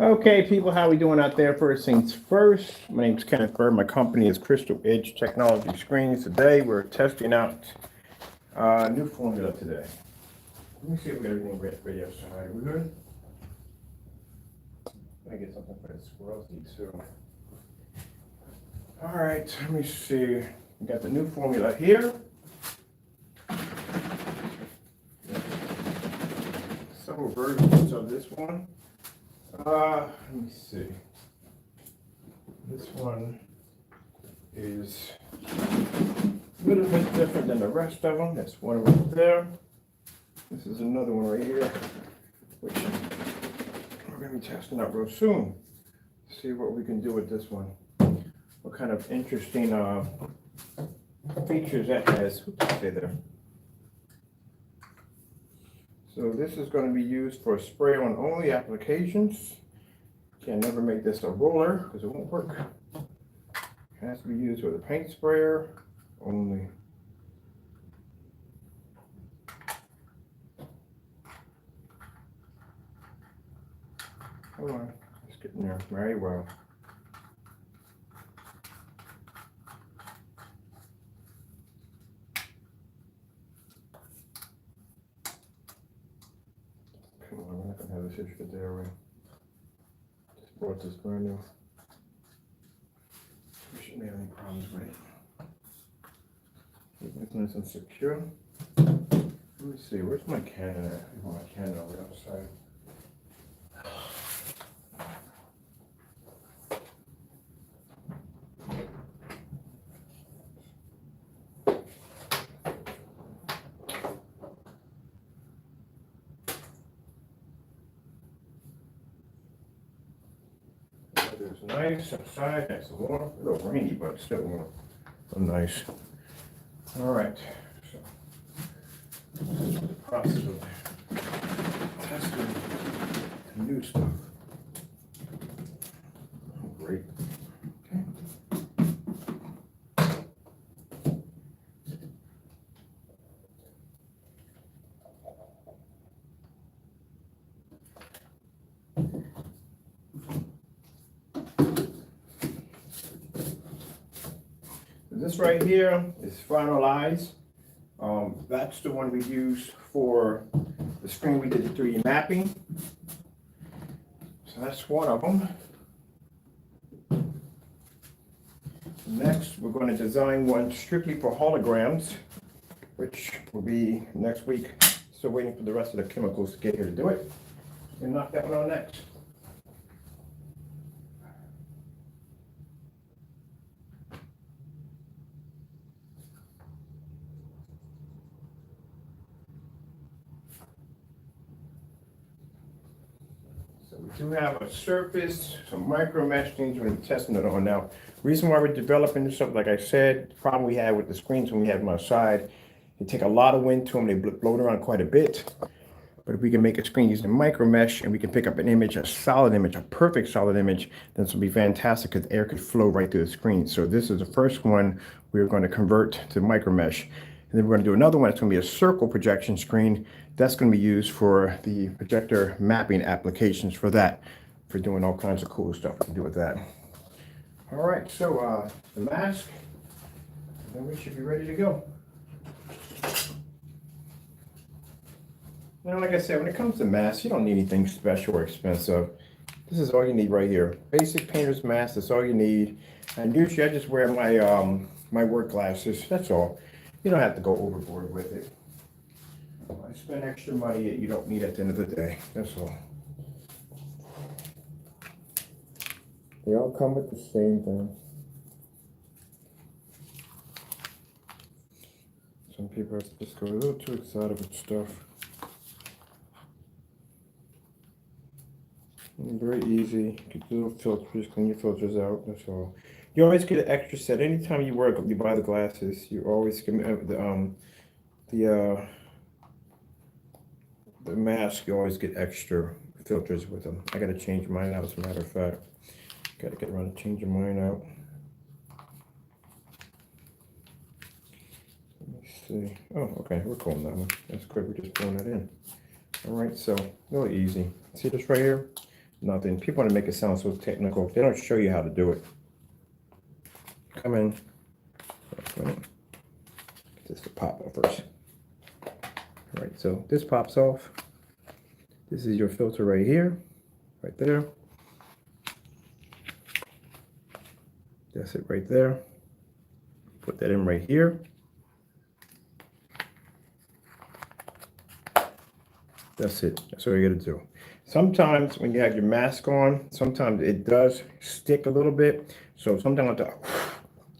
Okay, people, how we doing out there? First things first, my name is Kenneth Bird. My company is Crystal Edge Technology Screens. Today, we're testing out a new formula today. Let me see if we got everything ready outside. We good? Let me get something for the squirrels to eat too. All right, let me see. We got the new formula here. Several versions of this one. Let me see. This one is a little bit different than the rest of them. That's one right there. This is another one right here, which we're going to be testing out real soon. See what we can do with this one. What kind of interesting features that has. What did I say there? So this is going to be used for spray-on only applications. Can never make this a roller because it won't work. It has to be used with a paint sprayer only. Hold on, it's getting there very well. Come on, we're not gonna have this issue there. We just bought this brand new. We shouldn't have any problems with it. Keep it nice and secure. Let me see, where's my Canon at? I want my Canon over outside. It's nice outside, nice and warm. A little rainy, but still warm. So nice. All right. So this is the process of testing the new stuff. Great. Okay. This right here is finalized. That's the one we used for the screen we did the 3D mapping. So that's one of them. Next, we're going to design one strictly for holograms, which will be next week. Still waiting for the rest of the chemicals to get here to do it. And knock that one out next. We do have a surface, some micro mesh things we're testing it on now. Reason why we're developing this stuff, like I said, the problem we had with the screens when we had them outside, they take a lot of wind to them, they blow around quite a bit. But if we can make a screen using micro mesh and we can pick up an image, a solid image, a perfect solid image, then this will be fantastic because air could flow right through the screen. So this is the first one we're going to convert to micro mesh. And then we're going to do another one. It's going to be a circle projection screen. That's going to be used for the projector mapping applications for that, for doing all kinds of cool stuff we can do with that. All right, so the mask, and then we should be ready to go. Now, like I said, when it comes to masks, you don't need anything special or expensive. This is all you need right here. Basic painter's mask, that's all you need. And usually I just wear my my work glasses, that's all. You don't have to go overboard with it. I spend extra money that you don't need at the end of the day, that's all. They all come with the same thing. Some people just go a little too excited with stuff. Very easy. Get little filters, clean your filters out. That's all. You always get an extra set. Anytime you work, you buy the glasses. You always get the mask. You always get extra filters with them. I gotta change mine out. As a matter of fact, gotta get around to changing mine out. Let me see. Oh, okay. We're cool on that one. That's quick. We're just pulling that in. All right. So really easy. See this right here? nothing. People want to make it sound so technical. They don't show you how to do it. Come in. Just to pop off first. All right, so this pops off. This is your filter right here, right there. That's it right there. Put that in right here. That's it. That's all you gotta do. Sometimes when you have your mask on, sometimes it does stick a little bit. So sometimes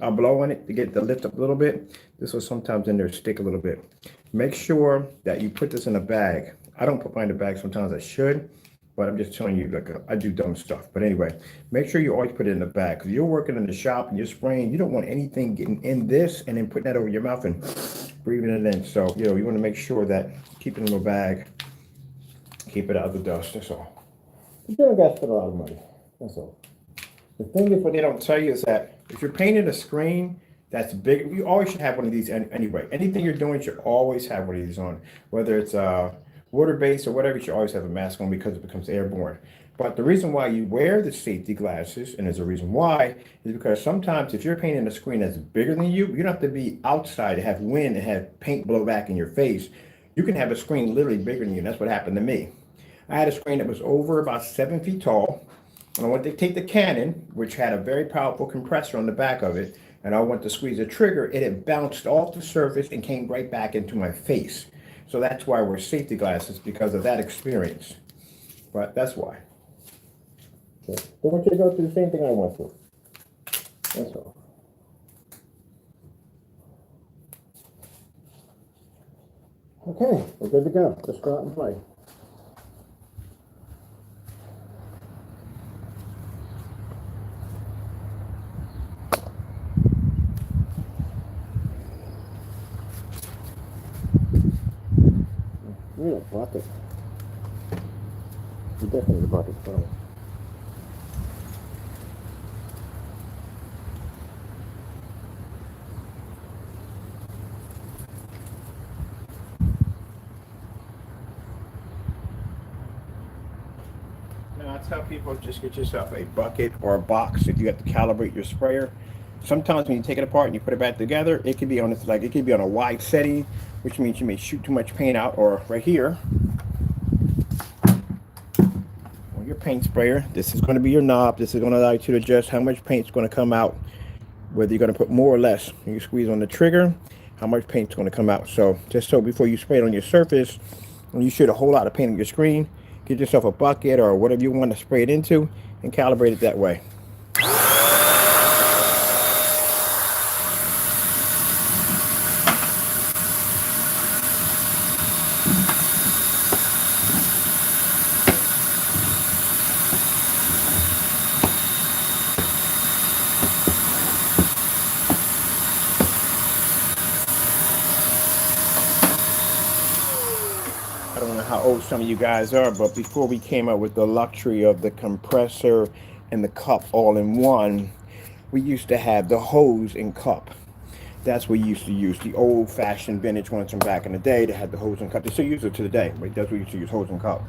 I'll blow on it to get the lift up a little bit. This will sometimes in there stick a little bit. Make sure that you put this in a bag. I don't put mine in a bag, sometimes I should, but I'm just telling you, like, I do dumb stuff. But anyway, make sure you always put it in the bag, because you're working in the shop and you're spraying. You don't want anything getting in this and then putting that over your mouth and breathing it in. So, you want to make sure that keep it in a bag, keep it out of the dust, that's all. You don't got to spend a lot of money, that's all. The thing is, what they don't tell you is that if you're painting a screen that's big, you always should have one of these anyway. Anything you're doing should always have one of these on, whether it's water-based or whatever. You should always have a mask on because it becomes airborne. But the reason why you wear the safety glasses, and there's a reason why, is because sometimes if you're painting a screen that's bigger than you don't have to be outside to have wind and have paint blow back in your face. You can have a screen literally bigger than you. And that's what happened to me. I had a screen that was over about 7 feet tall. And I went to take the Canon, which had a very powerful compressor on the back of it, and I went to squeeze the trigger. It had bounced off the surface and came right back into my face. So that's why we're safety glasses, because of that experience. But that's why. So I want you to go through the same thing I went through. That's all. Okay, we're good to go. Let's go out and play. We need a bucket. We definitely need a bucket for Now I tell people, just get yourself a bucket or a box if you have to calibrate your sprayer. Sometimes when you take it apart and you put it back together, it could be on a wide setting, which means you may shoot too much paint out. Or right here, on your paint sprayer, this is going to be your knob. This is going to allow you to adjust how much paint's going to come out, whether you're going to put more or less. When you squeeze on the trigger, how much paint's going to come out. So just so before you spray it on your surface, when you shoot a whole lot of paint on your screen, get yourself a bucket or whatever you want to spray it into and calibrate it that way. I don't know how old some of you guys are, but before we came up with the luxury of the compressor and the cup all in one, we used to have the hose and cup. That's what we used to use, the old-fashioned vintage ones from back in the day that had the hose and cup. They still use it to the day, but that's what we used to use, hose and cup.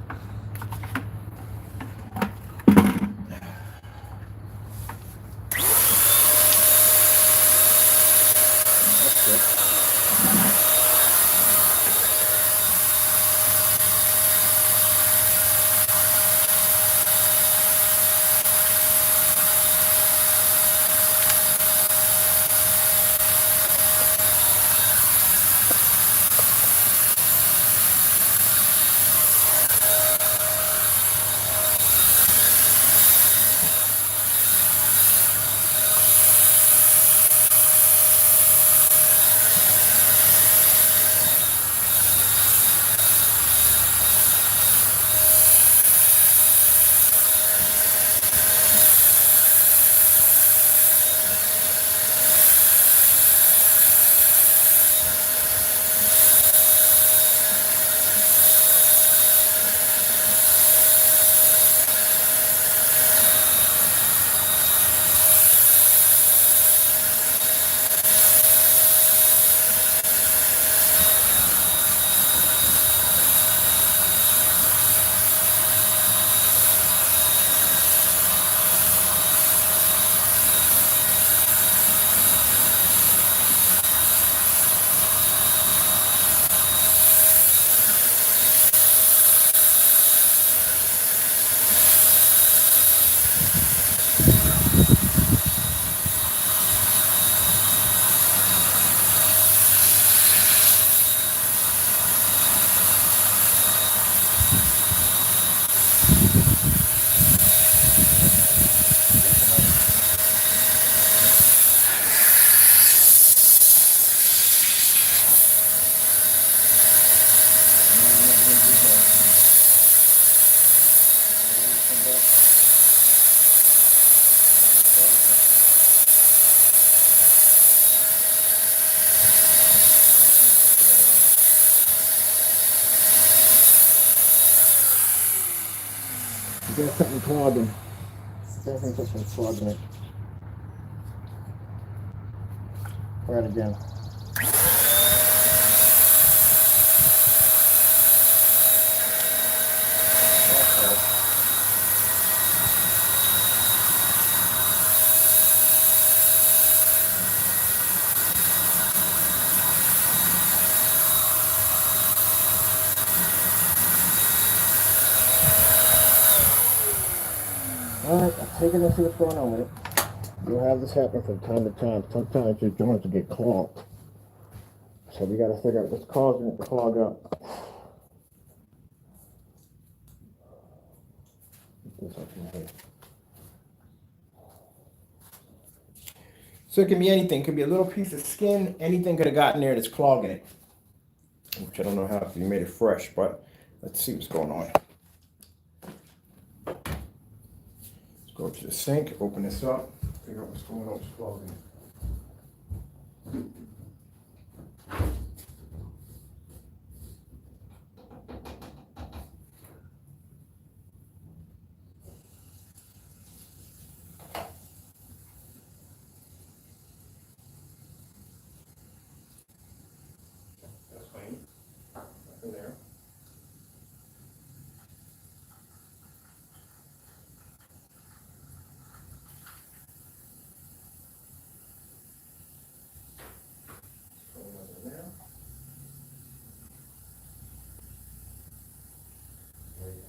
There's something clogging. Definitely put some clogging it. Try it again. Alright, I'm taking to see what's going on with it. You'll have this happen from time to time. Sometimes your joints will get clogged. So we gotta figure out what's causing it to clog up. This up in here. So it can be anything. It could be a little piece of skin. Anything could have gotten there that's clogging it. Which I don't know how if you made it fresh, but let's see what's going on. Let's go to the sink, open this up, figure out what's going on with clogging it. That's clean. Nothing there. Nothing there. There you go.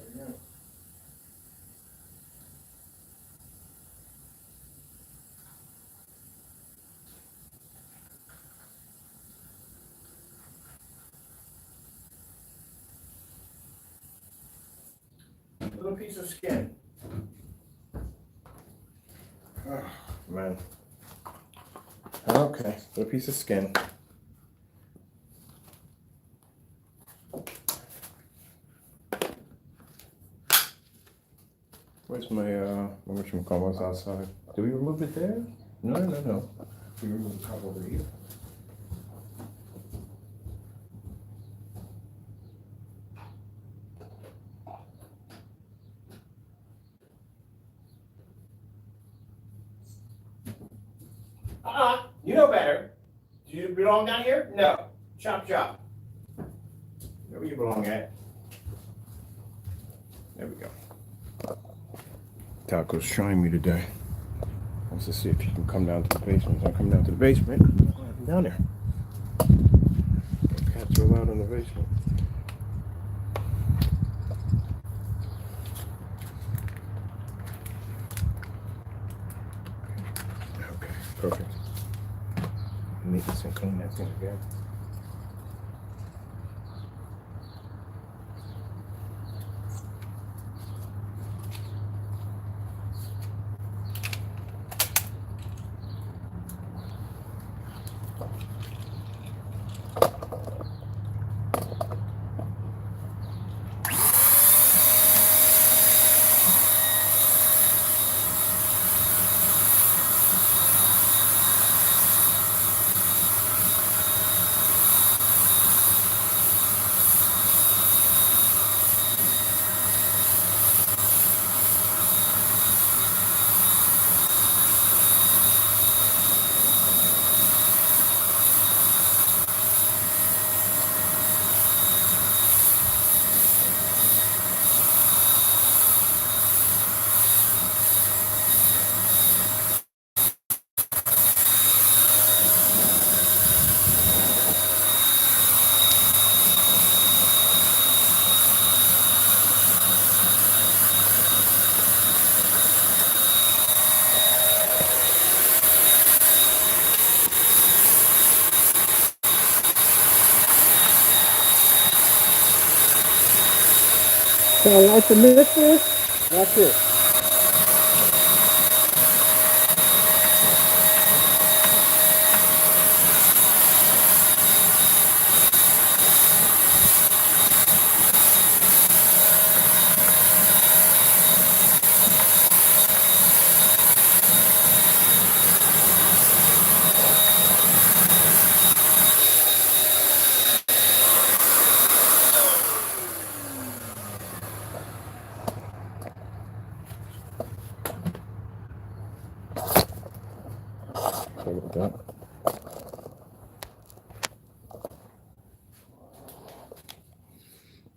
There we go. A little piece of skin. Oh, man. Okay, little piece of skin. Where's my whatchamacallit's outside? Did we remove it there? No. We removed the cup over here. You know better. Do you belong down here? No. Chop. Where you belong at? There we go. Taco's trying me today. Wants to see if you can come down to the basement. So I come down to the basement. I'm down there. Cats are allowed in the basement. Okay, perfect. Make this and clean that thing again. So I like the mixer. That's it. Play with that.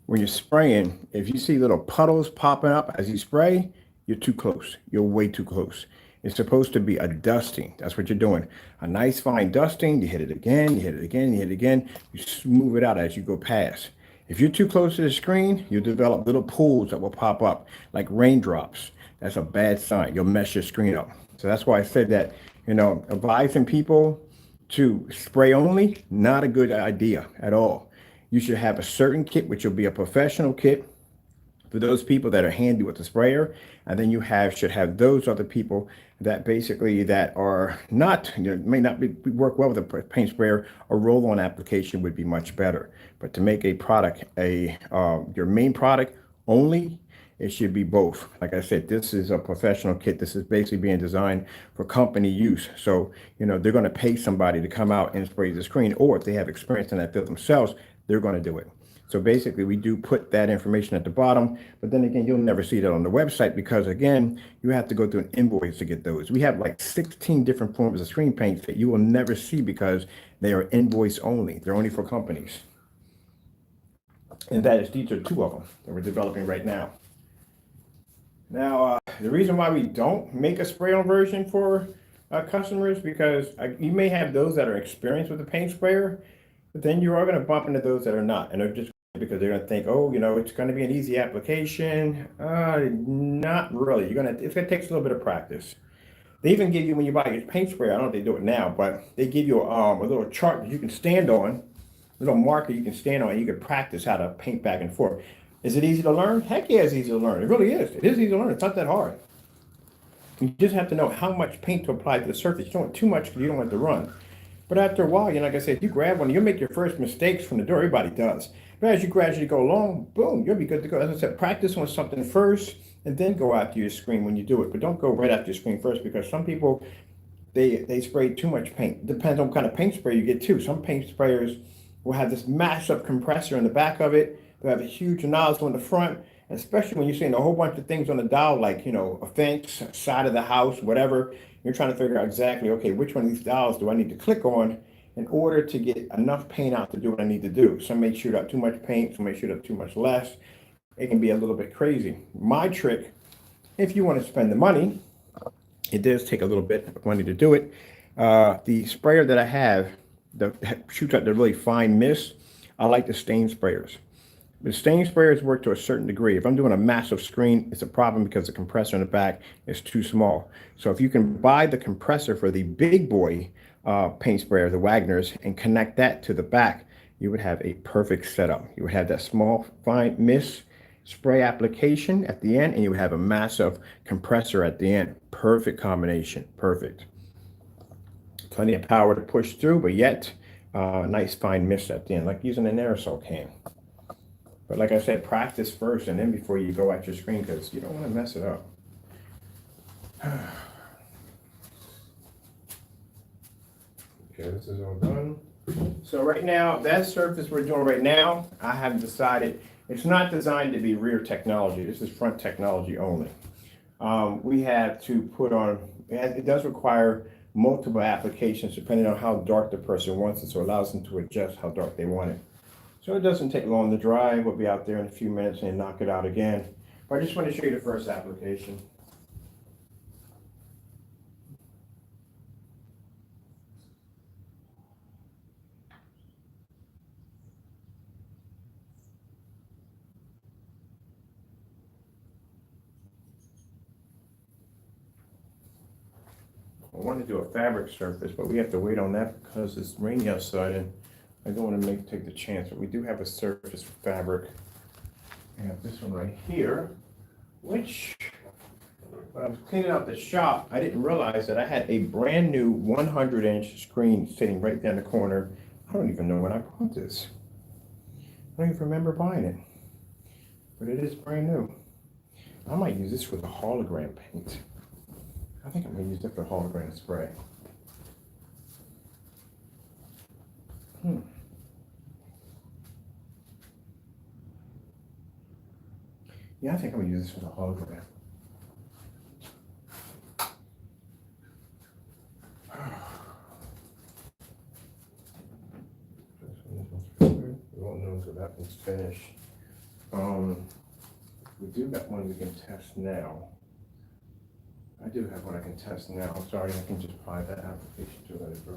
When you're spraying, if you see little puddles popping up as you spray, you're too close. You're way too close. It's supposed to be a dusting. That's what you're doing. A nice fine dusting. You hit it again, you hit it again, you hit it again. You smooth it out as you go past. If you're too close to the screen, you'll develop little pools that will pop up like raindrops. That's a bad sign. You'll mess your screen up. So that's why I said that, advising people to spray only, not a good idea at all. You should have a certain kit, which will be a professional kit for those people that are handy with the sprayer, and then should have those other people that basically that are not, may not work well with a paint sprayer. A roll-on application would be much better. But to make a product your main product only, it should be both. Like I said, this is a professional kit. This is basically being designed for company use. So, they're going to pay somebody to come out and spray the screen, or if they have experience in that field themselves, they're going to do it. So basically, we do put that information at the bottom, but then again, you'll never see that on the website because, again, you have to go through an invoice to get those. We have like 16 different forms of screen paints that you will never see because they are invoice only. They're only for companies. And these are two of them that we're developing right now. Now, the reason why we don't make a spray-on version for customers because you may have those that are experienced with the paint sprayer, but then you are going to bump into those that are not, and they're just because they're going to think, oh, it's going to be an easy application. Not really. It's going to take a little bit of practice. They even give you, when you buy your paint sprayer, I don't know if they do it now, but they give you a little chart that you can stand on, a little marker you can stand on, and you can practice how to paint back and forth. Is it easy to learn? Heck yeah, it's easy to learn. It really is. It is easy to learn. It's not that hard. You just have to know how much paint to apply to the surface. You don't want too much because you don't want it to run. But after a while, like I said, if you grab one, you'll make your first mistakes from the door. Everybody does. But as you gradually go along, boom, you'll be good to go. As I said, practice on something first and then go after your screen when you do it. But don't go right after your screen first because some people, they spray too much paint. Depends on what kind of paint spray you get too. Some paint sprayers will have this massive compressor in the back of it. They'll have a huge nozzle in the front, especially when you're seeing a whole bunch of things on the dial, like, a fence, side of the house, whatever. You're trying to figure out exactly, okay, which one of these dials do I need to click on in order to get enough paint out to do what I need to do. Some may shoot out too much paint, some may shoot out too much less. It can be a little bit crazy. My trick, if you want to spend the money, it does take a little bit of money to do it. The sprayer that I have that shoots out the really fine mist, I like the stain sprayers. The stain sprayers work to a certain degree. If I'm doing a massive screen, it's a problem because the compressor in the back is too small. So if you can buy the compressor for the big boy paint sprayer, the Wagner's, and connect that to the back, you would have a perfect setup. You would have that small, fine mist spray application at the end, and you would have a massive compressor at the end. Perfect combination, perfect. Plenty of power to push through, but yet nice fine mist at the end, like using an aerosol can. But like I said, practice first and then before you go at your screen because you don't want to mess it up. Okay, this is all done. So right now, that surface we're doing right now, I have decided it's not designed to be rear technology. This is front technology only. We have to put on, it does require multiple applications depending on how dark the person wants it, so it allows them to adjust how dark they want it. So it doesn't take long to dry. We'll be out there in a few minutes and knock it out again. But I just want to show you the first application. I want to do a fabric surface, but we have to wait on that because it's rainy outside and I don't want to take the chance. But we do have a surface for fabric. I have this one right here, which when I was cleaning out the shop, I didn't realize that I had a brand new 100-inch screen sitting right down the corner. I don't even know when I bought this. I don't even remember buying it, but it is brand new. I might use this for the hologram paint. I think I'm going to use it for hologram spray. Yeah, I think I'm going to use this for the hologram. so that one's finished. We do got one we can test now. I do have one I can test now. I'm sorry, I can just apply that application to let it dry.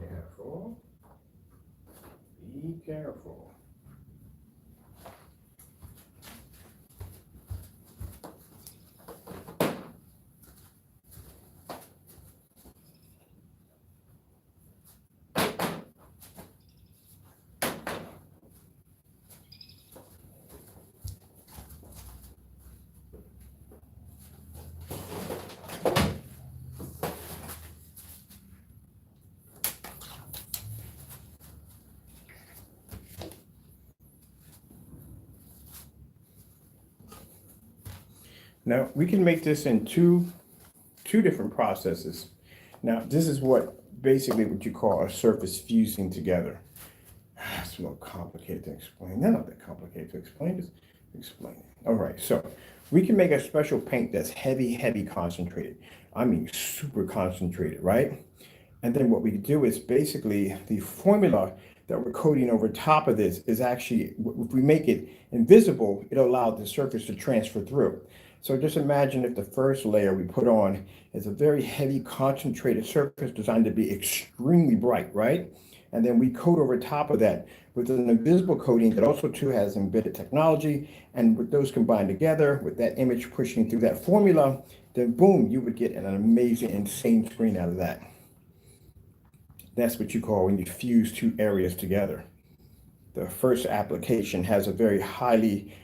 Careful. Be careful. Now, we can make this in two different processes. Now, this is basically what you call a surface fusing together. It's a little complicated to explain. Not that complicated to explain, just explain it. All right, so we can make a special paint that's heavy concentrated. I mean, super concentrated, right? And then what we do is basically the formula that we're coating over top of this is actually, if we make it invisible, it'll allow the surface to transfer through. So just imagine if the first layer we put on is a very heavy concentrated surface designed to be extremely bright, right? And then we coat over top of that with an invisible coating that also too has embedded technology. And with those combined together, with that image pushing through that formula, then boom, you would get an amazing, insane screen out of that. That's what you call when you fuse two areas together. The first application has a very highly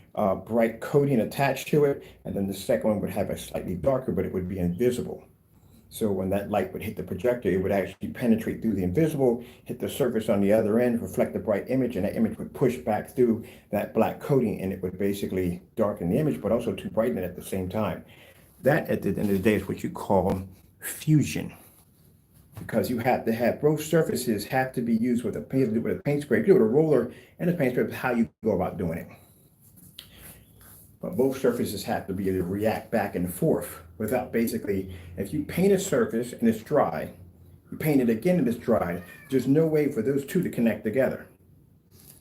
bright coating attached to it, and then the second one would have a slightly darker, but it would be invisible. So when that light would hit the projector, it would actually penetrate through the invisible, hit the surface on the other end, reflect the bright image, and that image would push back through that black coating, and it would basically darken the image, but also to brighten it at the same time. That, at the end of the day, is what you call fusion. Because you have to have both surfaces have to be used with a paint spray. You do it with a roller and a paint spray, how you go about doing it. But both surfaces have to be able to react back and forth without basically, if you paint a surface and it's dry, you paint it again and it's dry, there's no way for those two to connect together.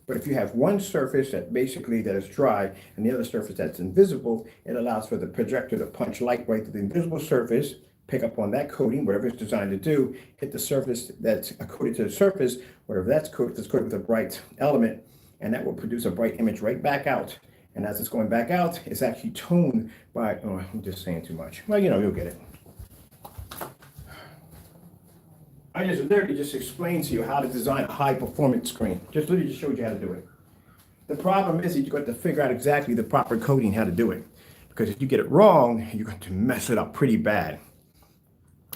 But if you have one surface that is dry and the other surface that's invisible, it allows for the projector to punch light right through the invisible surface, pick up on that coating, whatever it's designed to do, hit the surface that's coated to the surface, whatever that's coated with a bright element, and that will produce a bright image right back out. And as it's going back out, it's actually toned by, oh, I'm just saying too much. Well, you'll get it. I just literally just explained to you how to design a high performance screen. Just literally just showed you how to do it. The problem is that you've got to figure out exactly the proper coding, how to do it. Because if you get it wrong, you're going to mess it up pretty bad.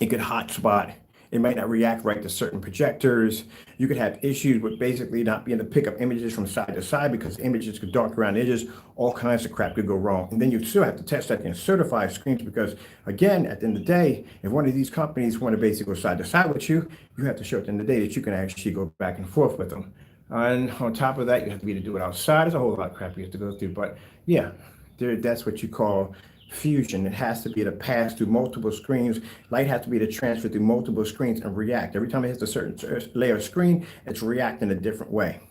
It could hotspot. It might not react right to certain projectors. You could have issues with basically not being able to pick up images from side to side because images could dark around edges. All kinds of crap could go wrong. And then you still have to test that in certified screens because, again, at the end of the day, if one of these companies want to basically go side to side with you, you have to show at the end of the day that you can actually go back and forth with them. And on top of that, you have to be able to do it outside. There's a whole lot of crap you have to go through. But yeah, that's what you call fusion. It has to be able to pass through multiple screens. Light has to be able to transfer through multiple screens and react. Every time it hits a certain layer of screen, it's reacting a different way.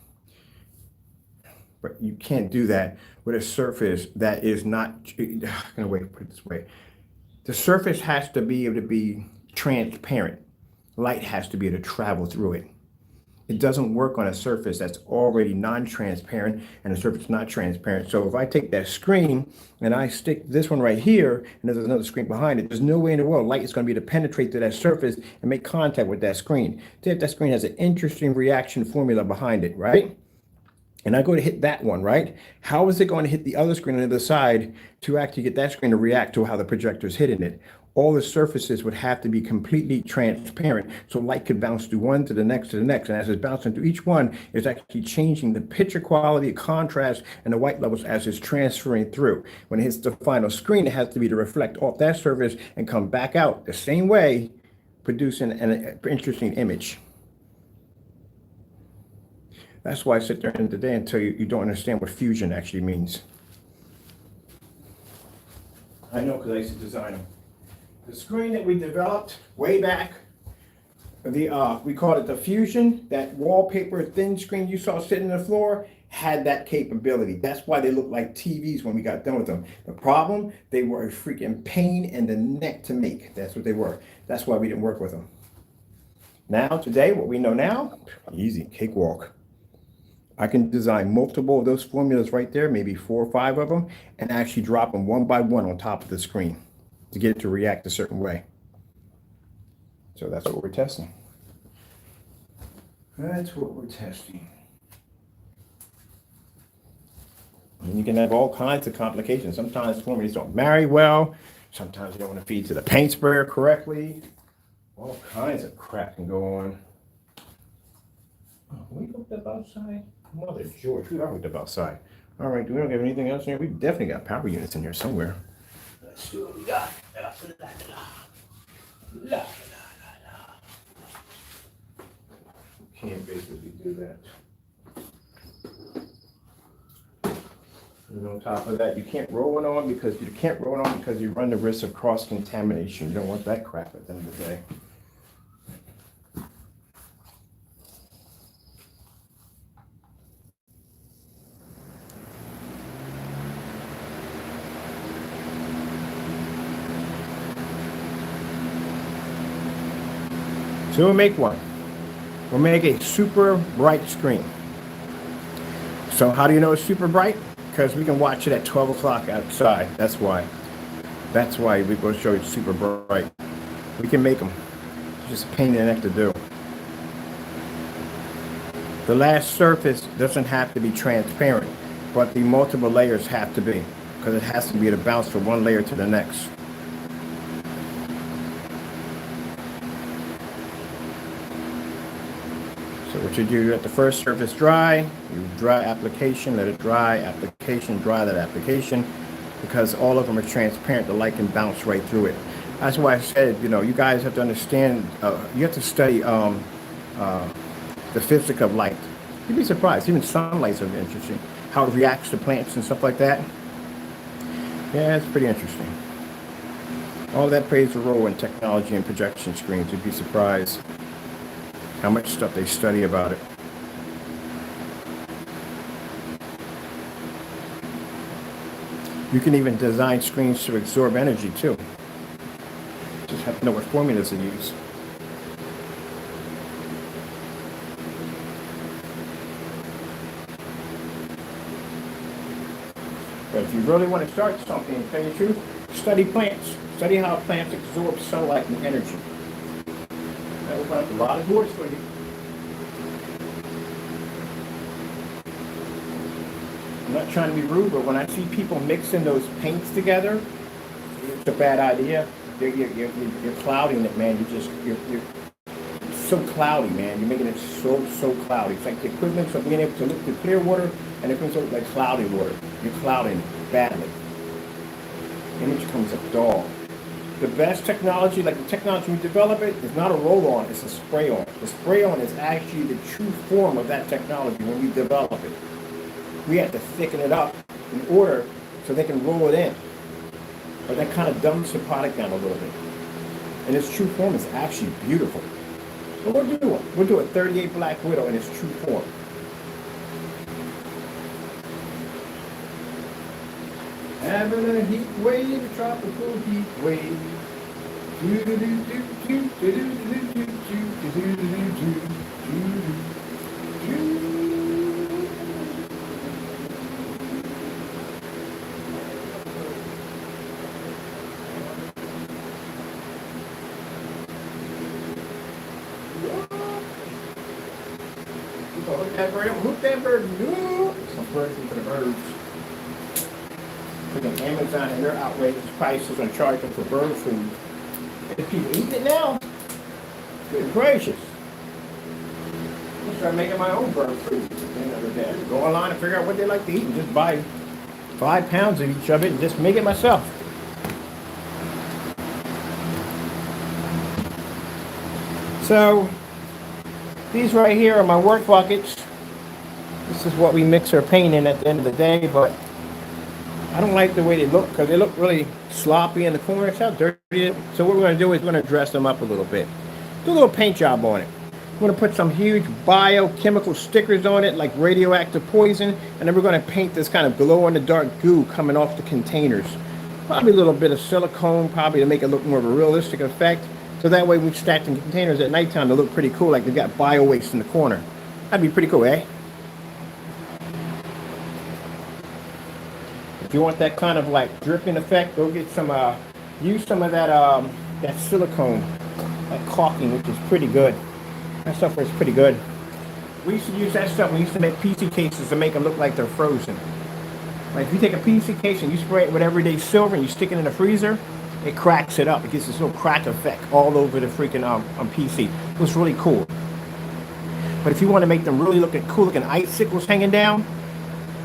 But you can't do that with a surface that is not, I'm gonna put it this way. The surface has to be able to be transparent. Light has to be able to travel through it. It doesn't work on a surface that's already non-transparent and a surface not transparent. So if I take that screen and I stick this one right here and there's another screen behind it, there's no way in the world light is going to be able to penetrate through that surface and make contact with that screen. That screen has an interesting reaction formula behind it, right? And I go to hit that one, right? How is it going to hit the other screen on the other side to actually get that screen to react to how the projector is hitting it? all the surfaces would have to be completely transparent so light could bounce through one to the next to the next. And as it's bouncing through each one, it's actually changing the picture quality, contrast, and the white levels as it's transferring through. When it hits the final screen, it has to be to reflect off that surface and come back out the same way, producing an interesting image. That's why I sit there in the day and tell you you don't understand what fusion actually means. I know because I used to design them. The screen that we developed way back, we called it the Fusion. That wallpaper thin screen you saw sitting on the floor had that capability. That's why they looked like TVs when we got done with them. The problem, they were a freaking pain in the neck to make. That's what they were. That's why we didn't work with them. Now, today, what we know now, easy, cakewalk. I can design multiple of those formulas right there, maybe 4 or 5 of them, and actually drop them one by one on top of the screen to get it to react a certain way. So that's what we're testing. That's what we're testing. And you can have all kinds of complications. Sometimes formulas don't marry well. Sometimes you don't want to feed to the paint sprayer correctly. All kinds of crap can go on. Oh, we hooked up outside? Mother George, we are hooked up outside. All right, do we don't have anything else in here? We've definitely got power units in here somewhere. Let's see what we got. Can't basically do that. And on top of that, you can't roll it on because you run the risk of cross-contamination. You don't want that crap at the end of the day. So we'll make one. We'll make a super bright screen. So how do you know it's super bright? Because we can watch it at 12 o'clock outside. That's why. That's why we're going to show you super bright. We can make them. It's just a pain in the neck to do. The last surface doesn't have to be transparent, but the multiple layers have to be, because it has to be to bounce from one layer to the next. So what you do, you let the first surface dry, you dry application, let it dry, application, dry that application, because all of them are transparent, the light can bounce right through it. That's why I said, you know, you guys have to understand, you have to study the physics of light. You'd be surprised, even sunlight's are interesting, how it reacts to plants and stuff like that. Yeah, it's pretty interesting. All that plays a role in technology and projection screens. You'd be surprised how much stuff they study about it. You can even design screens to absorb energy too. Just have to know what formulas to use. But if you really want to start something, to tell you the truth, study plants. Study how plants absorb sunlight and energy. That will open up a lot of doors for you. I'm not trying to be rude, but when I see people mixing those paints together, it's a bad idea. You're clouding it, man. You're so cloudy, man. You're making it so cloudy. It's like the equivalent of being able to look through clear water and the equivalent of like cloudy water. You're clouding it badly. Image comes up dull. The best technology, like the technology we develop it, is not a roll-on, it's a spray-on. The spray-on is actually the true form of that technology when we develop it. We have to thicken it up in order so they can roll it in. But that kind of dumbs the product down a little bit. And its true form is actually beautiful. But we'll do one. We'll do a 38 Black Widow in its true form. Having a heat wave, a tropical heat wave. Hook that bird. No. Some birds for the birds. Freaking Amazon and their outrageous prices on charging for bird food. If people eat it now, good gracious. I'll start making my own bird food at the end of the day. Go online and figure out what they like to eat and just buy 5 pounds of each of it and just make it myself. So these right here are my work buckets. This is what we mix our paint in at the end of the day, but I don't like the way they look because they look really sloppy in the corners. How dirty it is. So what we're going to do is we're going to dress them up a little bit. Do a little paint job on it. We're going to put some huge biochemical stickers on it like radioactive poison, and then we're going to paint this kind of glow-in-the-dark goo coming off the containers. Probably a little bit of silicone, probably to make it look more of a realistic effect. So that way we stack the containers at nighttime, they look pretty cool, like they've got bio waste in the corner. That'd be pretty cool, eh? If you want that kind of like dripping effect, go get some, use some of that, that silicone, that caulking, which is pretty good. That stuff was pretty good. We used to use that stuff. We used to make PC cases to make them look like they're frozen. Like if you take a PC case and you spray it with everyday silver and you stick it in the freezer, it cracks it up. It gives this little crack effect all over the freaking PC. It was really cool. But if you want to make them really looking cool, looking icicles hanging down,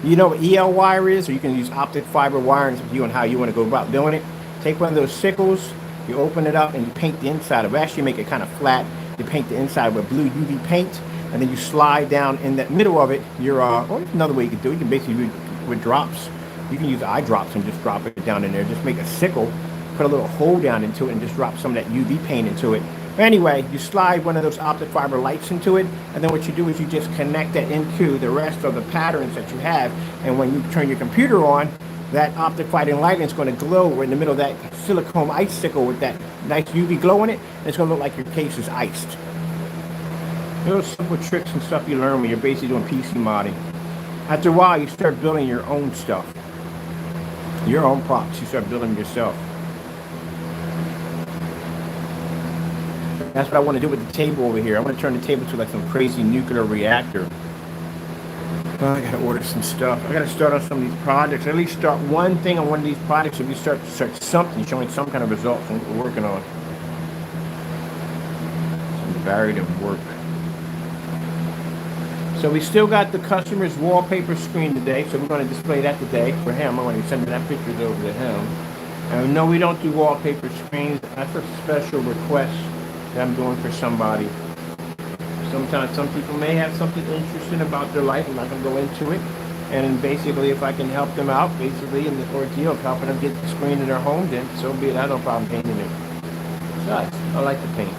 you know what EL wire is, or you can use optic fiber wiring to you on how you want to go about doing it. Take one of those sickles, you open it up, and you paint the inside of it. Actually make it kind of flat. You paint the inside with blue UV paint, and then you slide down in the middle of it. Or another way you can do it, you can basically do it with drops. You can use eye drops and just drop it down in there. Just make a sickle, put a little hole down into it, and just drop some of that UV paint into it. Anyway, you slide one of those optic fiber lights into it, and then what you do is you just connect that into the rest of the patterns that you have, and when you turn your computer on, that optic fiber light is going to glow in the middle of that silicone icicle with that nice UV glow in it, and it's going to look like your case is iced. Those simple tricks and stuff you learn when you're basically doing PC modding. After a while, you start building your own stuff. Your own props, you start building yourself. That's what I want to do with the table over here. I want to turn the table to like some crazy nuclear reactor. I gotta order some stuff. I gotta start on some of these projects. At least start one thing on one of these projects. If you start something, showing some kind of results from what we're working on. Some varied work. So we still got the customer's wallpaper screen today. So we're going to display that today for him. I'm going to send that pictures over to him. And no, we don't do wallpaper screens. That's a special request that I'm doing for somebody. Sometimes some people may have something interesting about their life. I'm not going to go into it. And basically, if I can help them out, basically, in the ordeal of helping them get the screen in their home, then so be it. I have no problem painting it. Besides, I like to paint.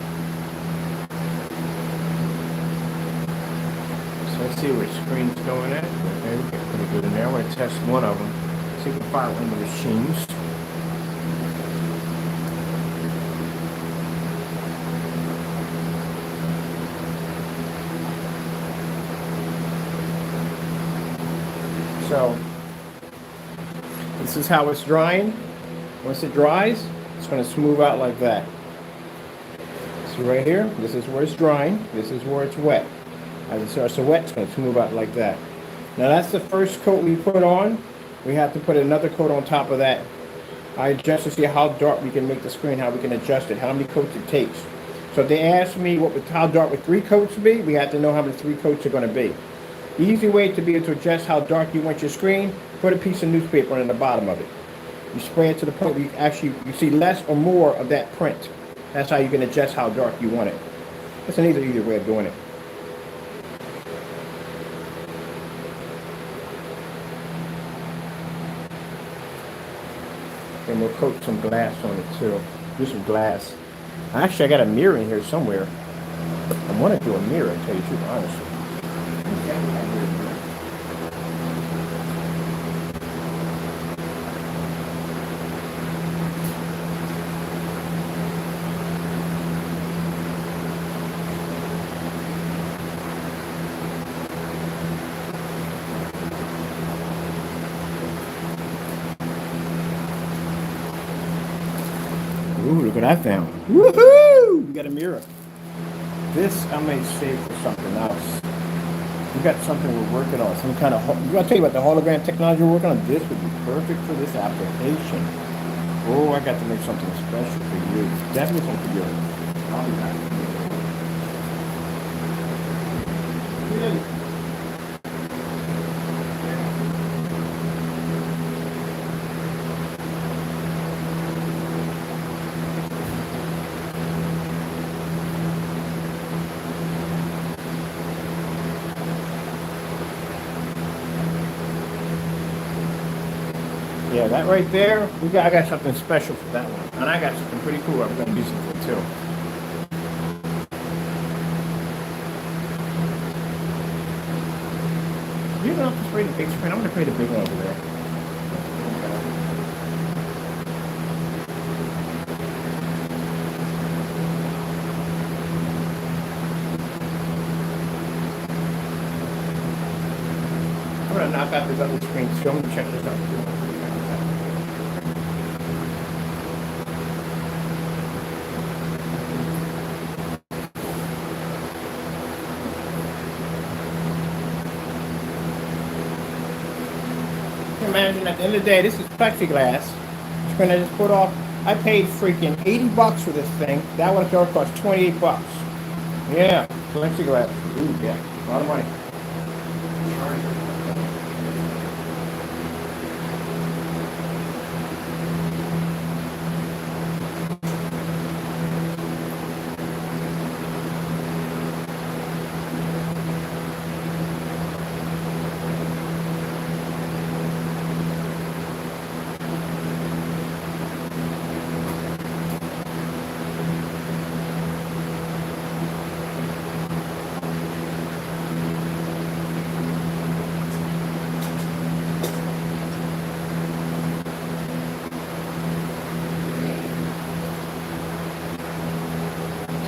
So let's see where screen's going at. Okay, we get pretty good in there. I want to test one of them. See if we can fire one of the machines. So this is how it's drying. Once it dries, it's going to smooth out like that. So right here, this is where it's drying. This is where it's wet. As it starts to wet, it's going to smooth out like that. Now that's the first coat we put on. We have to put another coat on top of that. I adjust to see how dark we can make the screen, how we can adjust it, how many coats it takes. So if they ask me how dark would 3 coats be, we have to know how many 3 coats are going to be. The easy way to be able to adjust how dark you want your screen, put a piece of newspaper on the bottom of it. You spray it to the point where you see less or more of that print. That's how you can adjust how dark you want it. That's an easy way of doing it. And we'll coat some glass on it too. Do some glass. Actually, I got a mirror in here somewhere. I want to do a mirror, to tell you the truth, honestly. Ooh, look what I found. Woohoo! We got a mirror. This I may save for something else. We got something we're working on. Some kind of, I'll tell you about the hologram technology we're working on. This would be perfect for this application. Oh, I got to make something special for you. Definitely something for you. I'll be back. Yeah, that right there, I got something special for that one. And I got something pretty cool I'm gonna use it for too. You don't have to spray the big screen. I'm gonna spray the big one over there. I'm gonna knock out this other screen too. I'm gonna check this out too. Imagine at the end of the day, this is plexiglass. It's gonna just put off. I paid freaking $80 for this thing. That one door cost $28. Yeah, plexiglass. Ooh, yeah, a lot of money.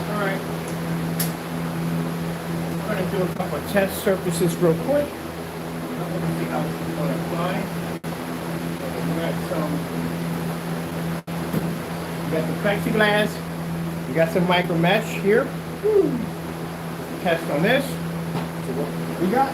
All right. I'm gonna do a couple of test surfaces real quick. I'm gonna see how it's gonna apply. We got you got the plexiglass. You got some micro mesh here. Woo. Test on this. So what we got?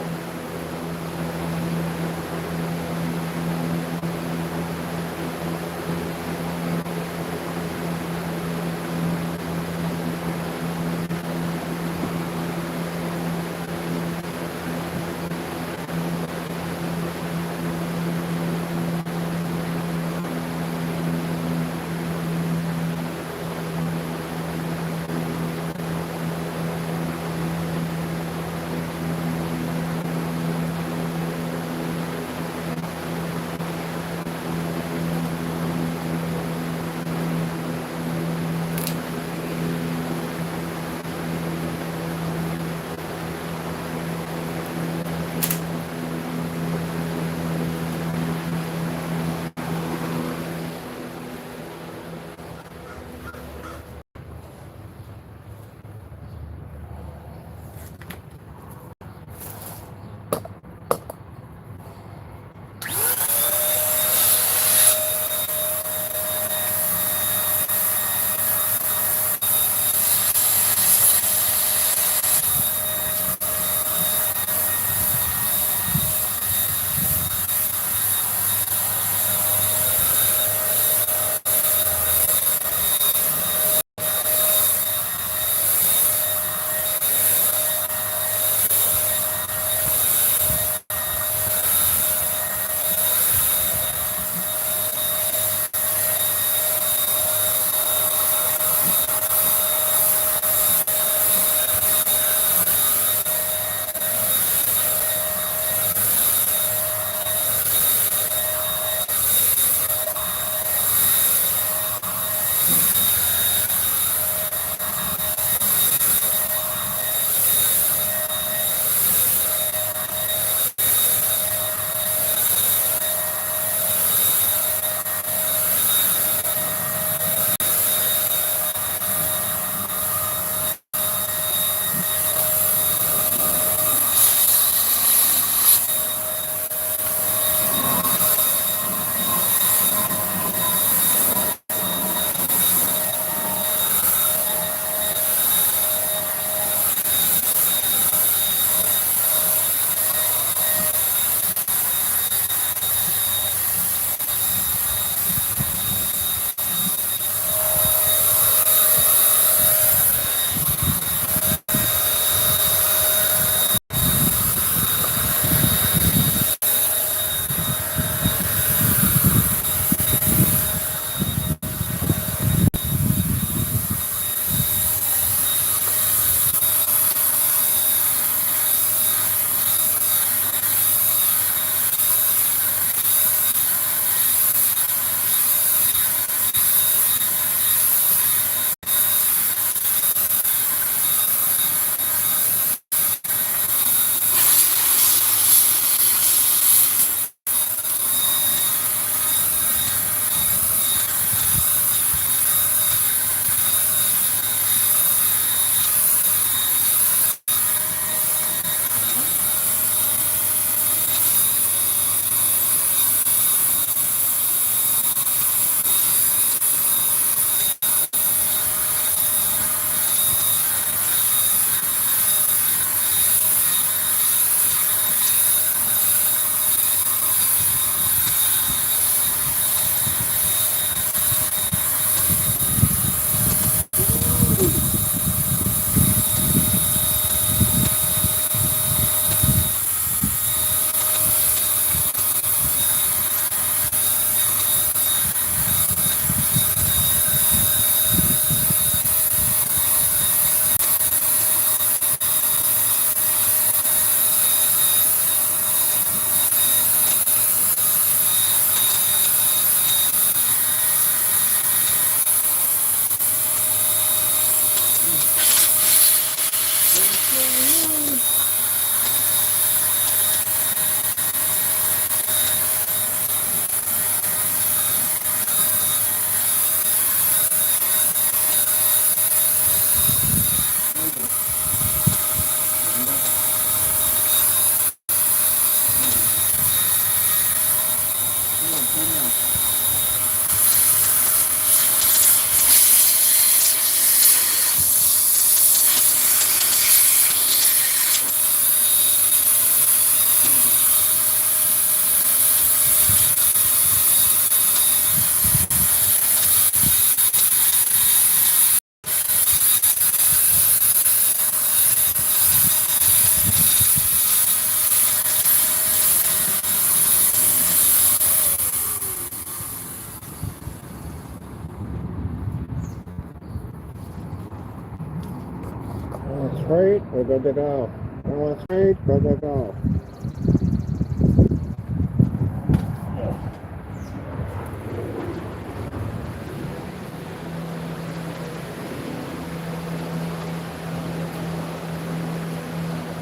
Straight, go, go. Going straight, go.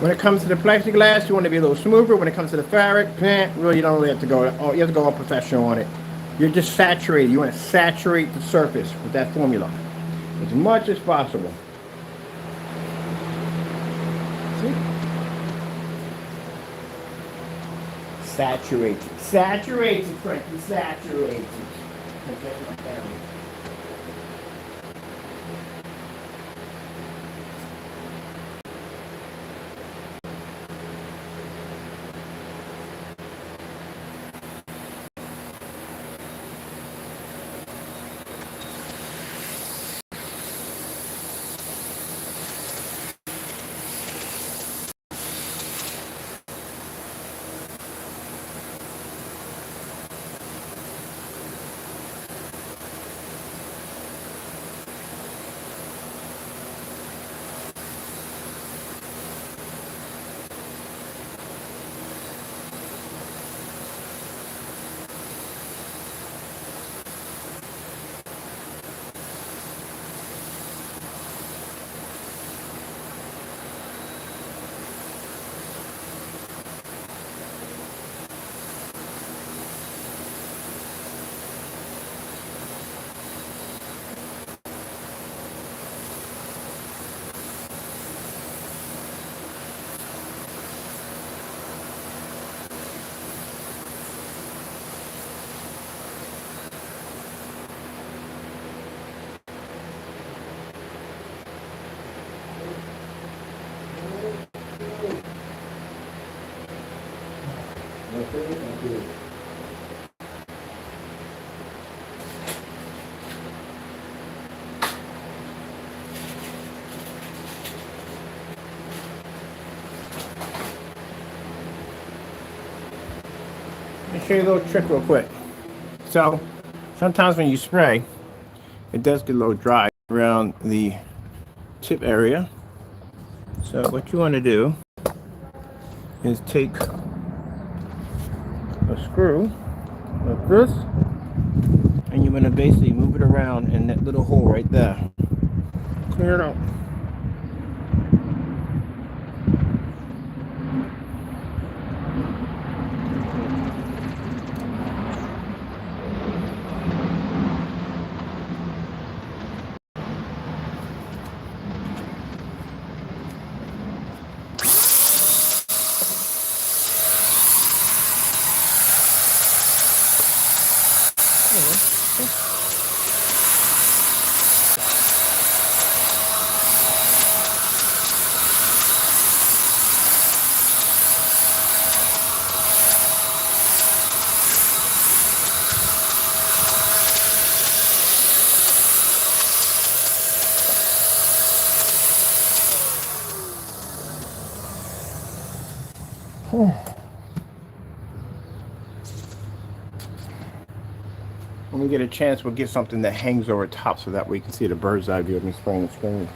When it comes to the plexiglass, you want to be a little smoother. When it comes to the fabric, really you don't really have to go. Oh, you have to go all professional on it. You're just saturated. You want to saturate the surface with that formula as much as possible. See? Saturate it. Saturate it, Frankie. Saturate it. Let me show you a little trick real quick. So sometimes when you spray, it does get a little dry around the tip area. So what you want to do is take a screw like this, and you're going to basically move it around in that little hole right there. Clear it out. When we get a chance, we'll get something that hangs over top so that we can see the bird's eye view of me spraying the screen.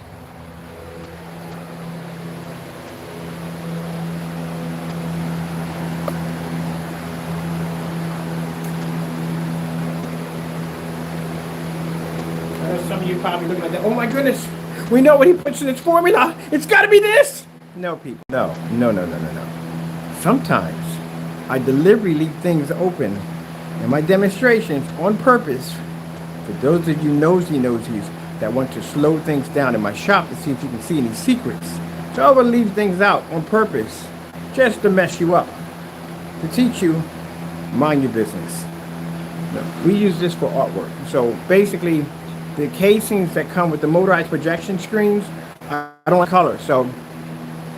Some of you probably looking at that, oh my goodness, we know what he puts in his formula. It's got to be this. No, people. No. Sometimes I deliberately leave things open in my demonstrations on purpose for those of you nosies that want to slow things down in my shop to see if you can see any secrets. So I will leave things out on purpose just to mess you up, to teach you, mind your business. No, we use this for artwork. So basically, the casings that come with the motorized projection screens, I don't like color. So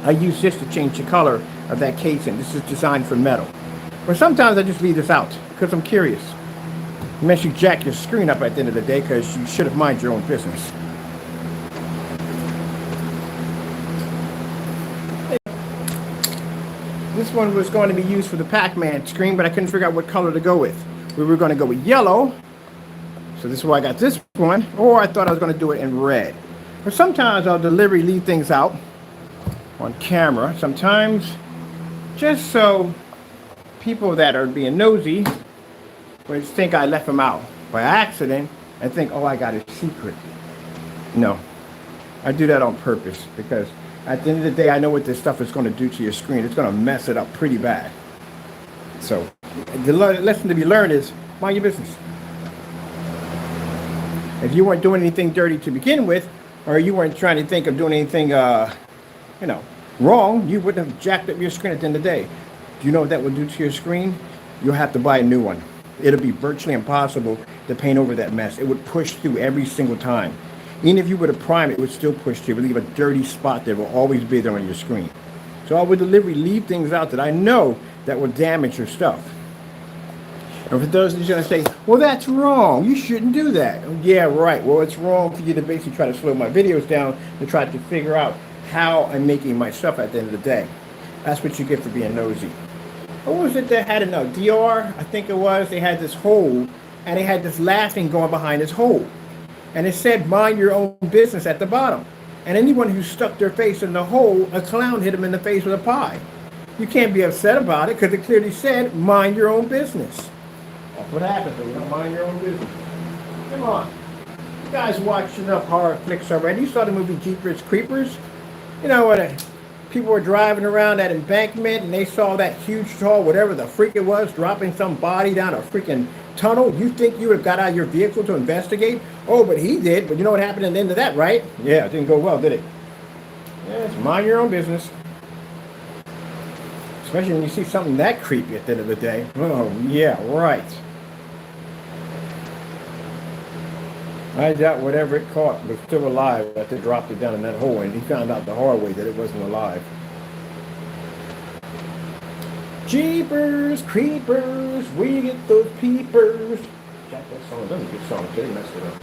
I use this to change the color of that casing. This is designed for metal. But sometimes I just leave this out because I'm curious. Unless you jack your screen up at the end of the day, because you should have mind your own business. This one was going to be used for the Pac-Man screen, but I couldn't figure out what color to go with. We were going to go with yellow, so this is why I got this one, or I thought I was going to do it in red. But sometimes I'll deliberately leave things out on camera sometimes, just so people that are being nosy would think I left them out by accident and think, oh, I got a secret. No, I do that on purpose because at the end of the day, I know what this stuff is going to do to your screen. It's going to mess it up pretty bad. So the lesson to be learned is mind your business. If you weren't doing anything dirty to begin with, or you weren't trying to think of doing anything, wrong, you wouldn't have jacked up your screen at the end of the day. Do you know what that will do to your screen? You'll have to buy a new one. It'll be virtually impossible to paint over that mess. It would push through every single time. Even if you were to prime it, would still push through. It would leave a dirty spot that will always be there on your screen. So I would deliberately leave things out that I know that will damage your stuff. And for those who's going to say, well, that's wrong. You shouldn't do that. Yeah, right. Well, it's wrong for you to basically try to slow my videos down to try to figure out how I'm making my stuff at the end of the day. That's what you get for being nosy. What was it that had a DR? I think it was. They had this hole, and they had this laughing going behind this hole. And it said, mind your own business at the bottom. And anyone who stuck their face in the hole, a clown hit them in the face with a pie. You can't be upset about it because it clearly said, mind your own business. That's what happens when you don't mind your own business. Come on. You guys watched enough horror flicks already. You saw the movie Jeepers Creepers? You know what? People were driving around that embankment and they saw that huge tall, whatever the freak it was, dropping some body down a freaking tunnel. You think you would have got out of your vehicle to investigate? Oh, but he did. But you know what happened at the end of that, right? Yeah, it didn't go well, did it? Yes, mind your own business. Especially when you see something that creepy at the end of the day. Oh, yeah, right. I doubt whatever it caught was still alive after they dropped it down in that hole, and he found out the hard way that it wasn't alive. Jeepers, creepers, we get those peepers. Jack, that song, that's a good song, they messed it up.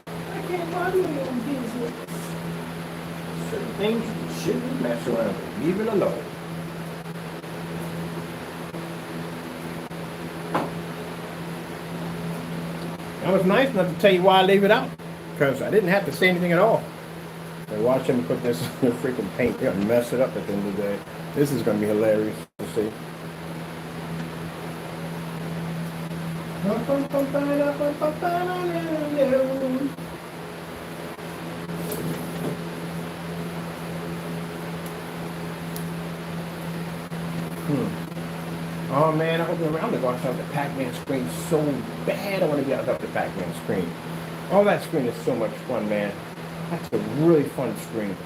I can't mind your own business. Certain things you shouldn't mess around with. Leave it alone. I was nice enough to tell you why I leave it out, because I didn't have to say anything at all. And watch them put this in the freaking paint. They're gonna mess it up at the end of the day. This is gonna be hilarious to see. Oh man, I hope you're around. I'm gonna go outside the Pac-Man screen so bad. I want to get outside the Pac-Man screen. Oh, that screen is so much fun, man. That's a really fun screen.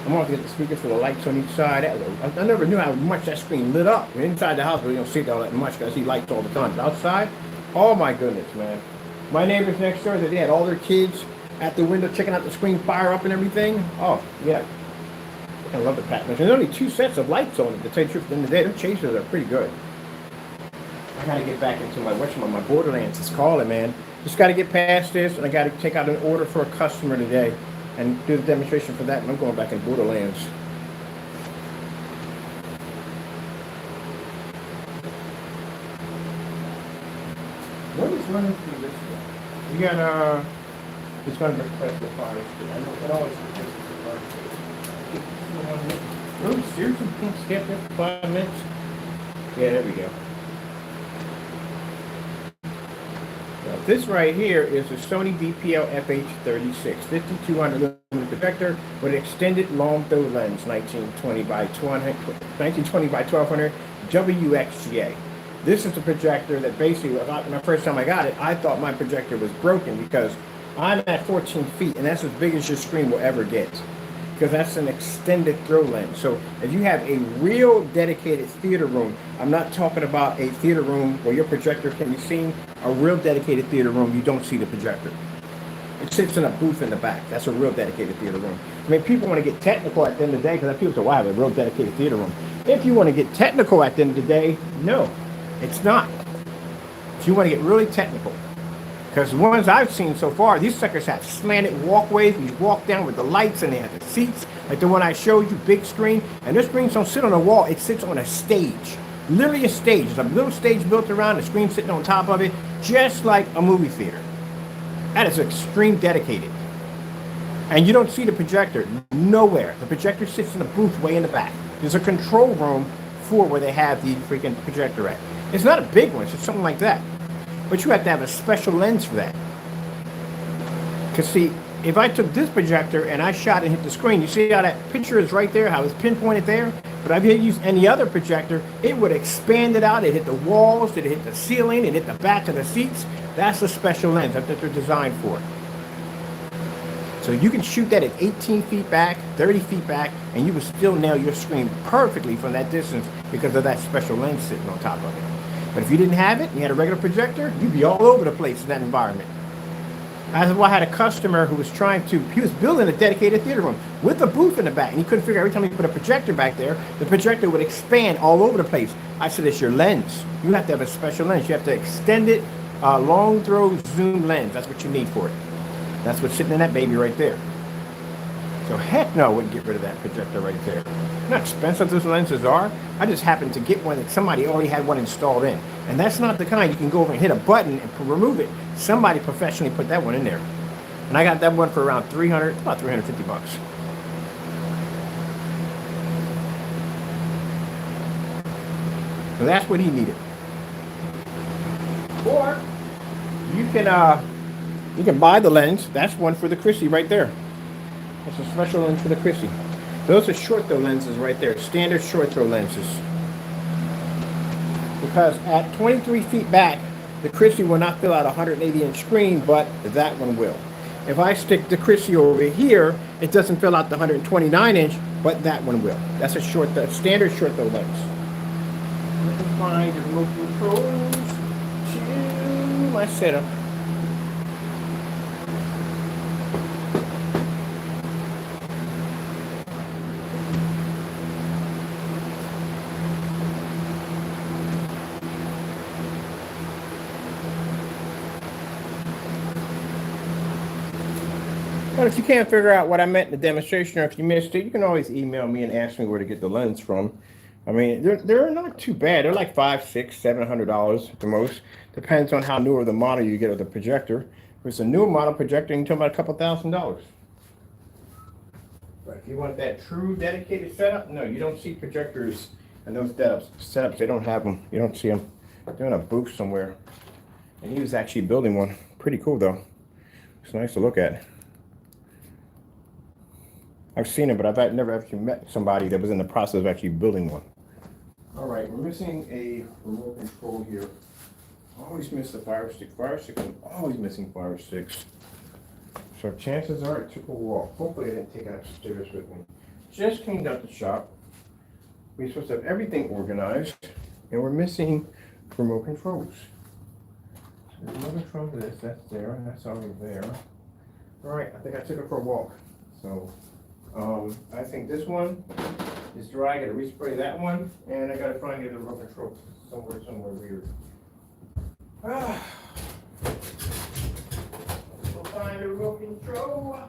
I'm going to get the speakers for the lights on each side. I never knew how much that screen lit up. Inside the house, we don't see it all that much because I see lights all the time. But outside, oh my goodness, man. My neighbors next door, they had all their kids at the window checking out the screen fire up and everything. Oh, yeah. I love the Pac-Man. There's only 2 sets of lights on it. To tell you the truth, at the end of the day, their chasers are pretty good. I gotta get back into my Borderlands. It's calling, man. Just gotta get past this, and I gotta take out an order for a customer today and do the demonstration for that. And I'm going back in Borderlands. What is running through this one? You got it's going to press the fire. I know it always presses the fire. Really seriously, you can't skip it for 5 minutes? Yeah, there we go. Now, this right here is a Sony DPL FH36 5200 mm projector with an extended long throw lens, 1920 by 1200 WXGA. This is a projector that basically, when the first time I got it, I thought my projector was broken because I'm at 14 feet, and that's as big as your screen will ever get. Because that's an extended throw lens. So if you have a real dedicated theater room, I'm not talking about a theater room where your projector can be seen, a real dedicated theater room, you don't see the projector. It sits in a booth in the back. That's a real dedicated theater room. I mean, people want to get technical at the end of the day, because people say, wow, I have a real dedicated theater room. If you want to get technical at the end of the day, no, it's not. If you want to get really technical, because the ones I've seen so far, these suckers have slanted walkways, and you walk down with the lights, and they have the seats, like the one I showed you, big screen. And this screens don't sit on a wall, it sits on a stage. literally a stage. There's a little stage built around, the screen sitting on top of it, just like a movie theater. That is extreme dedicated. And you don't see the projector nowhere. The projector sits in a booth way in the back. There's a control room for where they have the freaking projector at. It's not a big one, it's just something like that. But you have to have a special lens for that. Because see, if I took this projector and I shot and hit the screen, you see how that picture is right there, how it's pinpointed there? But if I used any other projector, it would expand it out. It hit the walls, it hit the ceiling, it hit the back of the seats. That's a special lens that they're designed for. So you can shoot that at 18 feet back, 30 feet back, and you will still nail your screen perfectly from that distance because of that special lens sitting on top of it. But if you didn't have it, and you had a regular projector, you'd be all over the place in that environment. That's why I had a customer who was he was building a dedicated theater room with a booth in the back, and he couldn't figure out every time he put a projector back there, the projector would expand all over the place. I said, it's your lens. You have to have a special lens. You have to extend it, long throw zoom lens. That's what you need for it. That's what's sitting in that baby right there. So heck no, I wouldn't get rid of that projector right there. Not expensive those lenses are. I just happened to get one that somebody already had one installed in. And that's not the kind you can go over and hit a button and remove it. Somebody professionally put that one in there. And I got that one for around about 350 bucks. So that's what he needed. Or you can buy the lens. That's one for the Christie right there. That's a special lens for the Christie. Those are short throw lenses right there. Standard short throw lenses. Because at 23 feet back, the Christie will not fill out a 180-inch screen, but that one will. If I stick the Christie over here, it doesn't fill out the 129-inch, but that one will. That's a standard short throw lens. Let me find the remote controls to my setup. But if you can't figure out what I meant in the demonstration, or if you missed it, you can always email me and ask me where to get the lens from. I mean, they're not too bad. They're like $500, $600, $700 at the most. Depends on how new of the model you get of the projector. If it's a new model projector, you can talk about a couple $1,000s. But if you want that true dedicated setup, no, you don't see projectors and those setups. They don't have them. You don't see them. They're in a booth somewhere. And he was actually building one. Pretty cool though. It's nice to look at. I've seen it, but I've never actually met somebody that was in the process of actually building one. All right, we're missing a remote control here. Always miss the fire stick. Fire stick, I'm always missing fire sticks. So chances are it took a walk. Hopefully I didn't take it upstairs with me. Just cleaned up the shop. We're supposed to have everything organized, and we're missing remote controls. So the remote control for this, that's there, and that's already there. All right, I think I took it for a walk. So I think this one is dry. I gotta respray that one, and I gotta try and get the remote control somewhere weird. We'll find the remote control.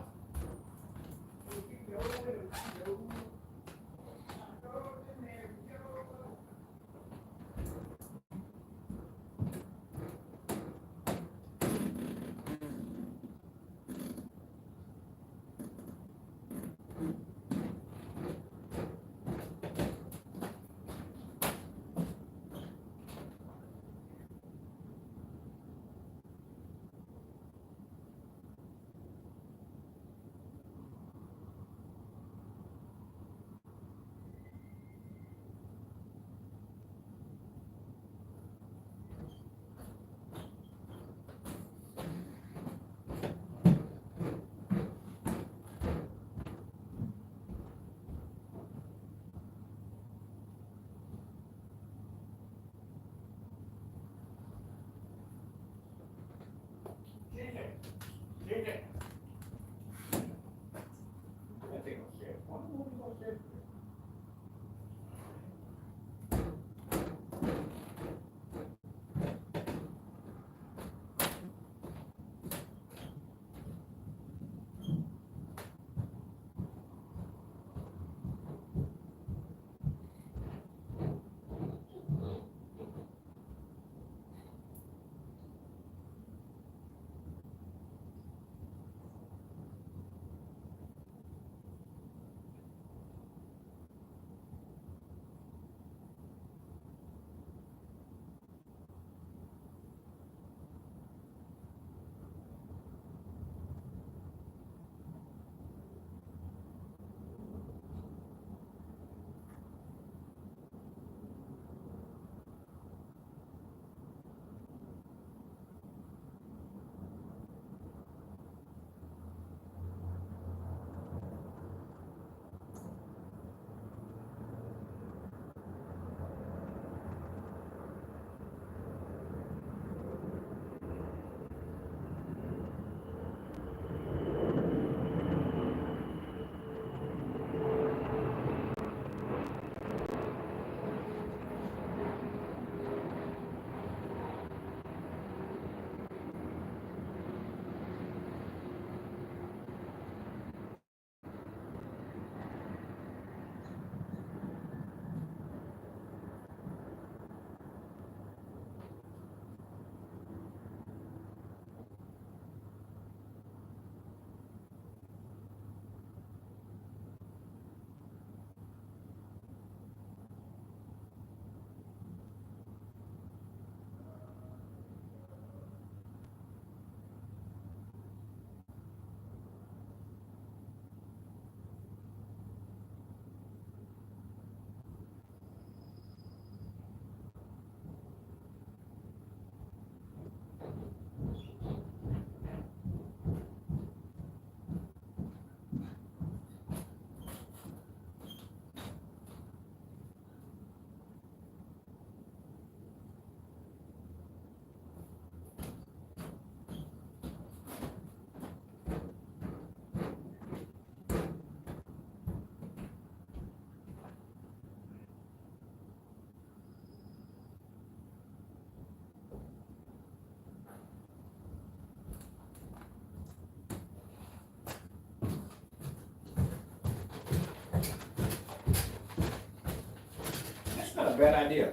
bad idea.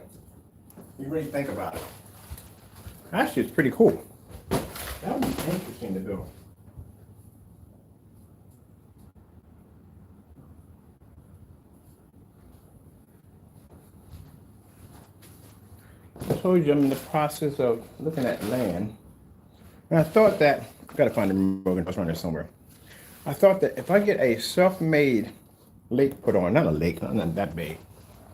You really think about it. Actually, it's pretty cool. That would be interesting to do. I told you I'm in the process of looking at land. And I thought that, I've got to find the remote, it's around there somewhere. I thought that if I get a self-made lake put on, not a lake, not that big,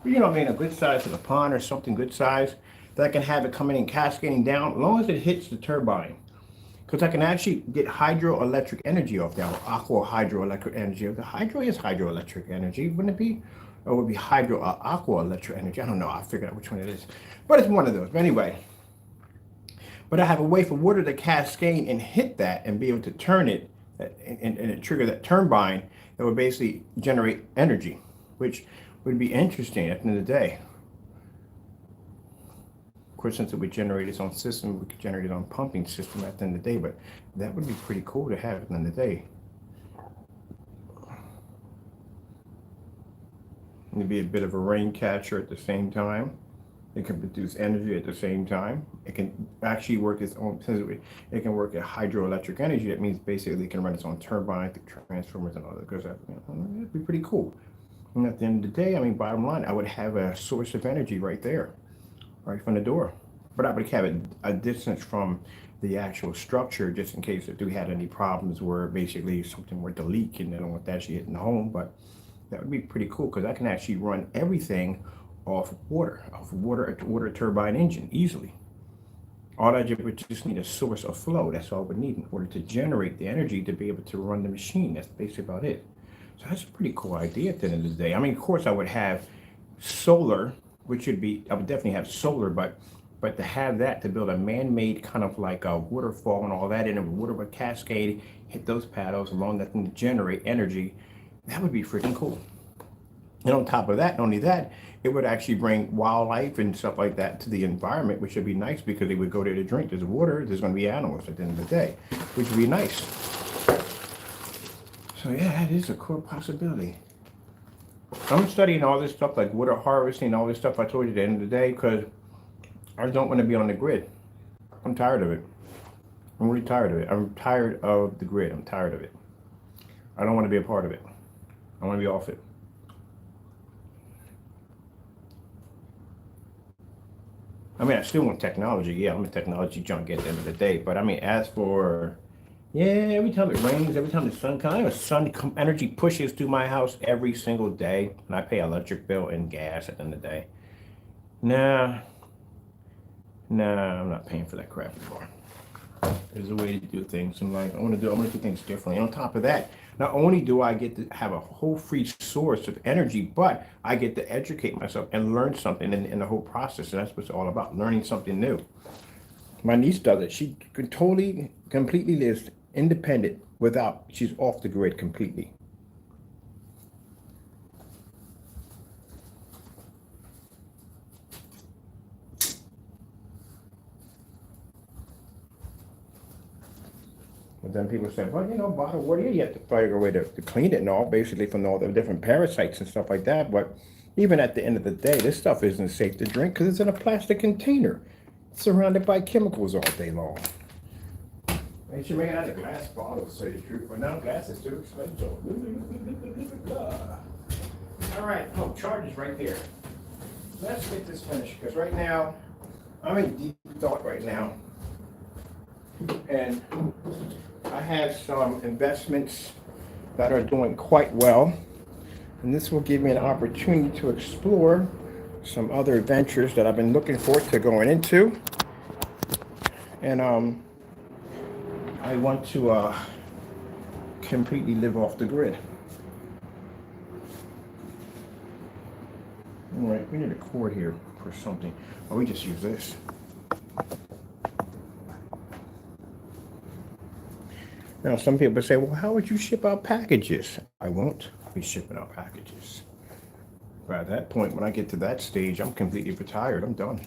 but you know what I mean, a good size of a pond or something good size, that I can have it coming in cascading down, as long as it hits the turbine. Because I can actually get hydroelectric energy off that, or aqua hydroelectric energy. The hydro is hydroelectric energy, wouldn't it be? Or it would be hydro aqua electric energy. I don't know. I figured out which one it is. But it's one of those. But anyway. But I have a way for water to cascade and hit that and be able to turn it and trigger that turbine that would basically generate energy, which would be interesting at the end of the day. Of course, since it would generate its own system, we could generate its own pumping system at the end of the day, but that would be pretty cool to have at the end of the day. It'd be a bit of a rain catcher at the same time. It can produce energy at the same time. It can actually work its own, it can work at hydroelectric energy. That means basically it can run its own turbine, the transformers and all that good stuff. It'd be pretty cool. And at the end of the day, I mean, bottom line, I would have a source of energy right there, right from the door. But I would have a distance from the actual structure just in case if we had any problems where basically something were to leak and they don't want that actually hitting the home. But that would be pretty cool because I can actually run everything off water turbine engine easily. All I would just need a source of flow. That's all we need in order to generate the energy to be able to run the machine. That's basically about it. So that's a pretty cool idea at the end of the day. I mean, of course, I would have solar, which would be, I would definitely have solar, but to have that, to build a man-made kind of like a waterfall and all that, and the water would cascade, hit those paddles along that thing to generate energy, that would be freaking cool. And on top of that, not only that, it would actually bring wildlife and stuff like that to the environment, which would be nice because they would go there to drink. There's water, there's going to be animals at the end of the day, which would be nice. So yeah, that is a cool possibility. I'm studying all this stuff like water harvesting, all this stuff I told you at the end of the day because I don't want to be on the grid. I'm tired of it. I'm really tired of it. I'm tired of the grid. I'm tired of it. I don't want to be a part of it. I want to be off it. I mean, I still want technology. Yeah, I'm a technology junkie at the end of the day. But I mean, as for, yeah, every time it rains, every time the sun comes, sun energy pushes through my house every single day. And I pay electric bill and gas at the end of the day. Nah, I'm not paying for that crap anymore. There's a way to do things in life. I want to do things differently. And on top of that, not only do I get to have a whole free source of energy, but I get to educate myself and learn something in the whole process. And that's what it's all about, learning something new. My niece does it. She completely lives independent she's off the grid completely. But then people say, well, bottled water, you have to find a way to clean it and all, basically from all the different parasites and stuff like that. But even at the end of the day, this stuff isn't safe to drink because it's in a plastic container, surrounded by chemicals all day long. They should make it out of glass bottles, to say the truth, but now glass is too expensive. All right, charge is right there. Let's get this finished because right now, I'm in deep thought right now. And I have some investments that are doing quite well, and this will give me an opportunity to explore some other ventures that I've been looking forward to going into. And I want to completely live off the grid. All right, we need a cord here for something. Oh, we just use this. Now, some people say, well, how would you ship out packages? I won't be shipping out packages. But at that point, when I get to that stage, I'm completely retired. I'm done.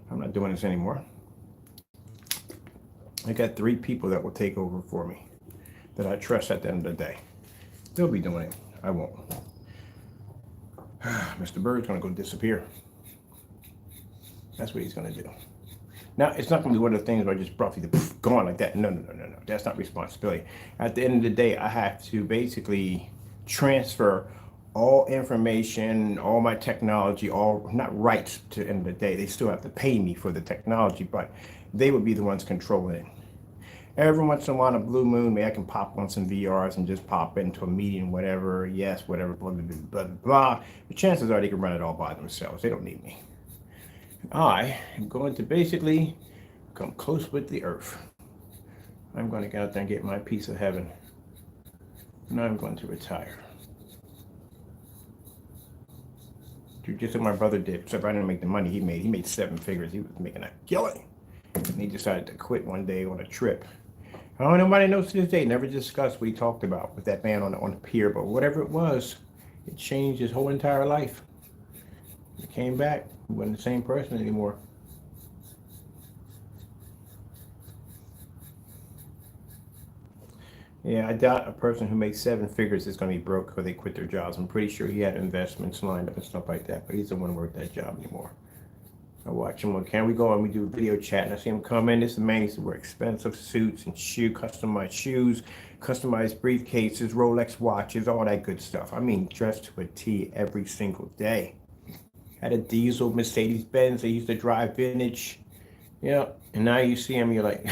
I'm not doing this anymore. I got 3 people that will take over for me that I trust at the end of the day. They'll be doing it. I won't. Mr. Bird's going to go disappear. That's what he's going to do. Now, it's not going to be one of the things where I just roughly gone like that. No, no, no, no, no. That's not responsibility. At the end of the day, I have to basically transfer all information, all my technology, all not rights to the end of the day. They still have to pay me for the technology, but they would be the ones controlling it. Every once in a while, on a blue moon, maybe I can pop on some VRs and just pop into a meeting, whatever, yes, whatever, blah, blah, blah, blah, blah. The chances are they can run it all by themselves. They don't need me. I am going to basically come close with the earth. I'm going to get out there and get my piece of heaven. And I'm going to retire. Just like my brother did, except I didn't make the money he made. He made 7 figures. He was making a killing. And he decided to quit one day on a trip. I don't know, nobody knows to this day, never discussed what he talked about with that man on the pier, but whatever it was, it changed his whole entire life. He came back, he wasn't the same person anymore. Yeah, I doubt a person who makes 7 figures is going to be broke because they quit their jobs. I'm pretty sure he had investments lined up and stuff like that, but he doesn't want to work that job anymore. I watch him on camera. We go and we do video chat, and I see him come in. This is the man who used to wear expensive suits and customized shoes, customized briefcases, Rolex watches, all that good stuff. I mean, dressed to a T every single day. Had a diesel Mercedes Benz. They used to drive vintage. Yeah, and now you see him, you're like,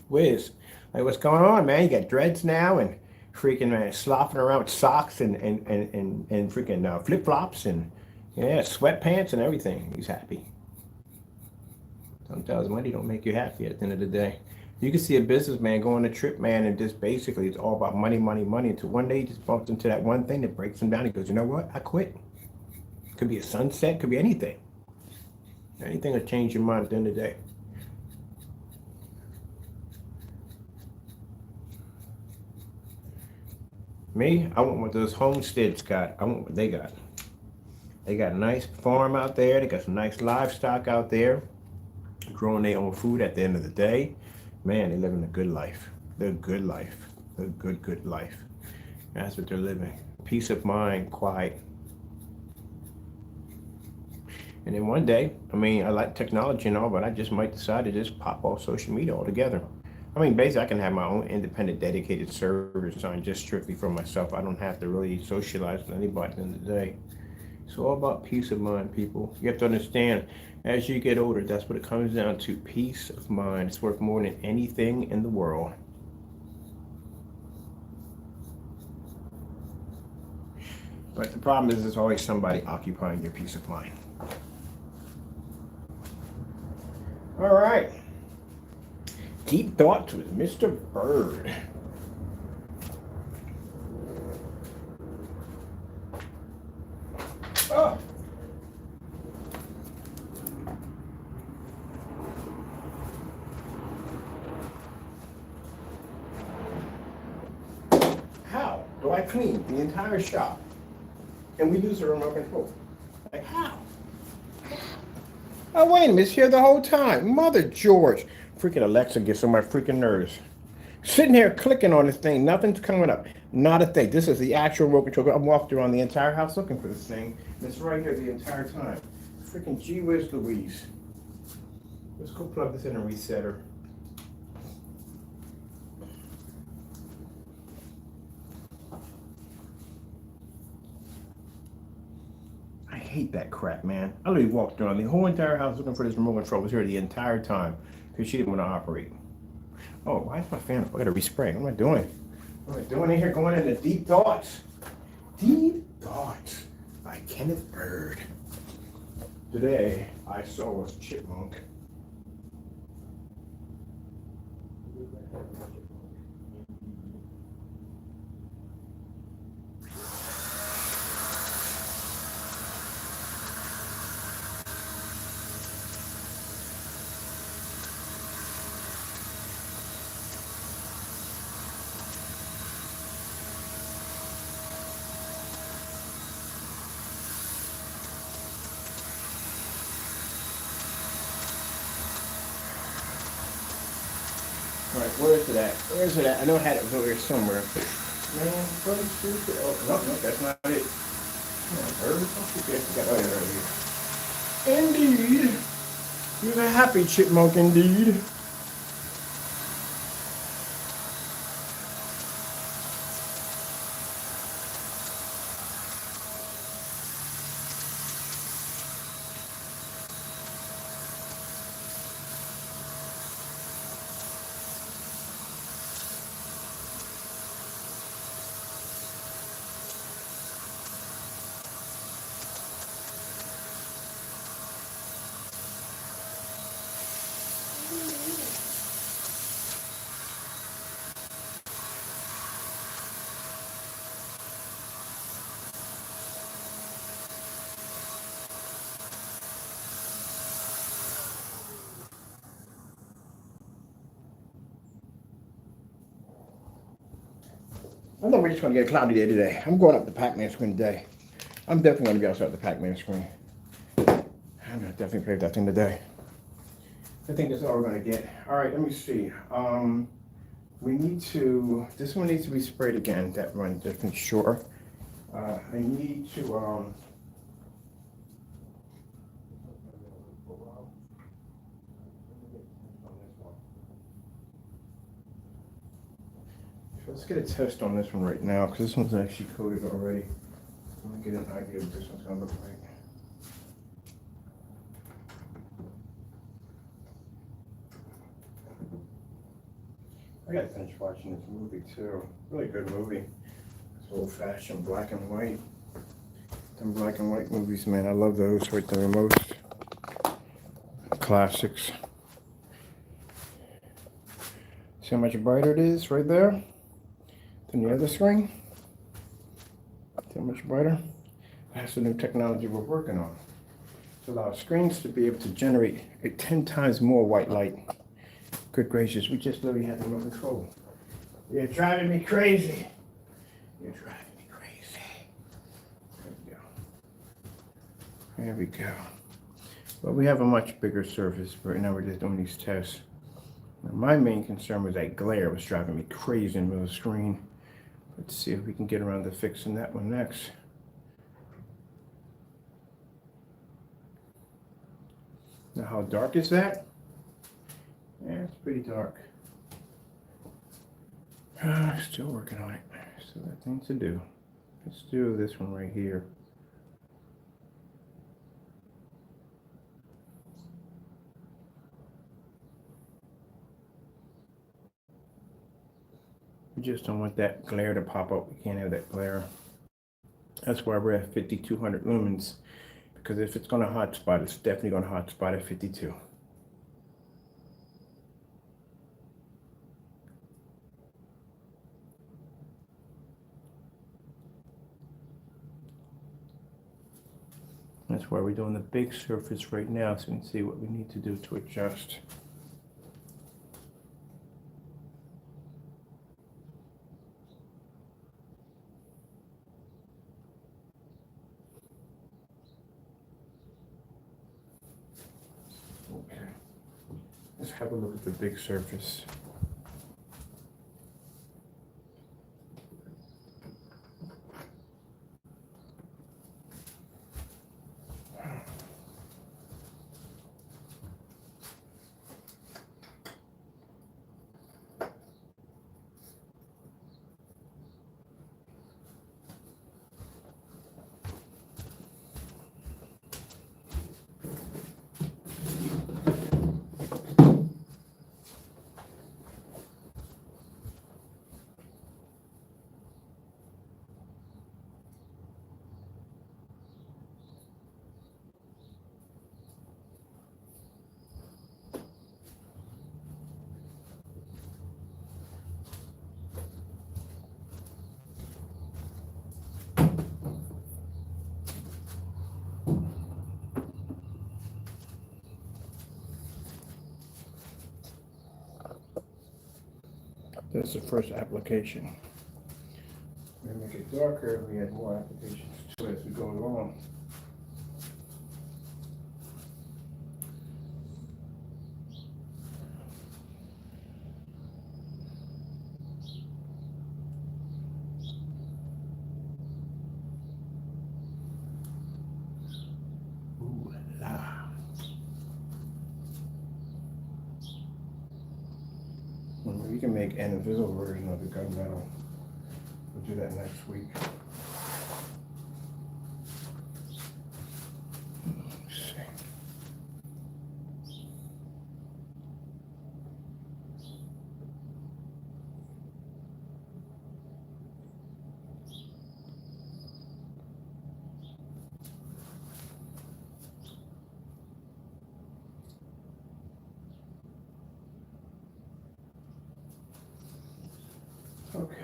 whiz. Like, what's going on, man? You got dreads now and freaking man slopping around with socks and freaking flip-flops and yeah, sweatpants and everything. He's happy. Sometimes money don't make you happy at the end of the day. You can see a businessman go on a trip, man, and just basically it's all about money, money, money. Until one day he just bumps into that one thing that breaks him down. He goes, you know what? I quit. Could be a sunset, could be anything. Anything will change your mind at the end of the day. Me, I want what those homesteads got. I want what they got. They got a nice farm out there. They got some nice livestock out there, growing their own food at the end of the day. Man, they're living a good life. They're good life. They're good life. That's what they're living. Peace of mind, quiet. And then one day, I mean, I like technology and all, but I just might decide to just pop off social media altogether. I mean, basically, I can have my own independent, dedicated server designed just strictly for myself. I don't have to really socialize with anybody at the end of the day. It's all about peace of mind, people. You have to understand, as you get older, that's what it comes down to, peace of mind. It's worth more than anything in the world. But the problem is there's always somebody occupying your peace of mind. All right. Deep Thoughts with Mr. Bird. Oh. How do I clean the entire shop and we lose the remote control? Like how? Oh, wait a minute, it's here the whole time. Mother George. Freaking Alexa gets on my freaking nerves. Sitting here clicking on this thing, nothing's coming up. Not a thing. This is the actual remote control. I'm walked around the entire house looking for this thing. It's right here the entire time. Freaking gee whiz Louise. Let's go plug this in and reset her. I hate that crap, man. I literally walked around the whole entire house looking for this remote control. It was here the entire time because she didn't want to operate. Oh, why is my fan up? I gotta respray. What am I doing? What am I doing in here? Going into Deep Thoughts. Deep Thoughts by Kenneth Bird. Today, I saw a chipmunk. All right, where is it at? Where is it at? I know I had it over here somewhere. Man, oh, no, that's not it. Come on, Bird. Don't you get that right here. Indeed. He's a happy chipmunk indeed. I know we're just gonna get a cloudy day today. I'm going up the Pac-Man screen today. I'm definitely gonna be outside the Pac-Man screen. I'm gonna definitely play with that thing today. I think that's all we're gonna get. All right, let me see. We need to, this one needs to be sprayed again, that one, just to be sure. I need to, let's get a test on this one right now, because this one's actually coated already. Let me get an idea of what this one's gonna look like. I gotta finish watching this movie too. Really good movie. It's old-fashioned black and white. Them black and white movies, man, I love those right there the most. Classics. See how much brighter it is right there than the other screen? See how much brighter? That's the new technology we're working on. It allows screens to be able to generate 10 times more white light. Good gracious, we just literally had remote control. You're driving me crazy. You're driving me crazy. There we go. But we have a much bigger surface. Right now we're just doing these tests. Now, my main concern was that glare was driving me crazy in the middle of the screen. Let's see if we can get around to fixing that one next. Now how dark is that? Yeah, it's pretty dark. Still working on it. Still got things to do. Let's do this one right here. We just don't want that glare to pop up. We can't have that glare. That's why we're at 5200 lumens. Because if it's going to hotspot, it's definitely going to hotspot at 52. That's why we're doing the big surface right now, so we can see what we need to do to adjust. Okay. Let's have a look at the big surface. That's the first application. We make it darker, we add more applications to it as we go along. Ooh la. we can make an invisible version of the gunmetal. We'll do that next week. Let's see. Okay,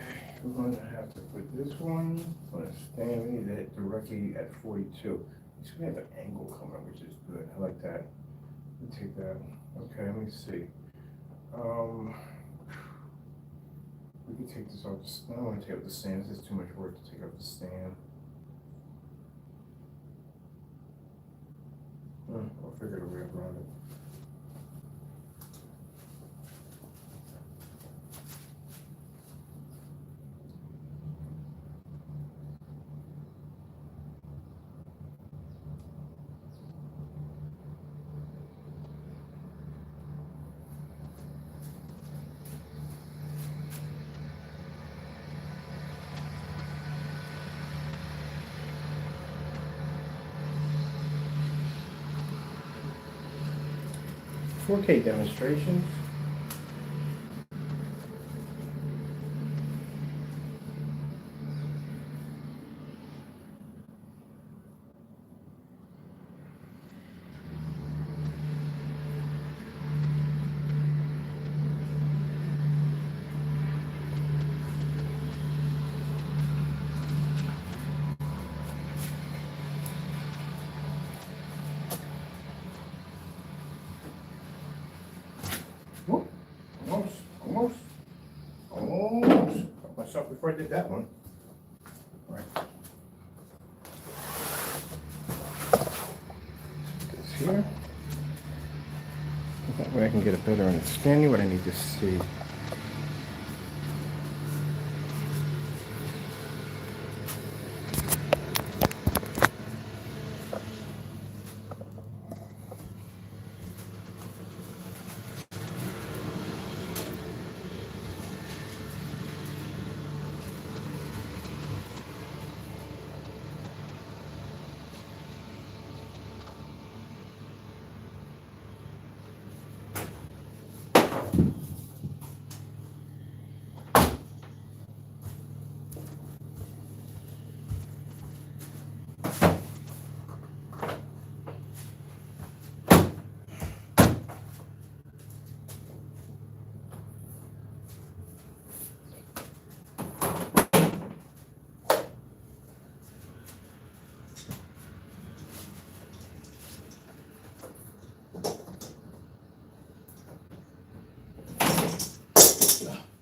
we're going to have to put this one on a stand. We need it directly at 42. So we have an angle coming, which is good. I like that. We'll take that. Okay, let me see. We can take this off. I don't want to take out the stand. This is too much work to take out the stand. I'll figure a way around it. $4K demonstrations. Whoop. Almost. Got myself before I did that one. All right. This here. That way I can get a better understanding what I need to see.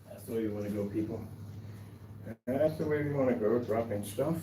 That's the way we want to go, people. That's the way we want to go, dropping stuff.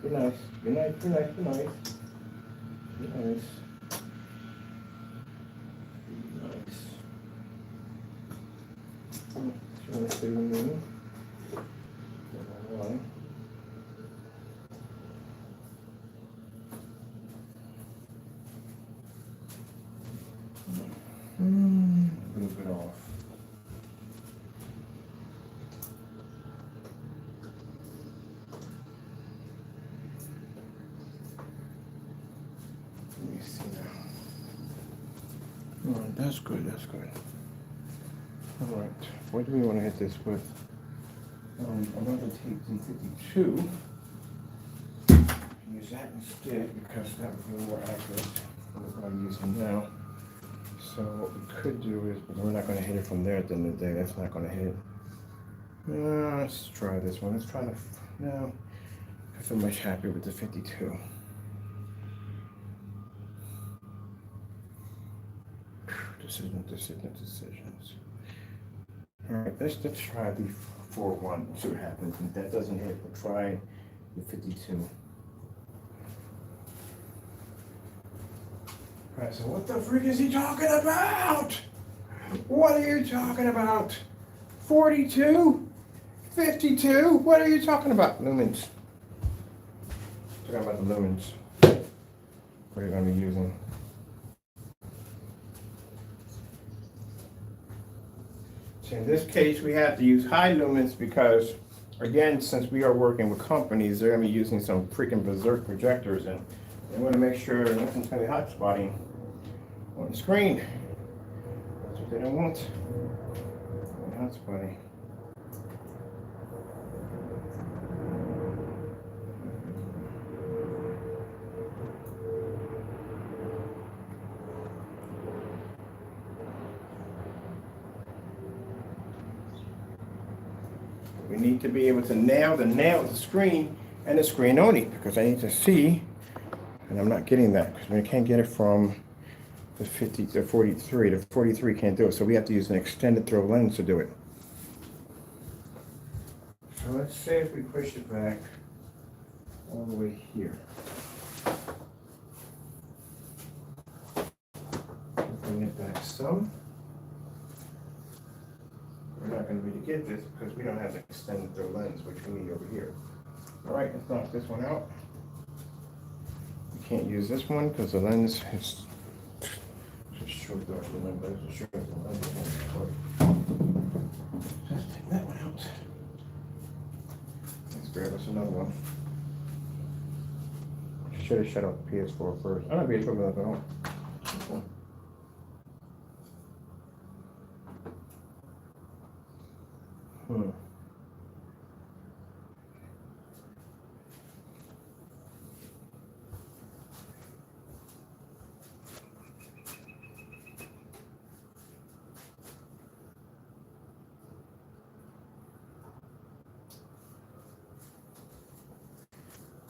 Be nice. Be nice. Be nice. Be nice. Be nice. Be nice. Be nice. You want to stay with me? All right. That's good, that's good. All right, what do we want to hit this with? I'm going to take Z52. Use that instead because that would be more accurate than what I'm using now. So what we could do is, but we're not going to hit it from there at the end of the day. That's not going to hit. Let's try this one. Let's try the, no, I feel much happier with the 52. Decisions. All right, let's try the 4-1, see what happens. If that doesn't hit, we'll try the 52. All right, so what the freak is he talking about? What are you talking about? 42? 52? What are you talking about? Lumens. Talking about the lumens. What are you going to be using? So in this case, we have to use high lumens because, again, since we are working with companies, they're going to be using some freaking berserk projectors, and they want to make sure nothing's going to be hot spotting on the screen. That's what they don't want. Hot spotting. We need to be able to nail the screen and the screen only because I need to see, and I'm not getting that because we can't get it from the 50 to 43. The 43 can't do it, so we have to use an extended throw lens to do it. So let's say if we push it back all the way here. Bring it back some. We're not going to be able to get this because we don't have the extended throw lens, which we need over here. All right, let's knock this one out. We can't use this one because the lens is just short. Let's take that one out. Let's grab us another one. Should have shut off the PS4 first. I don't know if PS4 at all.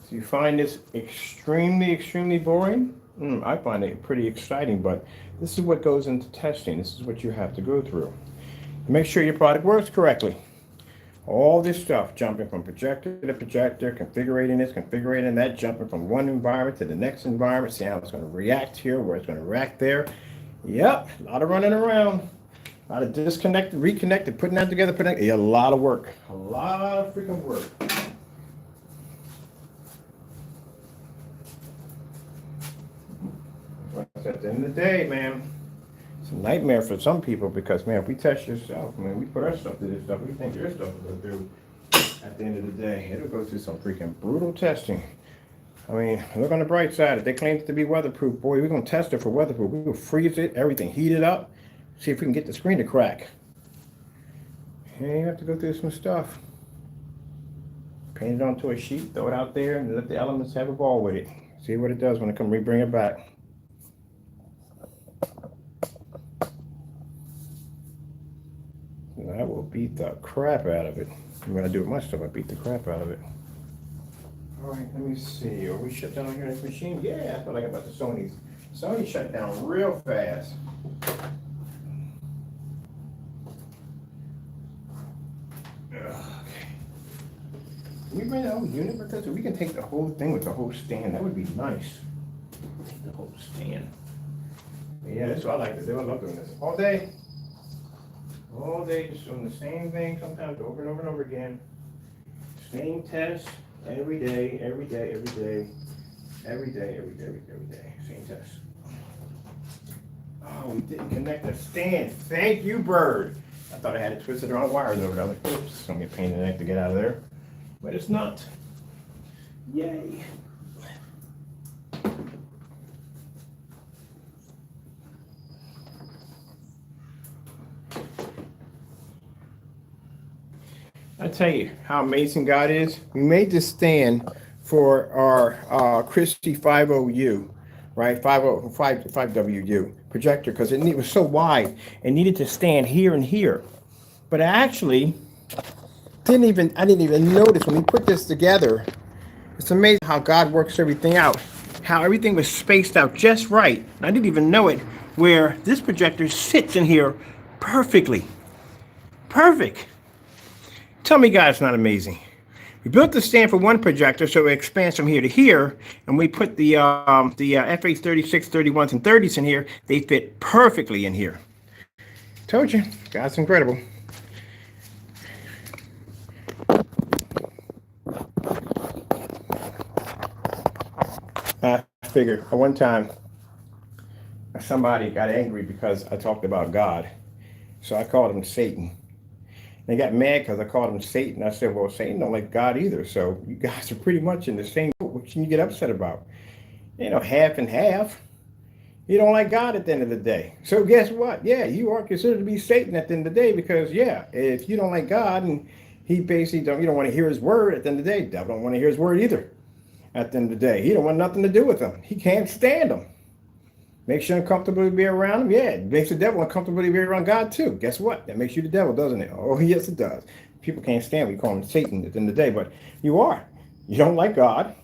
So you find this extremely boring? I find it pretty exciting, but this is what goes into testing. This is what you have to go through. Make sure your product works correctly. All this stuff, jumping from projector to projector, configuring this, configuring that, jumping from one environment to the next environment, see how it's going to react here, where it's going to react there. Yep, a lot of running around, a lot of disconnected, reconnected, putting that together, a lot of work, a lot of freaking work. At the end of the day, man, it's a nightmare for some people because, man, if we test yourself, man, we put our stuff to this stuff, we think your stuff will go through. At the end of the day, it'll go through some freaking brutal testing. I mean, look on the bright side. If they claim it to be weatherproof, boy, we're going to test it for weatherproof. We're going to freeze it, everything, heat it up, see if we can get the screen to crack. And you have to go through some stuff. Paint it onto a sheet, throw it out there, and let the elements have a ball with it. See what it does when it comes, bring it back. I will beat the crap out of it. When I do it my stuff, I beat the crap out of it. All right, let me see. Are we shut down on here this machine? Yeah, I feel like about the Sony's. Sony shut down real fast. Okay. Can we bring the whole unit with us? Or we can take the whole thing with the whole stand. That would be nice. Take the whole stand. Yeah, that's what I like to do. I love doing this all day. All day, just doing the same thing, sometimes over and over and over again. Same test every day, every day, every day, every day, every day, every day. Same test. Oh, we didn't connect the stand. Thank you, Bird. I thought I had it twisted around wires over there. Like, oops, it's gonna be a pain in the neck to get out of there, but it's not. Yay. to tell you how amazing God is. We made this stand for our Christie 50U, right? 5WU projector because it was so wide. It needed to stand here and here. But I didn't even notice when we put this together. It's amazing how God works everything out. How everything was spaced out just right. I didn't even know it, where this projector sits in here perfectly. Perfect. Tell me God, it's not amazing. We built the stand for one projector so it expands from here to here, and we put the FH36, 31s, and 30s in here. They fit perfectly in here. Told you, God's incredible. I figured at one time somebody got angry because I talked about God. So I called him Satan. They got mad because I called him Satan. I said, well, Satan don't like God either. So you guys are pretty much in the same boat. What can you get upset about? Half and half. You don't like God at the end of the day. So guess what? Yeah, you are considered to be Satan at the end of the day because, yeah, if you don't like God and he basically you don't want to hear his word at the end of the day, the devil don't want to hear his word either at the end of the day. He don't want nothing to do with him. He can't stand him. Makes you uncomfortable to be around him? Yeah, it makes the devil uncomfortable to be around God too. Guess what? That makes you the devil, doesn't it? Oh, yes, it does. People can't stand me. Call him Satan at the end of the day, but you are. You don't like God.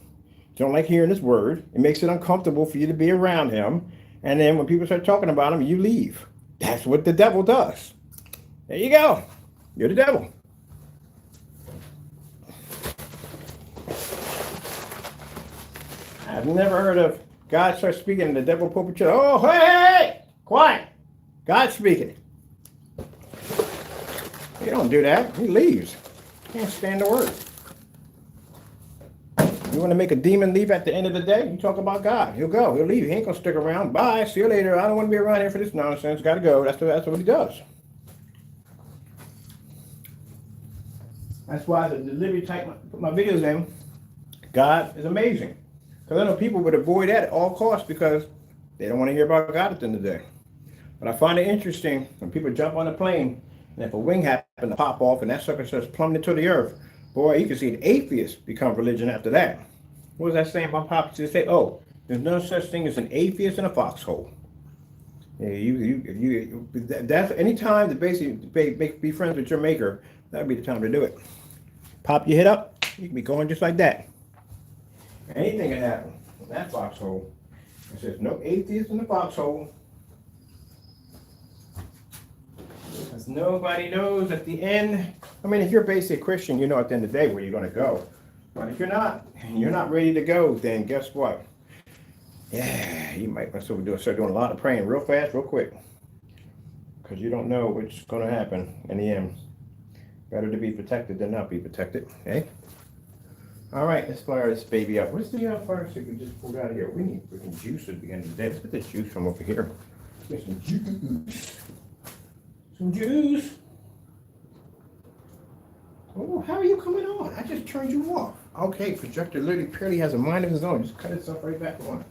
You don't like hearing his word. It makes it uncomfortable for you to be around him. And then when people start talking about him, you leave. That's what the devil does. There you go. You're the devil. I've never heard of God starts speaking and the devil pulpit. Oh, hey, quiet. God's speaking. He don't do that. He leaves. Can't stand the word. You want to make a demon leave at the end of the day? You talk about God. He'll go. He'll leave. He ain't going to stick around. Bye. See you later. I don't want to be around here for this nonsense. Got to go. That's what he does. That's why the delivery type put my videos in. God is amazing. Because I know people would avoid that at all costs because they don't want to hear about God at the end of the day. But I find it interesting when people jump on a plane and if a wing happens to pop off and that sucker starts plummeting to the earth, boy, you can see an atheist become religion after that. What was that saying? My pop used to say, oh, there's no such thing as an atheist in a foxhole. Yeah, that's any time to basically be friends with your maker, that would be the time to do it. Pop your head up, you can be going just like that. Anything can happen in that foxhole. It says no atheist in the foxhole. Because nobody knows at the end. I mean, if you're basically a Christian, you know at the end of the day where you're going to go. But if you're not, and you're not ready to go, then guess what? Yeah, you might start doing a lot of praying real fast, real quick. Because you don't know what's going to happen in the end. Better to be protected than not be protected, okay? All right, let's fire this baby up. What's the fire stick we just pulled out of here? We need freaking juice at the end of the day. Let's get this juice from over here. Get some juice. Some juice. Oh, how are you coming on? I just turned you off. Okay, projector literally purely has a mind of his own. Just cut itself right back on.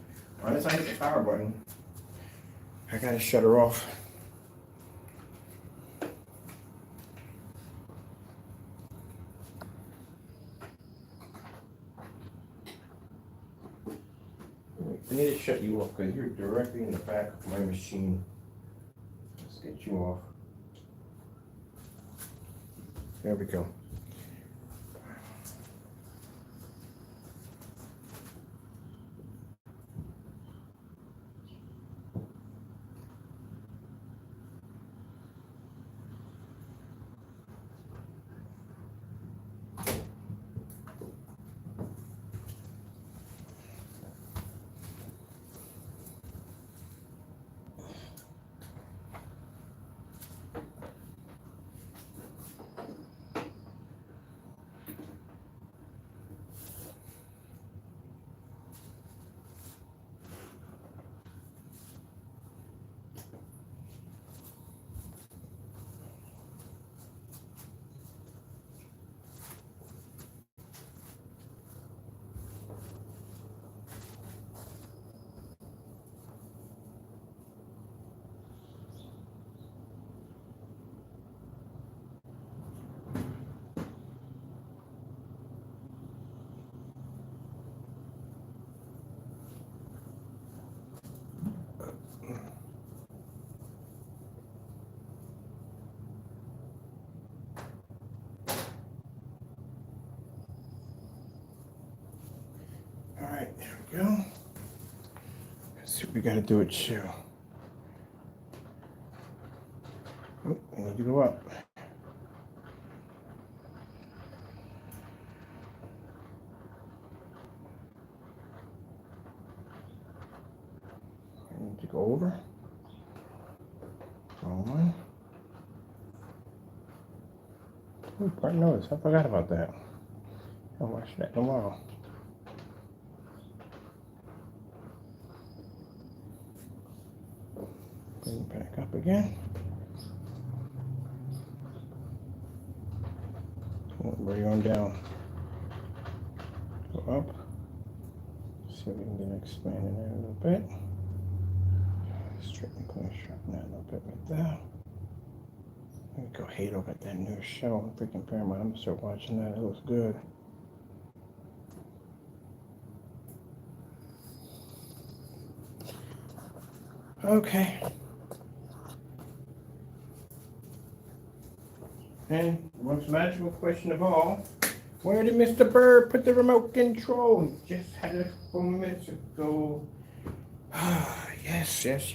Unless I hit the power button. I gotta shut her off. I need to shut you off because you're directly in the back of my machine. Let's get you off. There we go. right, there we go. Let's see what we gotta do with you. Oh, I need to go up. I need to go over. Wrong one. Oh, part notice. I forgot about that. I'll watch that tomorrow. Bring it back up again. Bring on down. Go up. See if we can get expanded there a little bit. Straighten clean, sharpen that a little bit right there. Go Halo got that new show on freaking Paramount. I'm gonna start watching that. It looks good. Okay. And the most magical question of all, where did Mr. Bird put the remote control? He just had it a couple minutes ago. Ah, yes. That's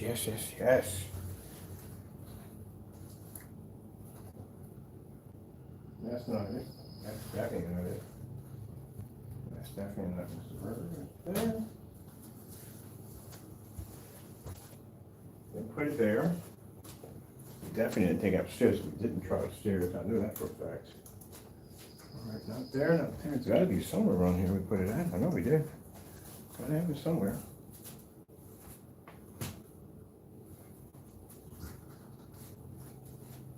not it. That's definitely not it. That's definitely not Mr. Bird right there. Then put it there. Definitely didn't take it upstairs. We didn't try upstairs. I knew that for a fact. All right, not there, not there. It's got to be somewhere around here we put it at. I know we did. Got to have it somewhere.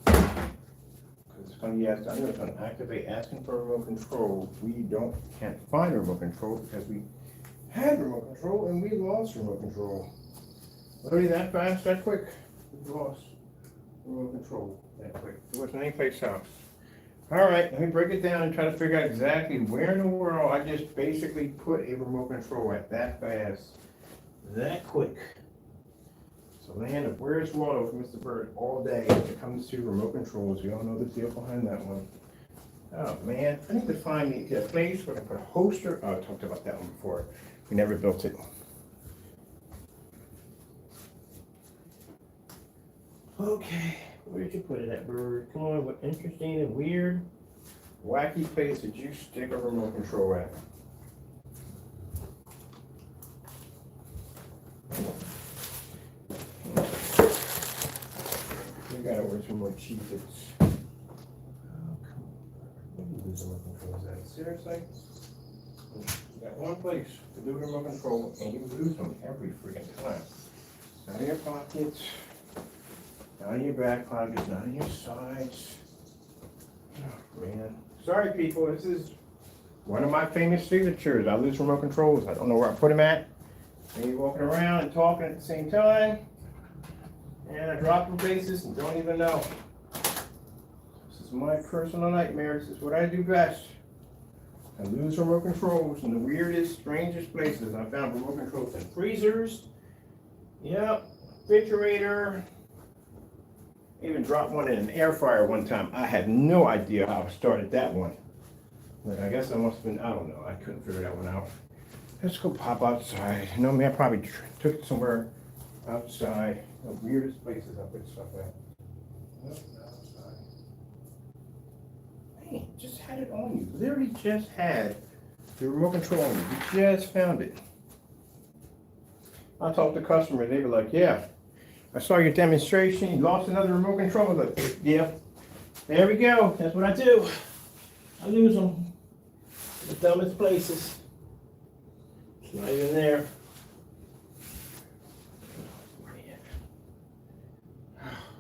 Because it's going to be asked, I know it's going to activate asking for remote control. We can't find a remote control because we had remote control and we lost remote control. Literally that fast, that quick. We lost remote control that quick. It wasn't any place else. All right, let me break it down and try to figure out exactly where in the world I just basically put a remote control at that fast, that quick. So land of where's Waldo for Mr. Bird all day when it comes to remote controls. We all know the deal behind that one. Oh man, I need to find a place where I put a holster. Oh, I talked about that one before. We never built it. Okay, where did you put it at, Bird? Come on, what interesting and weird, wacky place did you stick a remote control at? We gotta order some more Cheez-Its. Oh, come on. Where do you do remote controls at? Seriously? You got one place to do remote control and you lose them every freaking time. Out of your pockets. Not in your back pockets, not in your sides. Oh, man. Sorry, people. This is one of my famous signatures. I lose remote controls. I don't know where I put them at. Maybe walking around and talking at the same time. And I drop them places and don't even know. This is my personal nightmare. This is what I do best. I lose remote controls in the weirdest, strangest places. I found remote controls in freezers. Yep. Refrigerator. Even dropped one in an air fryer one time. I had no idea how I started that one. But I guess I must have been, I don't know. I couldn't figure that one out. Let's go pop outside. You know me, I probably took it somewhere outside. The weirdest places I put stuff at. Nope, not outside. Man, just had it on you. Literally just had the remote control on you. You just found it. I talked to customers. They were like, yeah. I saw your demonstration. You lost another remote control. I was like, yeah, there we go. That's what I do. I lose them. The dumbest places. It's not even there.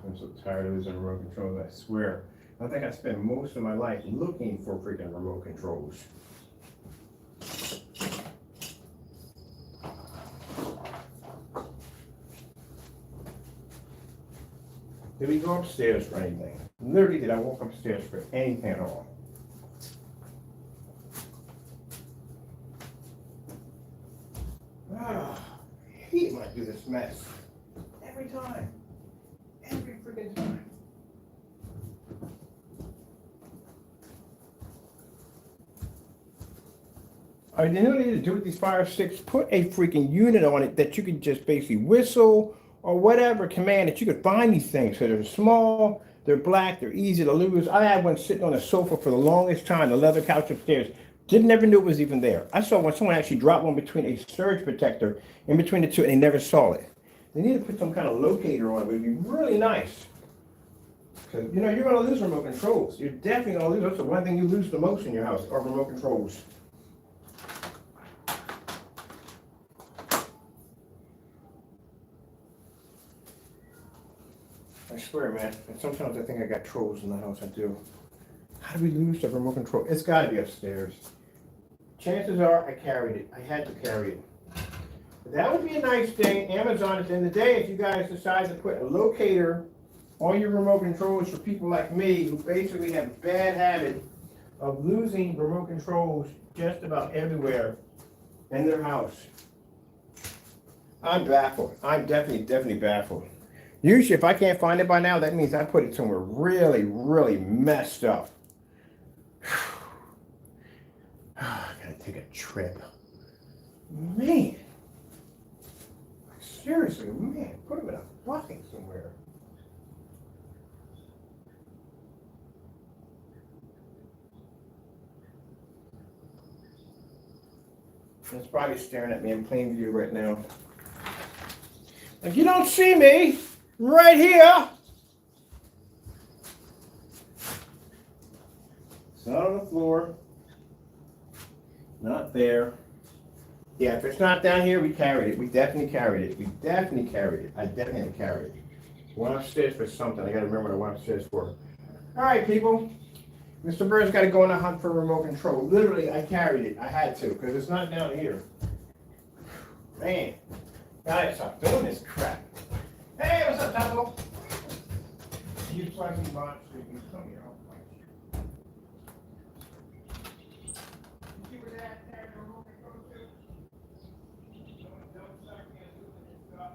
I'm so tired of losing remote controls. I swear. I think I spent most of my life looking for freaking remote controls. Did we go upstairs for anything? Literally, did I walk upstairs for anything at all? Ah, I hate when I do this mess. Every time. Every freaking time. You know what you need to do with these Fire Sticks? Put a freaking unit on it that you can just basically whistle or whatever command that you could find these things. So they're small, they're black, they're easy to lose. I had one sitting on a sofa for the longest time, the leather couch upstairs. Didn't never knew it was even there. I saw when someone actually dropped one between a surge protector in between the two and they never saw it. They need to put some kind of locator on it. It would be really nice. Because, you know, you're going to lose remote controls. You're definitely going to lose. That's the one thing you lose the most in your house are remote controls. I swear, man. And sometimes I think I got trolls in the house. I do. How do we lose the remote control? It's got to be upstairs. Chances are I carried it. I had to carry it. But that would be a nice thing. Amazon, at the end of the day, if you guys decide to put a locator on your remote controls for people like me who basically have a bad habit of losing remote controls just about everywhere in their house. I'm baffled. I'm definitely baffled. Usually, if I can't find it by now, that means I put it somewhere really, really messed up. I gotta take a trip. Man. Seriously, man, put them in a bucket somewhere. It's probably staring at me in plain view right now. Like, you don't see me right here. It's not on the floor. Not there. Yeah, if it's not down here, we carried it. We definitely carried it. We definitely carried it. I definitely carried it. Went upstairs for something. I gotta remember what I went upstairs for. All right, people. Mr. Bird's got to go on a hunt for a remote control. Literally, I carried it. I had to, because it's not down here. Man, guys, stop doing this crap. Hey, what's up, Taco? You fucking box, you come here. I'll fight you. You see where that remote control to? Don't suck me into this stuff.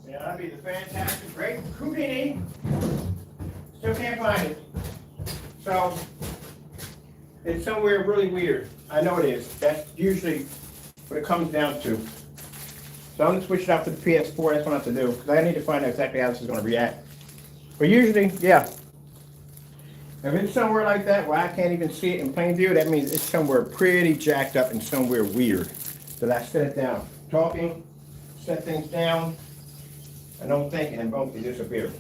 Yeah, that'd be the fantastic, great Houdini. Still can't find it. So, it's somewhere really weird. I know it is. That's usually what it comes down to. So I'm gonna switch it out to the PS4. That's what I have to do because I need to find out exactly how this is gonna react. But usually, yeah. If it's somewhere like that where I can't even see it in plain view, that means it's somewhere pretty jacked up and somewhere weird. So I set it down. Talking, set things down, I don't think, and boom, they disappear.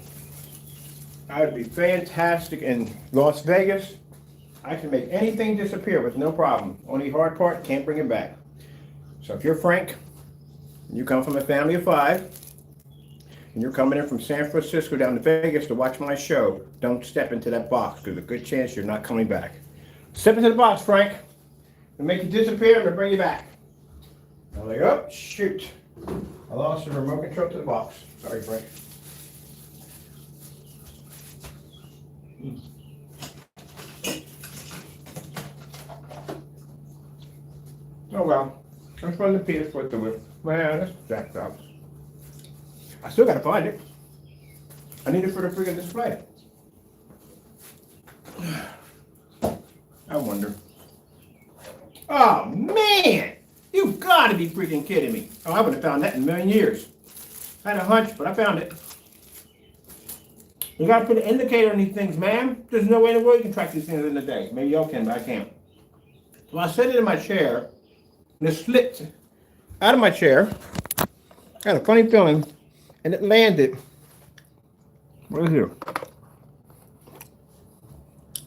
I would be fantastic in Las Vegas. I can make anything disappear with no problem. Only hard part, can't bring it back. So if you're Frank, you come from a family of 5, and you're coming in from San Francisco down to Vegas to watch my show, don't step into that box because there's a good chance you're not coming back. Step into the box, Frank. And make it disappear, I'm gonna bring you back. I'm like, oh, shoot. I lost the remote control to the box. Sorry, Frank. Oh well. I'm supposed to PS4 through it. Man, that's jacked up. I still gotta find it. I need it for the freaking display. I wonder. Oh man! You've gotta be freaking kidding me. Oh, I would have found that in a million years. I had a hunch, but I found it. You gotta put an indicator on these things, man. There's no way in the world you can track these things in the day. Maybe y'all can, but I can't. So I set it in my chair, and it slipped out of my chair. I had a funny feeling, and it landed right here.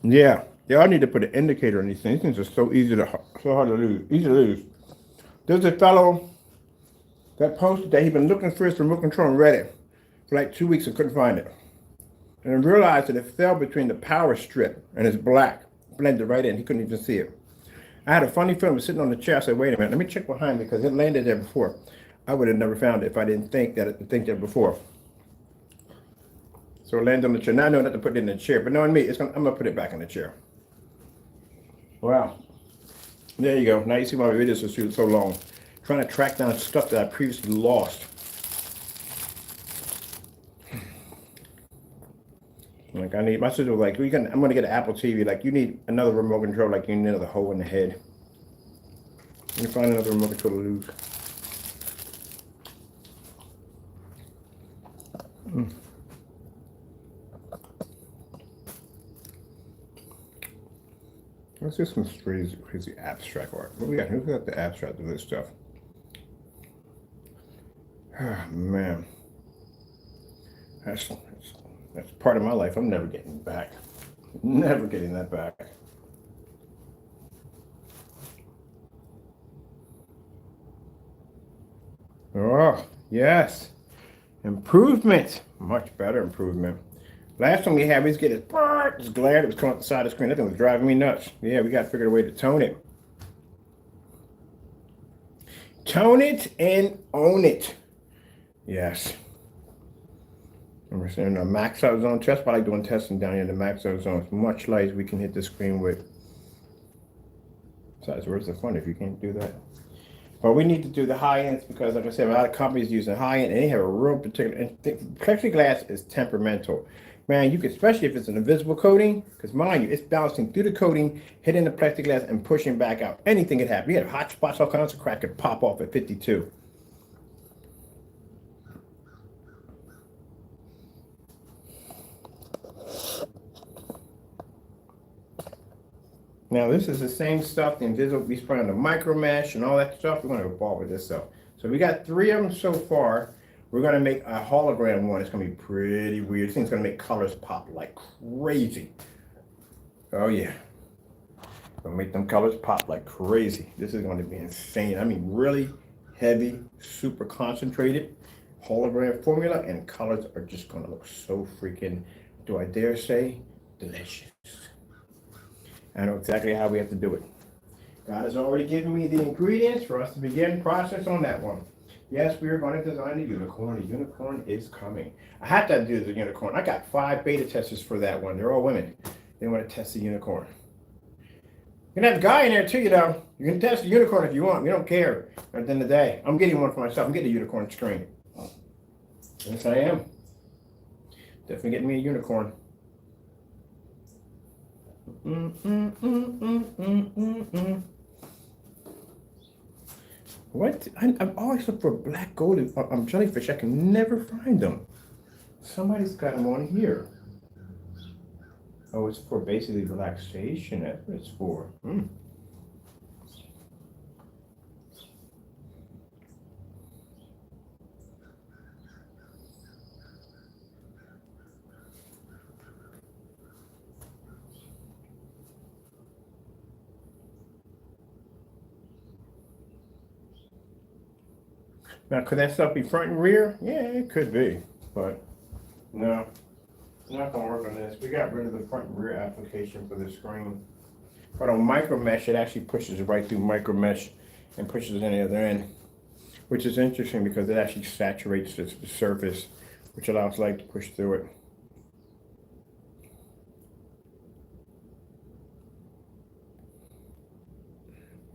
Yeah, y'all need to put an indicator on these things. These things are so hard to lose, easy to lose. There's a fellow that posted that he'd been looking for his remote control on Reddit for like 2 weeks and couldn't find it. And I realized that it fell between the power strip and it's black, blended right in. He couldn't even see it. I had a funny feeling sitting on the chair. I said, wait a minute, let me check behind me because it landed there before. I would have never found it if I didn't think that before. So it landed on the chair. Now I know not to put it in the chair, but knowing me, I'm gonna put it back in the chair. Wow. There you go. Now you see why my videos are shooting so long. Trying to track down stuff that I previously lost. Like my sister was like, I'm gonna get an Apple TV. Like you need another remote control. Like you need another hole in the head. Let me find another remote control to lose. Let's do some crazy abstract art. What we got? Who's got the abstract of this stuff? Oh, man. That's part of my life I'm never getting back. Never getting that back. Oh, yes. Improvement. Much better improvement. Last time we had, we was getting this glare that was coming out the side of the screen. That thing was driving me nuts. Yeah, we got to figure out a way to tone it. Tone it and own it. Yes. And we're saying a max out zone test. I like doing testing down here in the max out zone. As much light as we can hit the screen with. Besides, where's the fun if you can't do that? But we need to do the high ends because, like I said, a lot of companies using high end and they have a real particular. And plexiglass is temperamental. Man, you can, especially if it's an invisible coating, because mind you, it's bouncing through the coating, hitting the plexiglass, and pushing back out. Anything could happen. You have hot spots, all kinds of crack could pop off at 52. Now, this is the same stuff, the invisible, we spray on the micro mesh and all that stuff. We're going to evolve with this stuff. So we got 3 of them so far. We're going to make a hologram one. It's going to be pretty weird. This thing's going to make colors pop like crazy. Oh, yeah. Going to make them colors pop like crazy. This is going to be insane. I mean, really heavy, super concentrated hologram formula, and colors are just going to look so freaking, do I dare say, delicious. I know exactly how we have to do it. God has already given me the ingredients for us to begin process on that one. Yes, we are going to design a unicorn. A unicorn is coming. I have to do the unicorn. I got 5 beta testers for that one. They're all women. They want to test the unicorn. You can have a guy in there too, you know. You can test the unicorn if you want. We don't care. At the end of the day, I'm getting one for myself. I'm getting a unicorn screen. Yes, I am. Definitely getting me a unicorn. What? I've always looked for black golden jellyfish. I can never find them. Somebody's got them on here. Oh, it's for basically relaxation. That's what it's for. Now, could that stuff be front and rear? Yeah, it could be, but no, it's not gonna work on this. We got rid of the front and rear application for the screen. But on micro mesh, it actually pushes right through micro mesh and pushes in the other end, which is interesting because it actually saturates the surface, which allows light to push through it.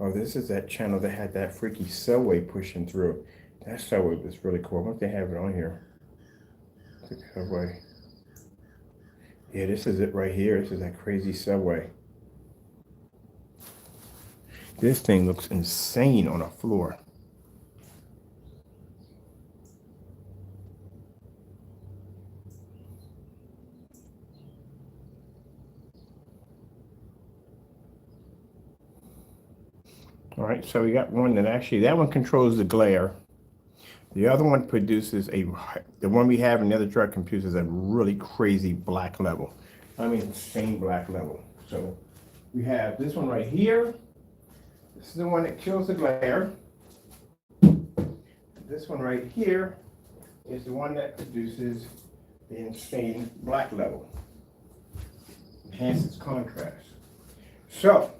Oh, this is that channel that had that freaky subway pushing through. That subway was really cool. I wonder if they have it on here. The subway. Yeah, this is it right here. This is that crazy subway. This thing looks insane on a floor. All right, so we got one that actually, that one controls the glare. The other one produces the one we have in the other truck produces a really crazy black level. I mean, insane black level. So we have this one right here. This is the one that kills the glare. This one right here is the one that produces the insane black level. Enhances contrast. So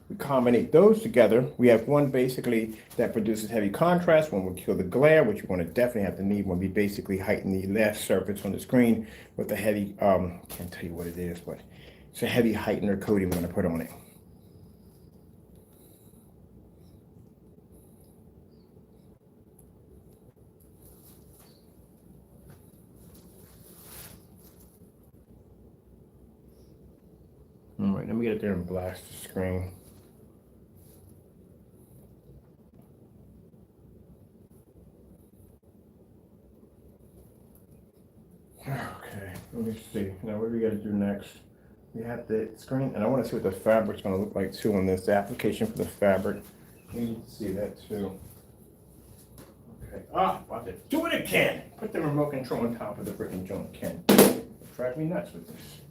we combine those together. We have one basically that produces heavy contrast, one will kill the glare, which you want to definitely have to need, one will be basically heighten the last surface on the screen with a heavy, can't tell you what it is, but it's a heavy heightener coating we're going to put on it. All right, let me get it there and blast the screen. Okay, let me see. Now what do we got to do next? We have the screen, and I want to see what the fabric's going to look like too on this. The application for the fabric. We need to see that too. Okay. About to do it again. Put the remote control on top of the freaking joint, Ken. Drive me nuts with this.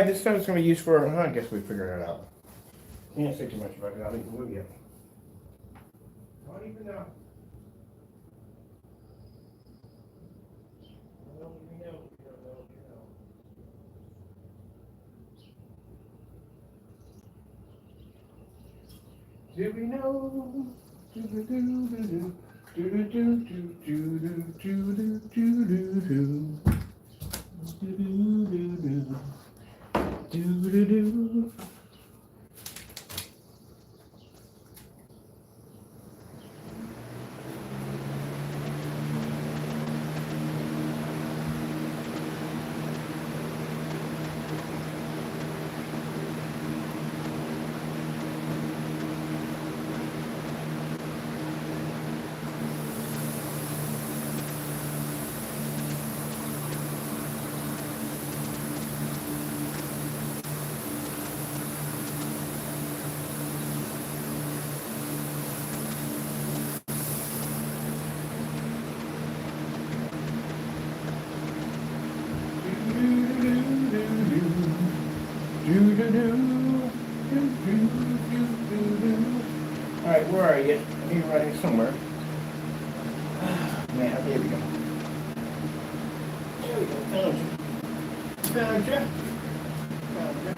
This stuff is going to be used for, I guess we figured it out. You can't say too much about it. I don't even know yet. I don't even know. Do we know? where are you? You're running somewhere. Man, here we go. There we go. Found you. Found you. Found you.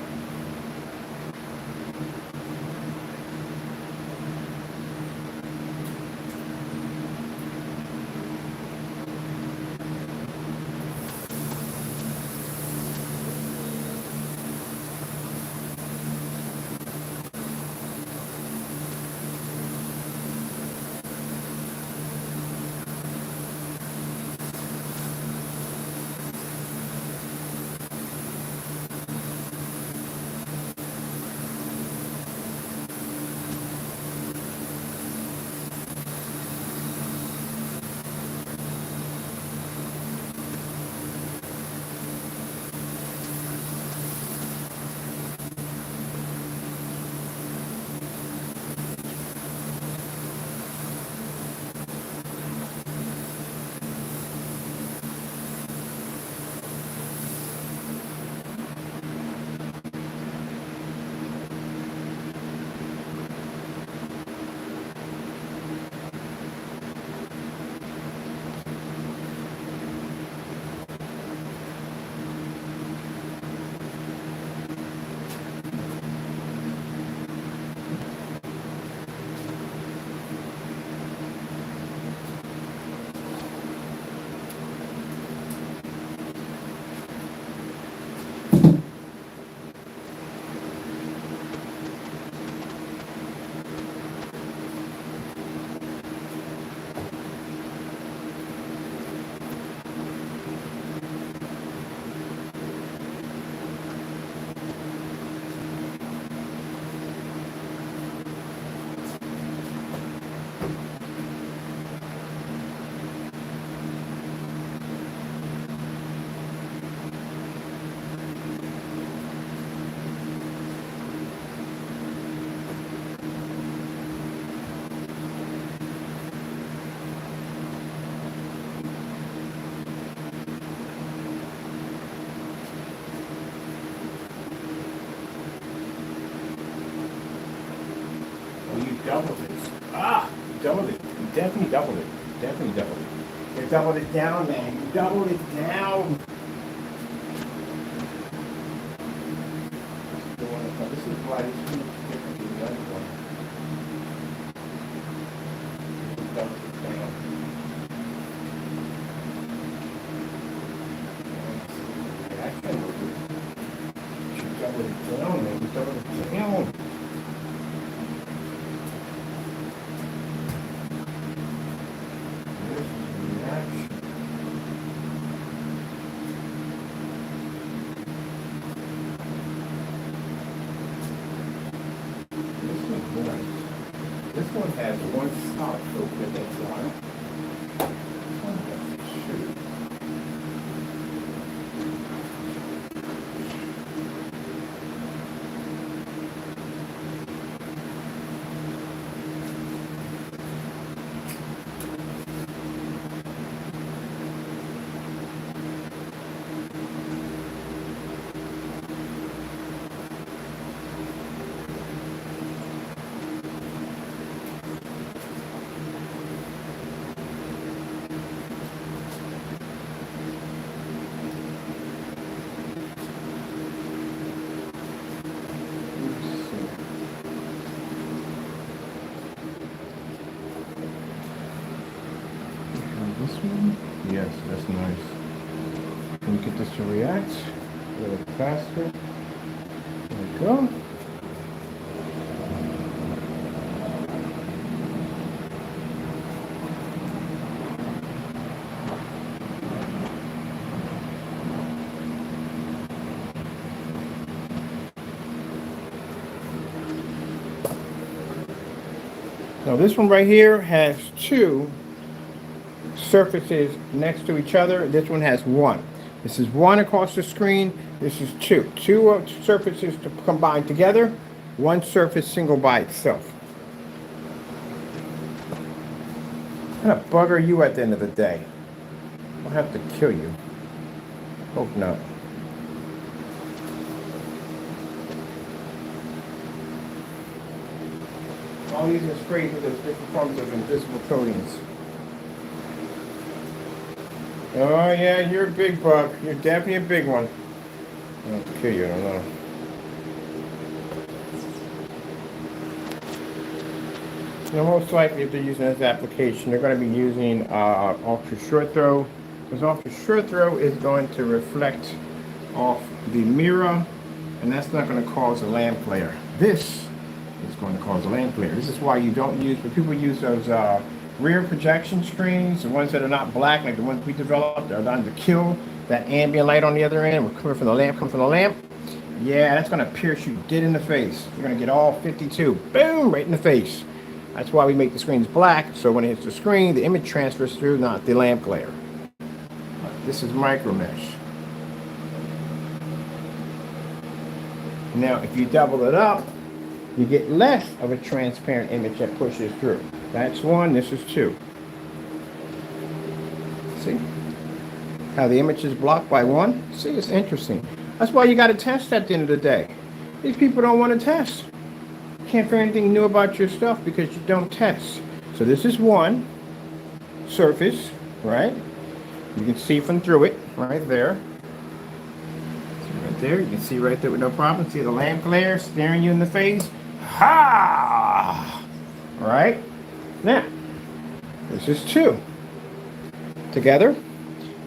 Doubled it. Ah, you doubled it. You definitely doubled it. Definitely doubled it. You doubled it down, man. You doubled it down. This is why this is different than the other one. You doubled it down. Yeah, I can work it. You doubled it down, man. You doubled it down. This one has one stop open that's on it. This one has two. This one? Yes, that's nice. Can we get this to react a little faster? There we go. Now this one right here has two surfaces next to each other. This one has one. This is one across the screen. This is two. Two surfaces to combine together. One surface single by itself. What kind of bug are you at the end of the day? I'll have to kill you. Hope not. All these are sprayed with those different forms of invisible coatings. Oh yeah, you're a big bug. You're definitely a big one. I'll kill you, I don't know. Now, most likely, if they're using this application, they're going to be using ultra short throw, because ultra short throw is going to reflect off the mirror, and that's not going to cause a lamp flare. This is going to cause a lamp flare. This is why you don't use, but people use those rear projection screens, the ones that are not black, like the ones we developed, they're done to kill that ambient light on the other end. We're coming from the lamp. Yeah, that's going to pierce you dead in the face. You're going to get all 52, boom, right in the face. That's why we make the screens black, so when it hits the screen, the image transfers through, not the lamp glare. This is micro mesh. Now, if you double it up, you get less of a transparent image that pushes through. That's one, this is two. See how the image is blocked by one? See, it's interesting. That's why you got to test at the end of the day. These people don't want to test. Can't figure anything new about your stuff because you don't test. So this is one surface, right? You can see from through it, right there. Right there, you can see right there with no problem. See the lamp glare staring you in the face? Ha! Right? Now, this is two. Together,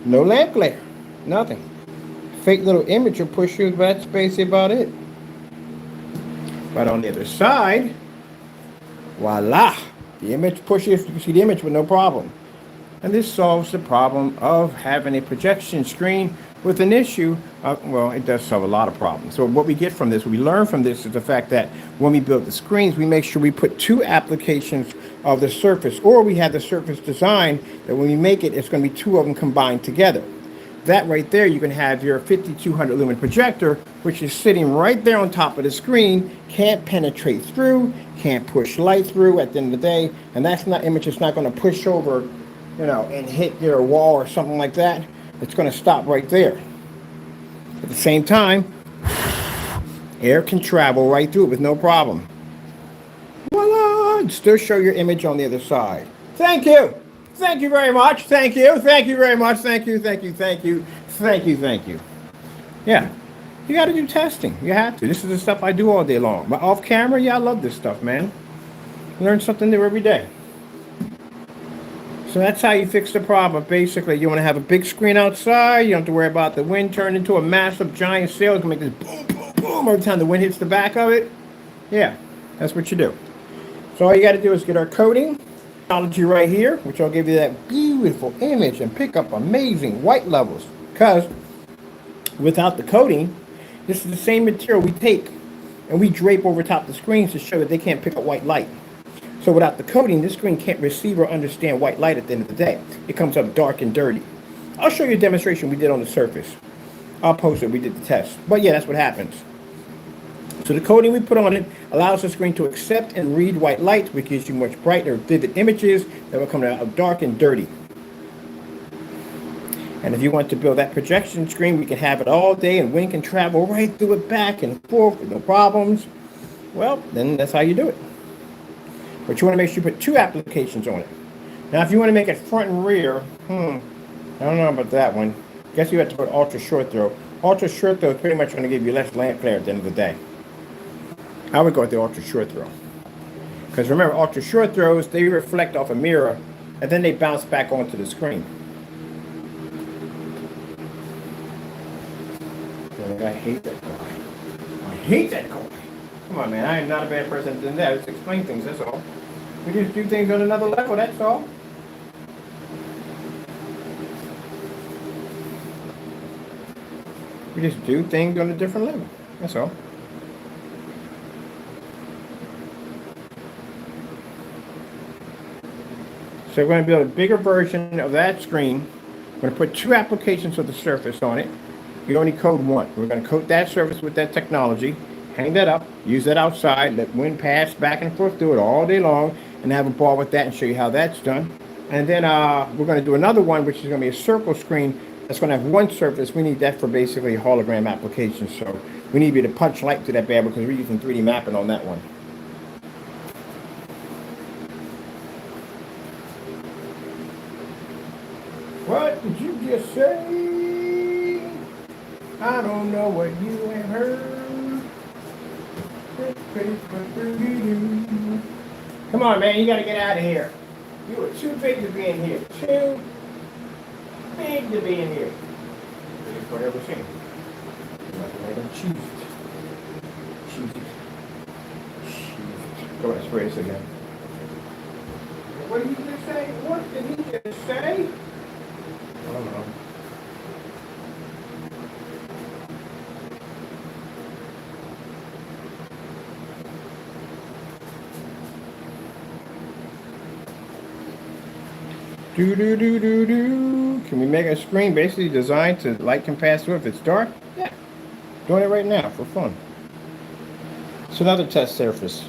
no lamp glare, nothing. Fake little image will push you, but that's basically about it. But on the other side, voila, the image pushes, you can see the image with no problem. And this solves the problem of having a projection screen with an issue. Well, it does solve a lot of problems. So what we get from this, what we learn from this is the fact that when we build the screens, we make sure we put two applications of the surface, or we have the surface design that when we make it, it's going to be two of them combined together. That right there, you can have your 5200 lumen projector, which is sitting right there on top of the screen, can't penetrate through, can't push light through at the end of the day, and that's not image. It's not going to push over, you know, and hit your wall or something like that. It's going to stop right there. At the same time, air can travel right through it with no problem. Voila! Still show your image on the other side. Thank you. Thank you very much. Thank you. Thank you very much. Thank you. Thank you. Thank you. Thank you. Thank you. Yeah. You got to do testing. You have to. This is the stuff I do all day long. But off camera, yeah, I love this stuff, man. Learn something new every day. So that's how you fix the problem. Basically, you want to have a big screen outside. You don't have to worry about the wind turning into a massive giant sail. You can make this boom, boom, boom every time the wind hits the back of it. Yeah, that's what you do. So all you got to do is get our coating technology right here, which will give you that beautiful image and pick up amazing white levels. Because without the coating, this is the same material we take and we drape over top the screens to show that they can't pick up white light. So without the coating, this screen can't receive or understand white light at the end of the day. It comes up dark and dirty. I'll show you a demonstration we did on the surface. I'll post it. We did the test. But yeah, that's what happens. So the coating we put on it allows the screen to accept and read white light, which gives you much brighter, vivid images that will come out dark and dirty. And if you want to build that projection screen, we can have it all day and wind can travel right through it back and forth with no problems. Well, then that's how you do it. But you want to make sure you put two applications on it. Now, if you want to make it front and rear, I don't know about that one. Guess you have to put ultra short throw. Ultra short throw is pretty much going to give you less lamp flare at the end of the day. I would go with the ultra short throw. Because remember, ultra short throws, they reflect off a mirror, and then they bounce back onto the screen. I hate that guy. I hate that guy. Come on, man. I am not a bad person than that. Just explain things, that's all. We just do things on another level, that's all. We just do things on a different level. That's all. So we're going to build a bigger version of that screen. We're going to put two applications of the surface on it. We only code one. We're going to coat that surface with that technology, hang that up, use that outside, let wind pass back and forth through it all day long, and have a ball with that and show you how that's done. And then we're going to do another one, which is going to be a circle screen that's going to have one surface. We need that for basically a hologram application. So we need to be able to punch light to that bad because we're using 3D mapping on that one. What did you just say? I don't know what you have heard. Come on, man, you gotta get out of here. You are too big to be in here. Too big to be in here. That's what I was saying. I don't choose it. Choose it. Choose it. Go ahead, spray this again. What did he just say? What did he just say? I don't know. Do do do do do. Can we make a screen basically designed to light can pass through if it's dark? Yeah. Doing it right now for fun. It's another test surface.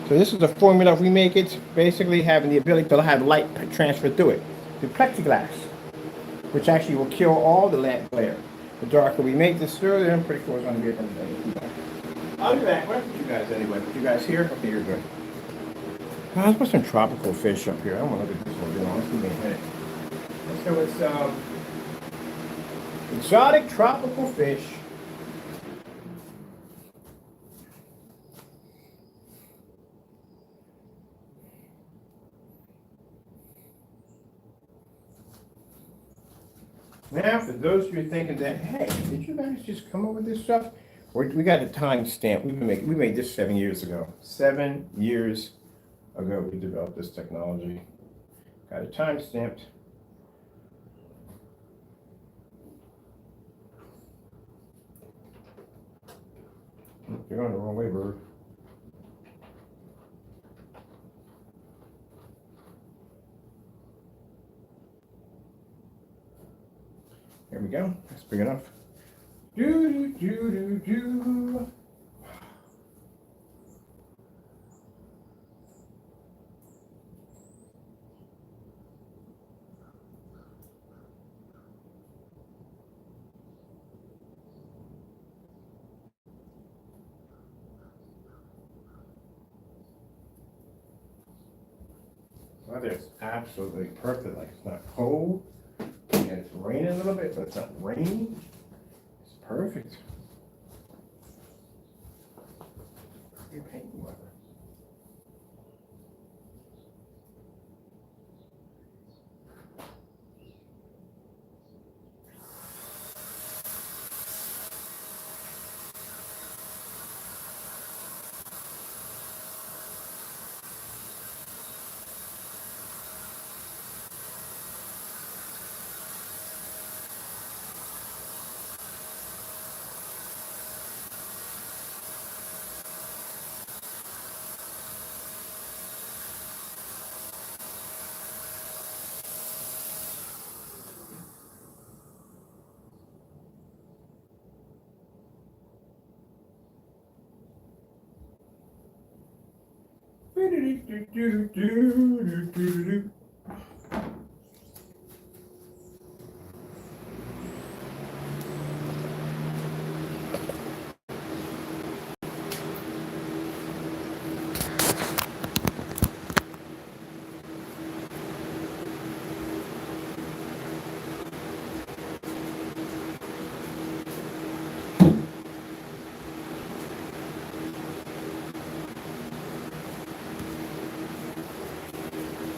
So this is the formula. If we make it, basically having the ability to have light transfer through it. The plexiglass, which actually will kill all the lamp glare. The darker we make this through, then I'm pretty cool it's going to be able to. I'll be back. What happened to you guys anyway? You guys here? Okay, you're good. Let's put some tropical fish up here. I want to look at this one. Let's give me a minute. So it's exotic tropical fish. Now, for those of you thinking that, hey, did you guys just come up with this stuff? We got a time stamp. We made this 7 years ago. 7 years ago, we developed this technology. Got it time stamped. You're going the wrong way, bird. There we go. That's big enough. Do do do do do. Well, it's absolutely perfect. Like it's not cold. And it's raining a little bit, but it's not raining. It's perfect. You're painting weather.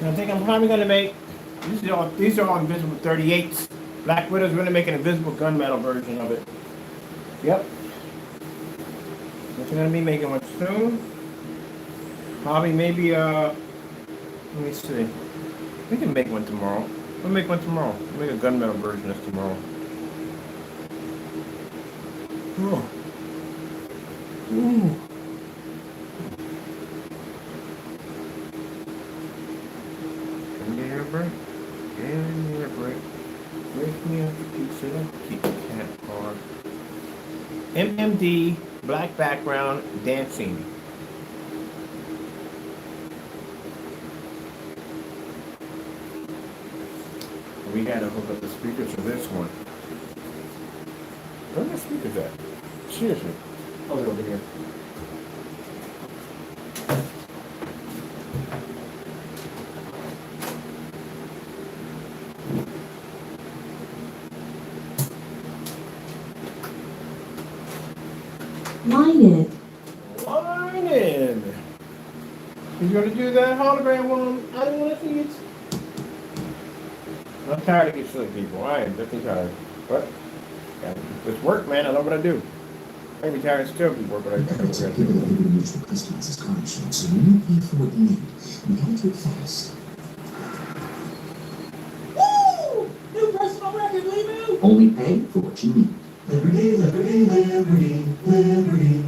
I think I'm probably gonna make these are all invisible 38s. Black Widow's gonna make an invisible gunmetal version of it. Yep. We're gonna be making one soon. Probably maybe let me see. We can make one tomorrow. We'll make one tomorrow. We'll make a gunmetal version of this tomorrow. Oh. Ooh. Break. And your break. Break me up a pizza. Keep the cat on. MMD, black background, dancing. We gotta hook up the speakers for this one. Where are the speakers at? Seriously. Oh, they're over here. Line it. Line in. He's going to do that hologram one. I don't want to see it. I'm tired of these silly people. I am definitely tired. But it's work, man. I know what I do. I may be tired still be work, but I know what I do. Mutual customizes car insurance, so when you pay for what you need, you gotta do it fast. Woo! New personal record, Limu! Only pay for what you need. Liberty, liberty, liberty, liberty.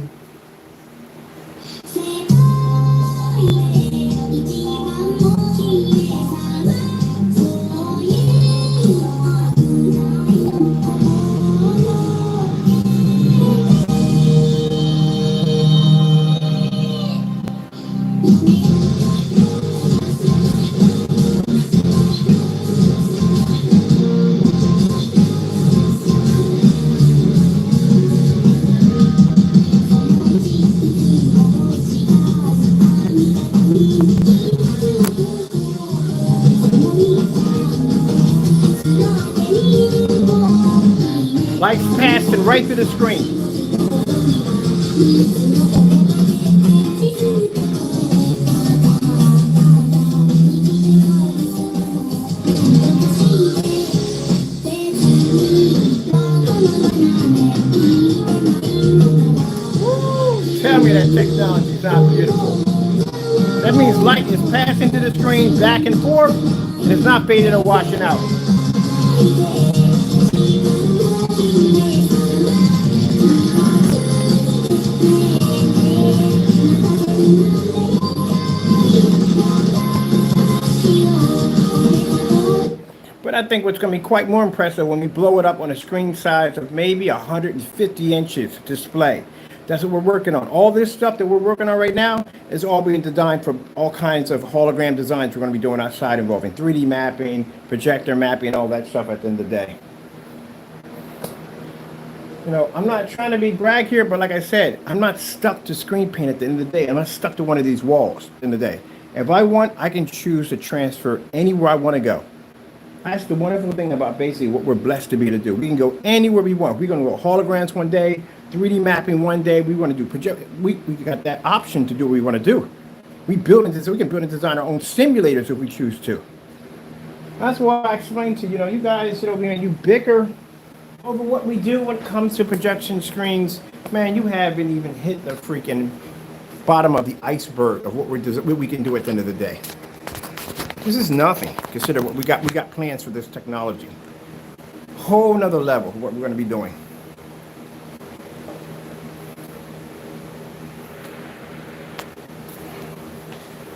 Lights passing right through the screen. Tell me that technology sounds beautiful. That means light is passing to the screen back and forth, and it's not fading or washing out. But I think what's going to be quite more impressive when we blow it up on a screen size of maybe 150 inches display. That's what we're working on. All this stuff that we're working on right now is all being designed for all kinds of hologram designs we're going to be doing outside involving 3D mapping, projector mapping, all that stuff at the end of the day. You know, I'm not trying to be brag here, but like I said, I'm not stuck to screen paint at the end of the day. I'm not stuck to one of these walls at the end of the day. If I want, I can choose to transfer anywhere I want to go. That's the wonderful thing about basically what we're blessed to be able to do. We can go anywhere we want. We're going to go holograms one day, 3D mapping one day. We want to do project. We got that option to do what we want to do. We build into so we can build and design our own simulators if we choose to. That's why I explained to you guys sit over here and you bicker over what we do when it comes to projection screens. Man, you haven't even hit the freaking bottom of the iceberg of what we can do at the end of the day. This is nothing. Consider what we got. We got plans for this technology. Whole nother level of what we're going to be doing.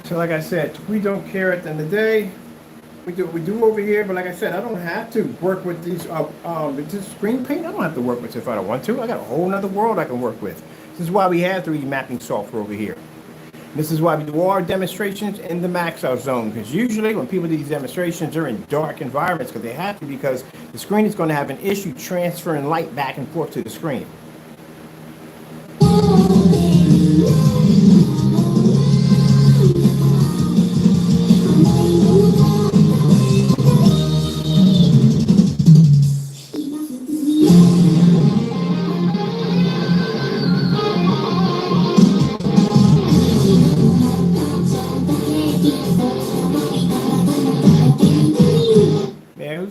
So like I said, we don't care at the end of the day. We do over here, but like I said, I don't have to work with these this screen paint. I don't have to work with it if I don't want to. I got a whole nother world I can work with. This is why we have 3D mapping software over here. This is why we do all our demonstrations in the max out zone, because usually when people do these demonstrations, they're in dark environments because they have to, because the screen is going to have an issue transferring light back and forth to the screen.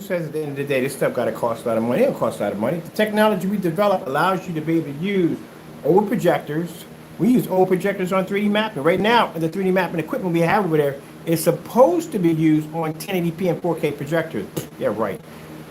Says at the end of the day, this stuff got to cost a lot of money. It don't cost a lot of money. The technology we develop allows you to be able to use old projectors. We use old projectors on 3D mapping. Right now, the 3D mapping equipment we have over there is supposed to be used on 1080p and 4K projectors. Yeah, right.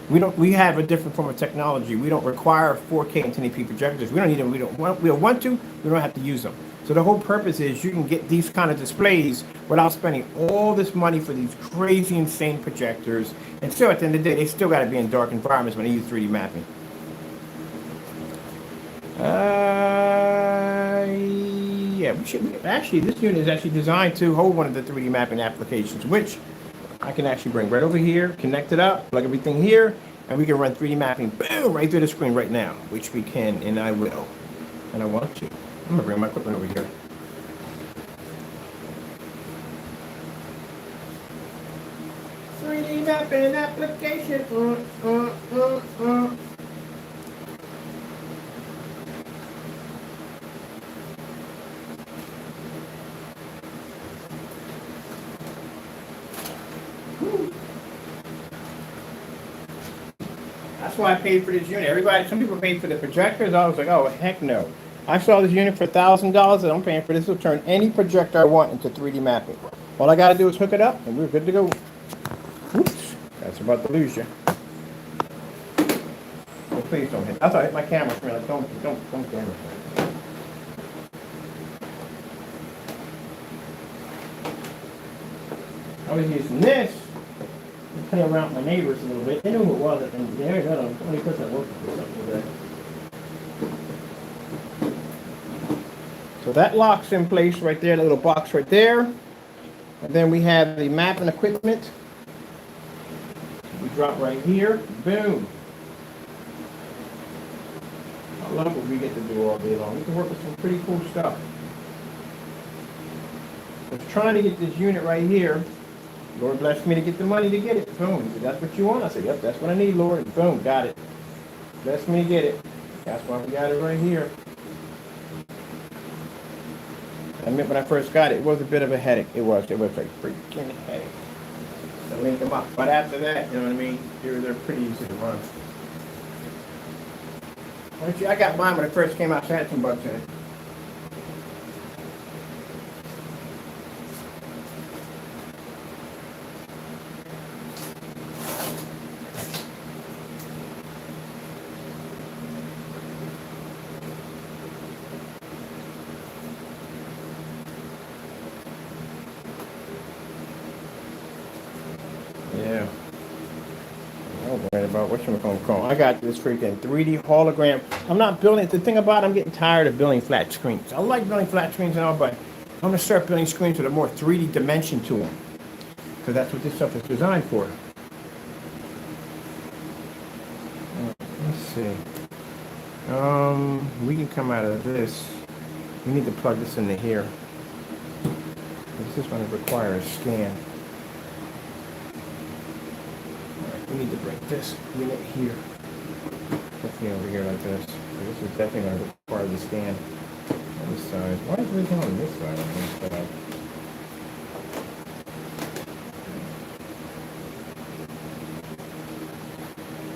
We have a different form of technology. We don't require 4K and 1080p projectors. We don't need them. We don't want to. We don't have to use them. So the whole purpose is you can get these kind of displays without spending all this money for these crazy, insane projectors. And still, at the end of the day, they still got to be in dark environments when they use 3D mapping. Yeah, actually, this unit is actually designed to hold one of the 3D mapping applications, which I can actually bring right over here, connect it up, plug everything here, and we can run 3D mapping, boom, right through the screen right now, which we can, and I will, and I want to. I'm gonna bring my equipment over here. Mapping application. why I paid for this unit. Everybody, some people paid for the projectors. I was like, oh, heck no. I saw this unit for $1,000 and I'm paying for this. It'll turn any projector I want into 3D mapping. All I got to do is hook it up and we're good to go. Oops, that's about to lose you. Oh, please don't hit. That's all right, my camera. Like, don't camera. I was using this to play around with my neighbors a little bit. They knew who it was at the end of the day. The only person that worked for something today. So that locks in place right there, the little box right there. And then we have the mapping equipment. We drop right here. Boom. I love what we get to do all day long. We can work with some pretty cool stuff. I was trying to get this unit right here. Lord blessed me to get the money to get it. Boom. He said, that's what you want? I said, yep, that's what I need, Lord. And boom, got it. Blessed me to get it. That's why we got it right here. I admit when I first got it, it was a bit of a headache. It was a freaking headache to link them up. But after that, you know what I mean? They're pretty easy to run. Actually, I got mine when it first came out, so I had some bugs in it. Yeah. I'm worried about what you're going to call. I got this freaking 3D hologram. I'm not building. The thing about it, I'm getting tired of building flat screens. I like building flat screens and all, but I'm going to start building screens with a more 3D dimension to them. Because that's what this stuff is designed for. Let's see. We can come out of this. We need to plug this into here. This is going to require a scan. We need to bring this unit here. Definitely over here like this. So this is definitely going to require the scan on this side. Why is everything on this side? On this side?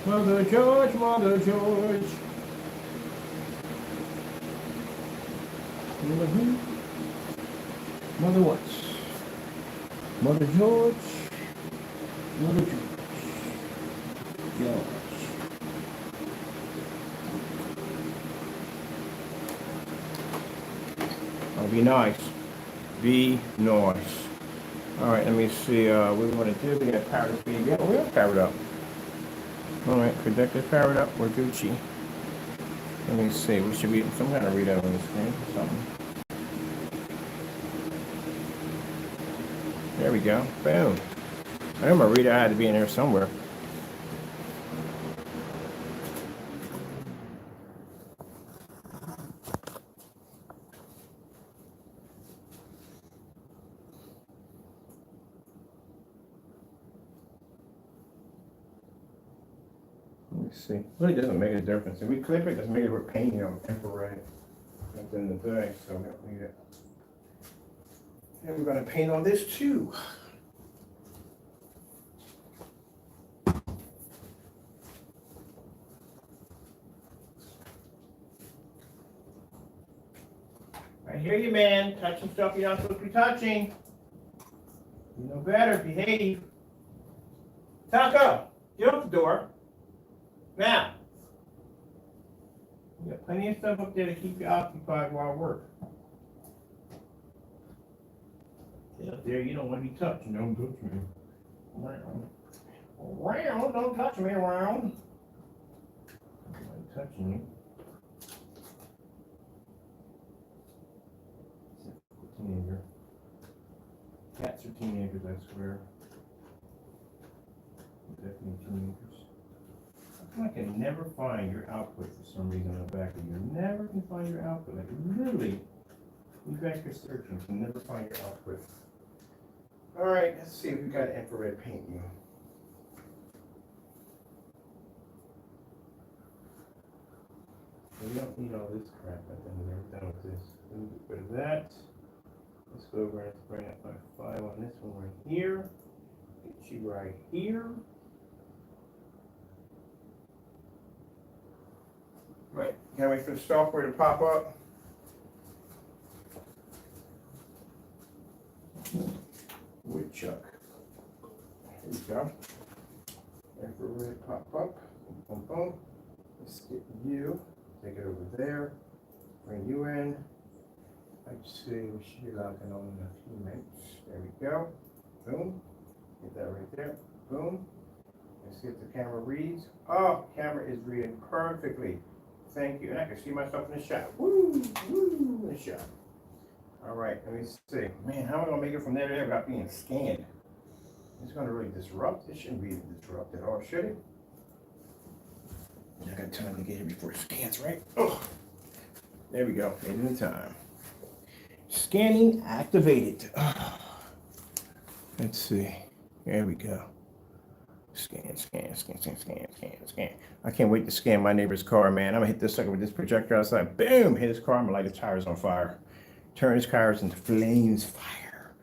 Mother George, Mother George. Mother who? Mother what? Mother George. Mother George. George. Oh, be nice. Be nice. Alright, let me see. What we want to do. We got power to speed. Yeah, we are powered up. Alright, projector powered up. We're Gucci. Let me see. We should be some kind of readout on the screen or something. There we go. Boom. I know my readout had to be in there somewhere. Let me see. Really doesn't make a difference. If we clip it, doesn't make it we're painting on infrared at the end of the day, so we don't need it. And we're going to paint on this too. I hear you, man. Touching stuff you're not supposed to be touching. You know better. Behave. Taco, get out the door. Now. You got plenty of stuff up there to keep you occupied while I work. Get up there. You don't want to be touched. Don't touch me. Round. Don't touch me, round. I'm touching you. Teenager. Cats are teenagers, I swear. Definitely teenagers. I feel like I never find your output for some reason on the back of you. Never can find your output. Like literally, you guys are searching, can never find your output. All right, let's see if we got infrared paint you. We don't need all this crap at the end of it. We're done with this. Let me get rid of that. Let's go over and bring up my file on this one right here. Get you right here. Right, can't wait for the software to pop up. Woodchuck. Here we go. Infrared pop up. Boom, boom, boom. Let's get you. Take it over there. Bring you in. Let's see, we should be logging on in a few minutes. There we go. Boom. Get that right there. Boom. Let's see if the camera reads. Oh, camera is reading perfectly. Thank you. And I can see myself in the shot. Woo! Woo! In the shot. All right, let me see. Man, how am I going to make it from there to there without being scanned? It's going to really disrupt. It shouldn't be disrupted at all, should it? I got time to get here before it scans, right? Oh, there we go. Made it in time. Scanning activated. Let's see. There we go. Scan, scan, scan, scan, scan, scan, scan. I can't wait to scan my neighbor's car, man. I'm gonna hit this sucker with this projector outside. Boom! Hit his car. I'm gonna light his tires on fire. Turn his tires into flames. Fire.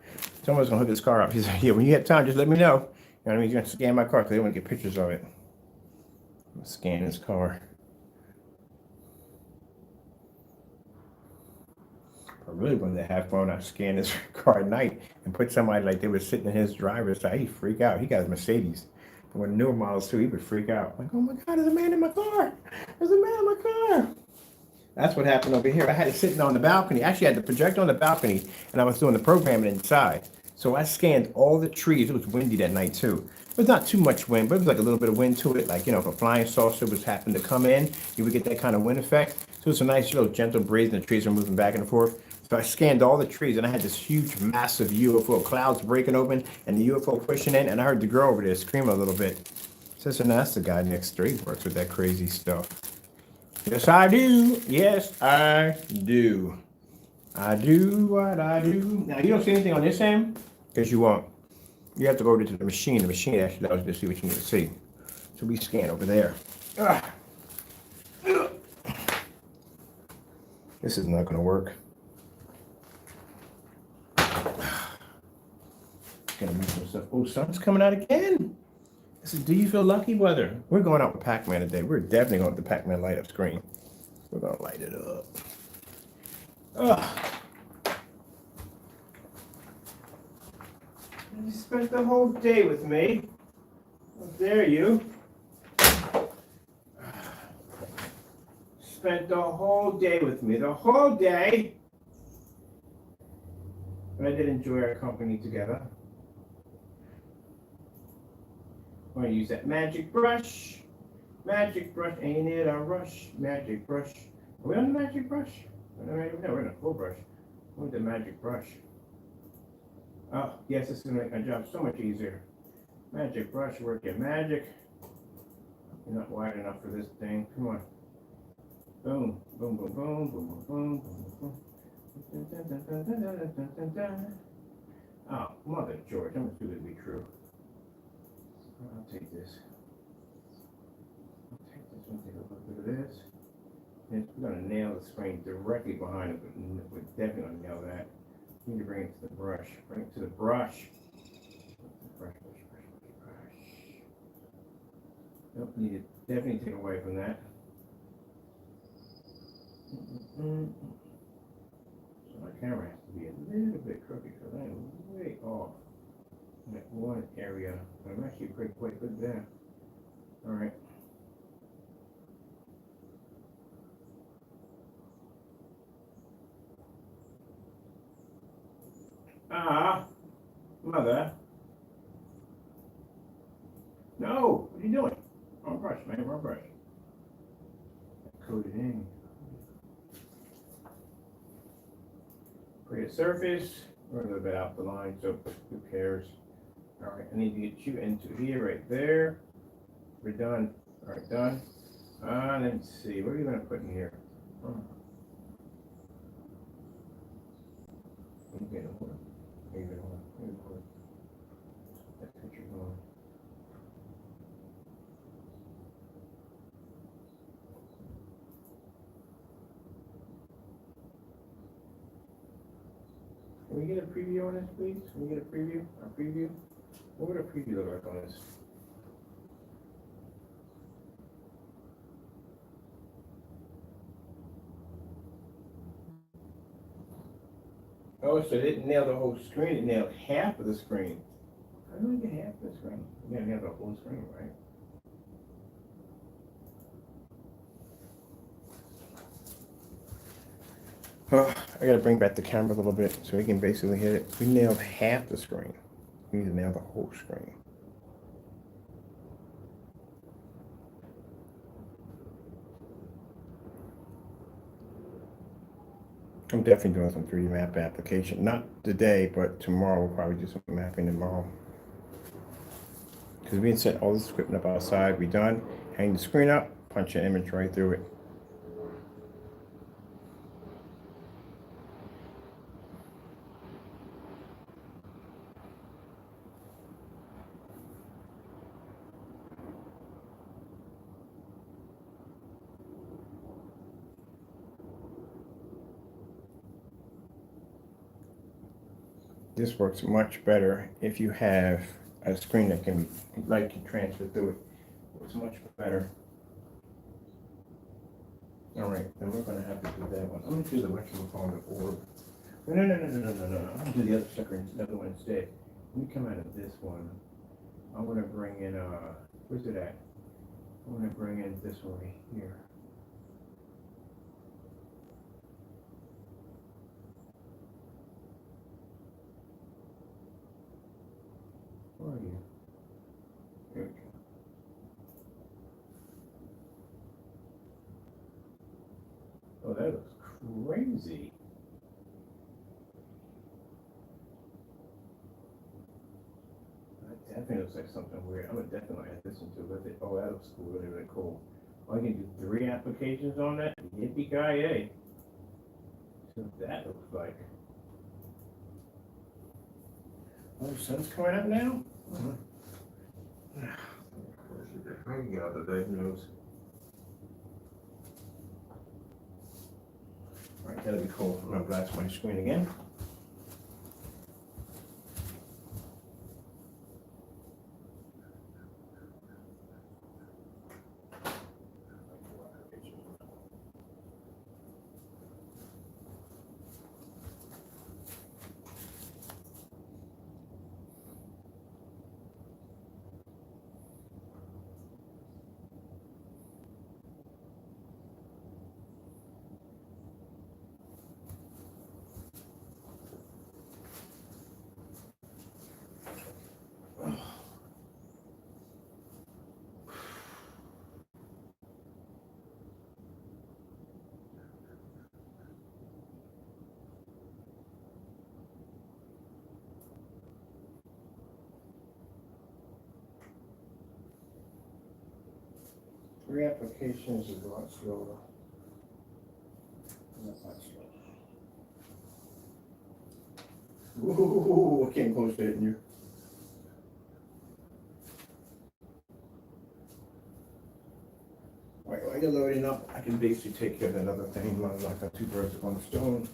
Someone's gonna hook his car up. He's like, yeah, when you have time, just let me know. You know what I mean? You're gonna scan my car because they want to get pictures of it. I'm gonna scan his car. I really wanted to have fun. I scanned his car at night and put somebody like they were sitting in his driver's side. He'd freak out. He got a Mercedes. When newer models too, he would freak out. Like, oh my God, there's a man in my car. There's a man in my car. That's what happened over here. I had it sitting on the balcony. Actually, I had the projector on the balcony, and I was doing the programming inside. So I scanned all the trees. It was windy that night too. It was not too much wind, but it was like a little bit of wind to it. Like, you know, if a flying saucer was happening to come in, you would get that kind of wind effect. So it's a nice little gentle breeze, and the trees are moving back and forth. So I scanned all the trees, and I had this huge, massive UFO, clouds breaking open, and the UFO pushing in, and I heard the girl over there screaming a little bit. Says, and that's the guy next door. He works with that crazy stuff. Yes, I do. Yes, I do. I do what I do. Now, you don't see anything on this end? Because you won't. You have to go over to the machine. The machine actually allows you to see what you need to see. So we scan over there. This is not going to work. Gonna make some stuff. Oh, sun's coming out again. This is Do You Feel Lucky weather. We're going out with Pac-Man today. We're definitely going with the Pac-Man light up screen. We're going to light it up. You spent the whole day with me. How dare you? Spent the whole day with me. The whole day. But I did enjoy our company together. I'm going to use that magic brush. Magic brush, ain't it a rush? Magic brush. Are we on the magic brush? No, we're in a full brush. With the magic brush. Oh, yes, this is going to make my job so much easier. Magic brush, work your magic. You're not wide enough for this thing. Come on. Boom, boom, boom, boom, boom, boom, boom, boom. Oh, Mother George, I'm too good to be true. I'll take this. I'll take this one, take a little bit of this. And we're going to nail the screen directly behind it, but we're definitely going to nail that. We need to bring it to the brush. Bring it to the brush. Brush. Nope, need to definitely take away from that. So my camera has to be a little bit crooked because I am way off in that one area. I'm actually pretty quite good there. All right. Mother. No, what are you doing? Wrong brush, man, wrong brush. Coat it in. Create a surface. We're a little bit out the line, so who cares? All right, I need to get you into here, right there. We're done. All right, done. Let me see. What are you going to put in here? That picture going. Can we get a preview on this, please? Can we get a preview? A preview? What would a preview look like on this? Oh, so it didn't nail the whole screen, it nailed half of the screen. How do I get half of the screen? You gotta nail the whole screen, right? Oh, I gotta bring back the camera a little bit so we can basically hit it. We nailed half the screen. We need to nail the whole screen. I'm definitely doing some 3D map application. Not today, but tomorrow we'll probably do some mapping tomorrow. Because we can set all this equipment up outside, we done. Hang the screen up, punch an image right through it. This works much better if you have a screen that can light can transfer through it. It's much better. All right, then we're gonna have to do that one. I'm gonna do the electrical phone the orb. No. I'm gonna do the other sucker, the other one instead. Let me come out of this one. I'm gonna bring in where's it at? I'm gonna bring in this way here. Where are you? There we go. Oh, that looks crazy. That definitely looks like something weird. I would definitely add this into it. Oh, that looks cool, really, really cool. Oh, I can do 3 applications on that. Yippee-ki-yay. So that looks like. Oh, the sun's coming up now? Maybe the other day, who knows? All right, that'll be cool. I'm gonna blast my screen again. Three applications is a lot slower. Not much slower. Ooh, I came close to hitting you. Right, while you're loading up, I can basically take care of that other thing, like 2 birds with 1 stone.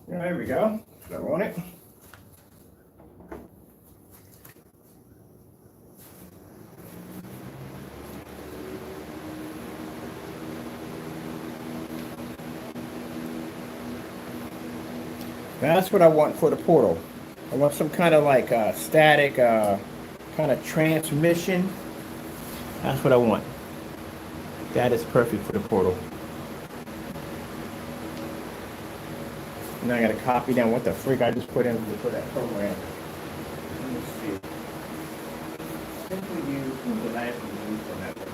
There we go. I want it. That's what I want for the portal. I want some kind of like static kind of transmission. That's what I want. That is perfect for the portal. Now I gotta copy down what the freak I just put in for that program. Let me see. Simply use the last one we used on that one.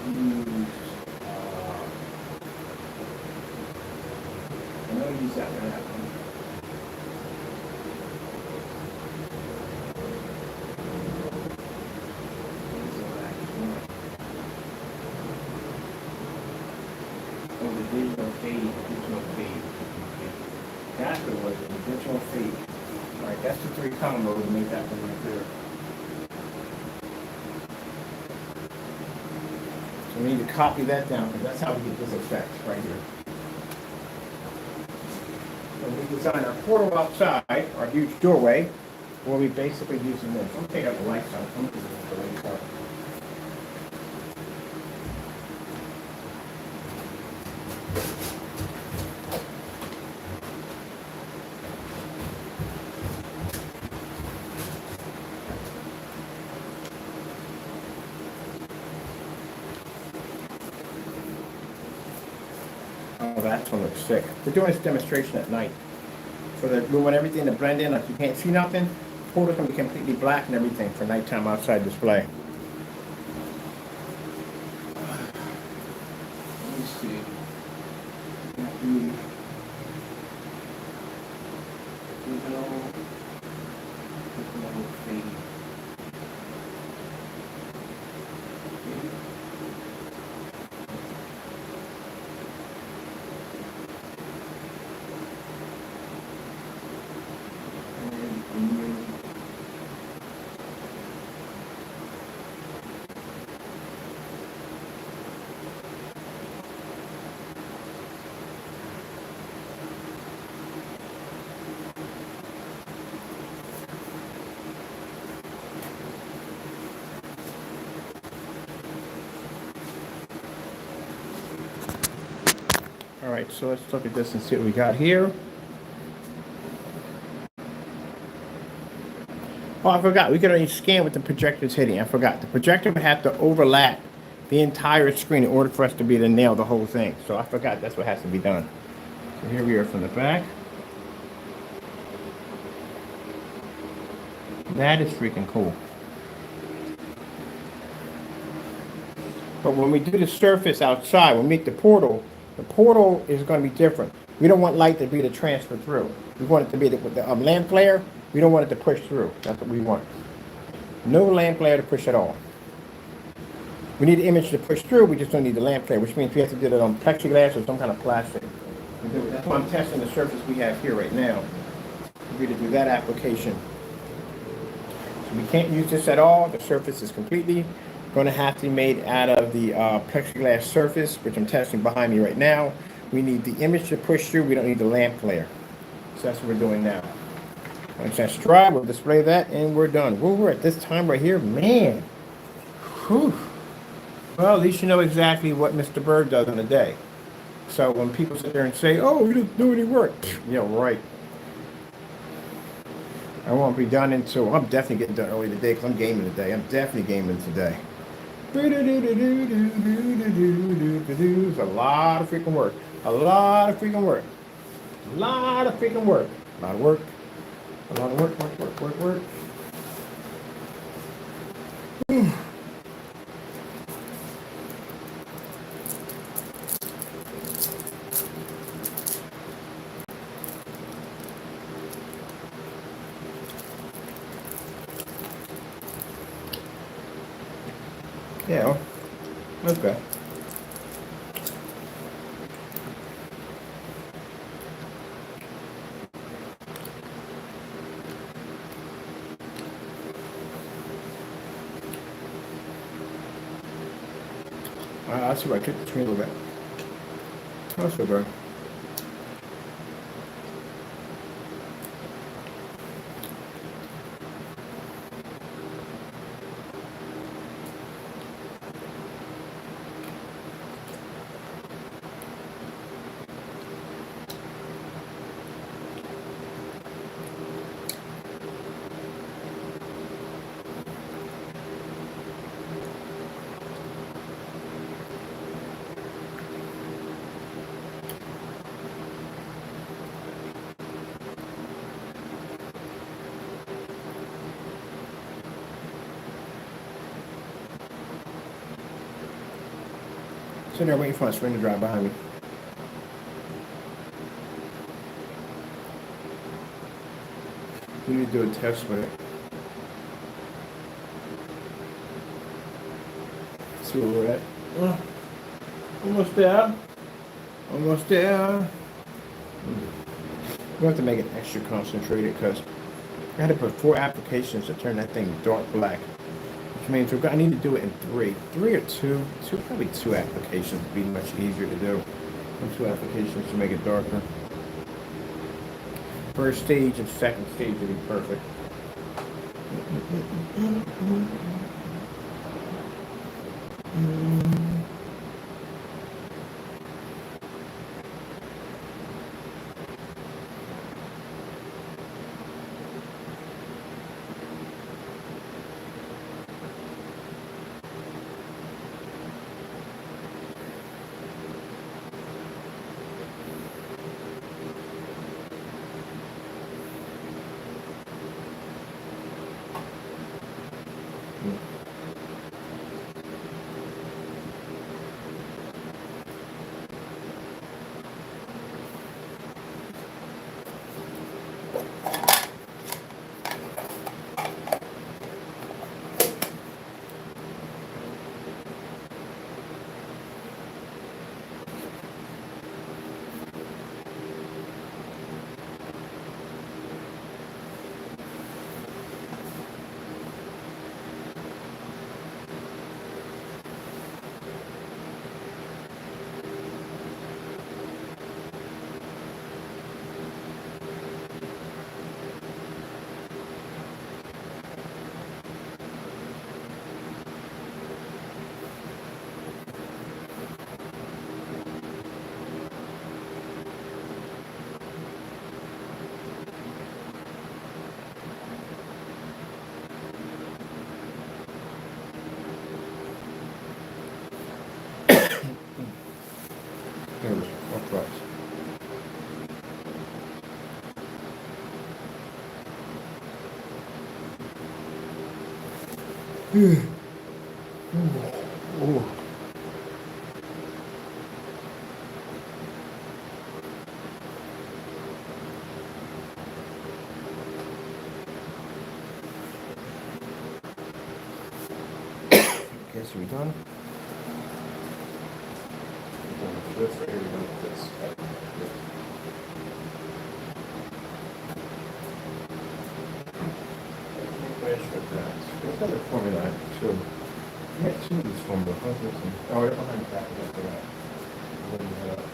Use, I know I use that one. Use the Oh, the digital fade, digital fade. Okay. That's what it was, the digital fade. All right, that's the 3 combo to make that one right there. So we need to copy that down because that's how we get this effect right here. When we design our portal outside, our huge doorway, we'll be basically using this. I'm taking out the lights out. I'm taking out the lights out. Oh, that's gonna look sick. We're doing this demonstration at night. So that we want everything to blend in, like you can't see nothing. Portal's gonna be completely black and everything for nighttime outside display. Let me see. All right, so let's look at this and see what we got here. Oh, I forgot. We could only scan with the projector's hitting. I forgot. The projector would have to overlap the entire screen in order for us to be able to nail the whole thing. So I forgot that's what has to be done. So here we are from the back. That is freaking cool. But when we do the surface outside, when we make the portal is going to be different. We don't want light to be to transfer through. We want it to be with the lamp flare. We don't want it to push through. That's what we want. No lamp flare to push at all. We need the image to push through. We just don't need the lamp flare, which means we have to do it on plexiglass or some kind of plastic. That's why I'm testing the surface we have here right now. We're going to do that application. So we can't use this at all. The surface is completely going to have to be made out of the plexiglass surface, which I'm testing behind me right now. We need the image to push through. We don't need the lamp flare. So that's what we're doing now. Once that's dry, we'll display that, and we're done. Well, we're at this time right here, man. Whew. Well, at least you know exactly what Mr. Bird does in a day. So when people sit there and say, "Oh, we didn't do any work," yeah, right. I won't be done until I'm definitely getting done early today because I'm gaming today. I'm definitely gaming today. It's a lot of freaking work. A lot of freaking work. A lot of freaking work. A lot of work. A lot of work. Yeah, well, okay. Let's see if I kick the screen a little bit. That's so good. Sitting there waiting for my screen to dry behind me. We need to do a test with it. See where we're at. Almost there. Almost there. We have to make it extra concentrated because I had to put 4 applications to turn that thing dark black. Which means I need to do it in 3. 3 or 2. Probably 2 applications would be much easier to do. 2 applications to make it darker. First stage and second stage would be perfect. There we go. Upright. Ooh. Guess we're done. There's another formula too. I had 2 of these formulas. How's this one? Oh, it's behind the back. I forgot. Holding that up.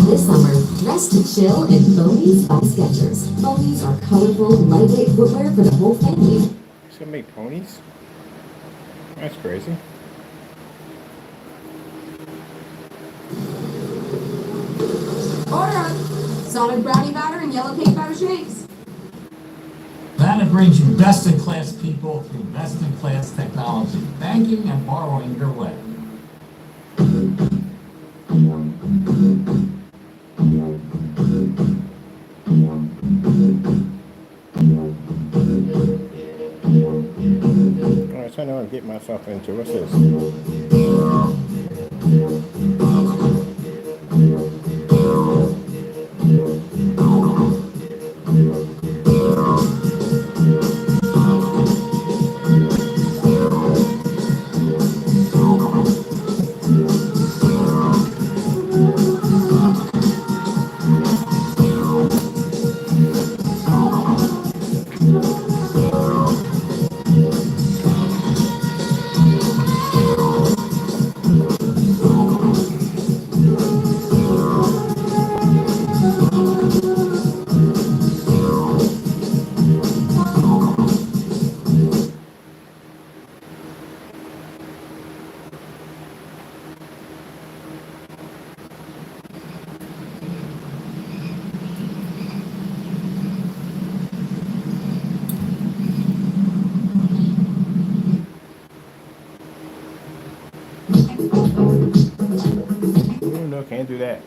This summer, dress to chill in Phonies by Skechers. Phonies are colorful, lightweight footwear for the whole family. It's gonna make ponies? That's crazy. Order! Solid brownie batter and yellow cake batter shakes. Planet brings you best-in-class people through best-in-class technology, banking and borrowing your way. Alright, so I know I'm getting myself into. What's this? No, can't do that.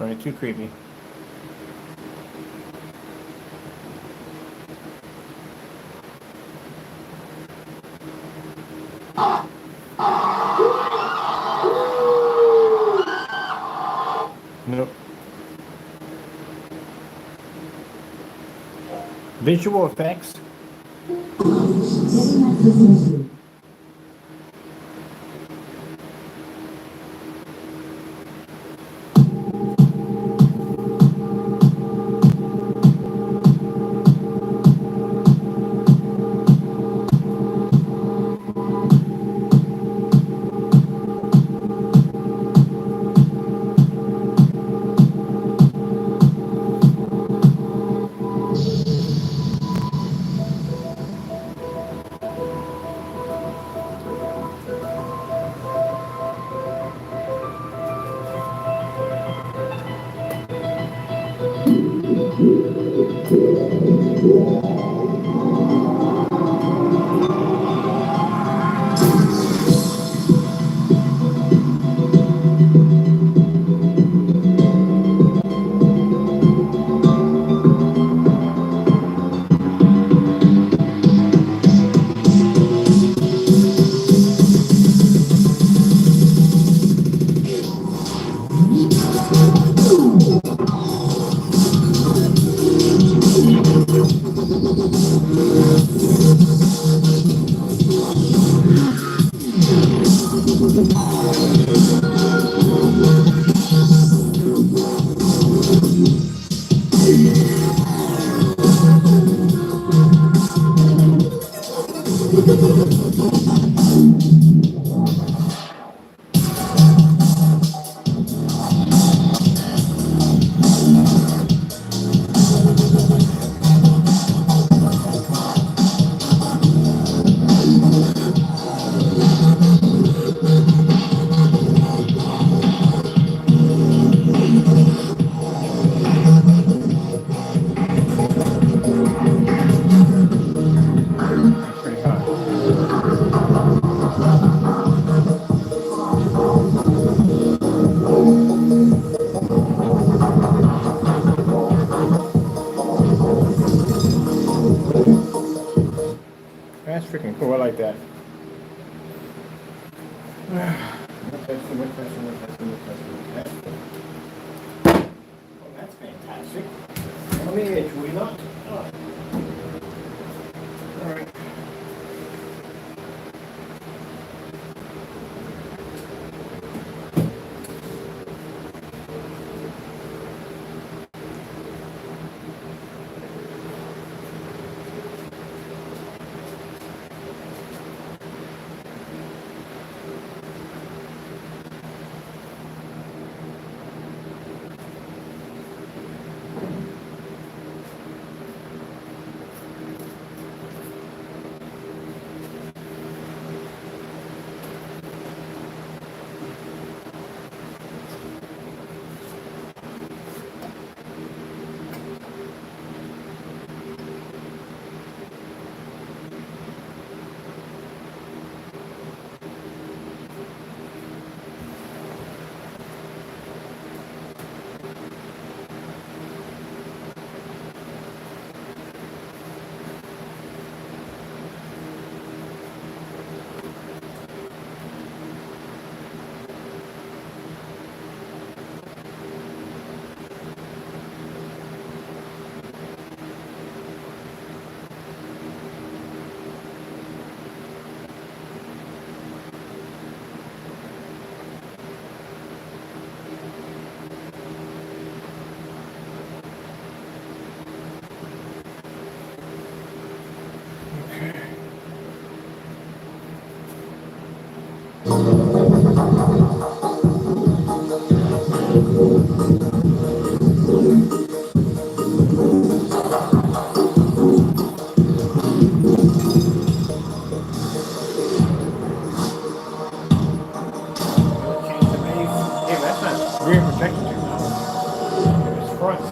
Alright, too creepy. Nope. Visual effects. freaking cool. I like that. More testing, more testing, more testing, more testing, more testing. Oh, that's fantastic. Let me hit you, not. Oh. All right. Change the base. Yeah, that's not rear protection technology. It's front.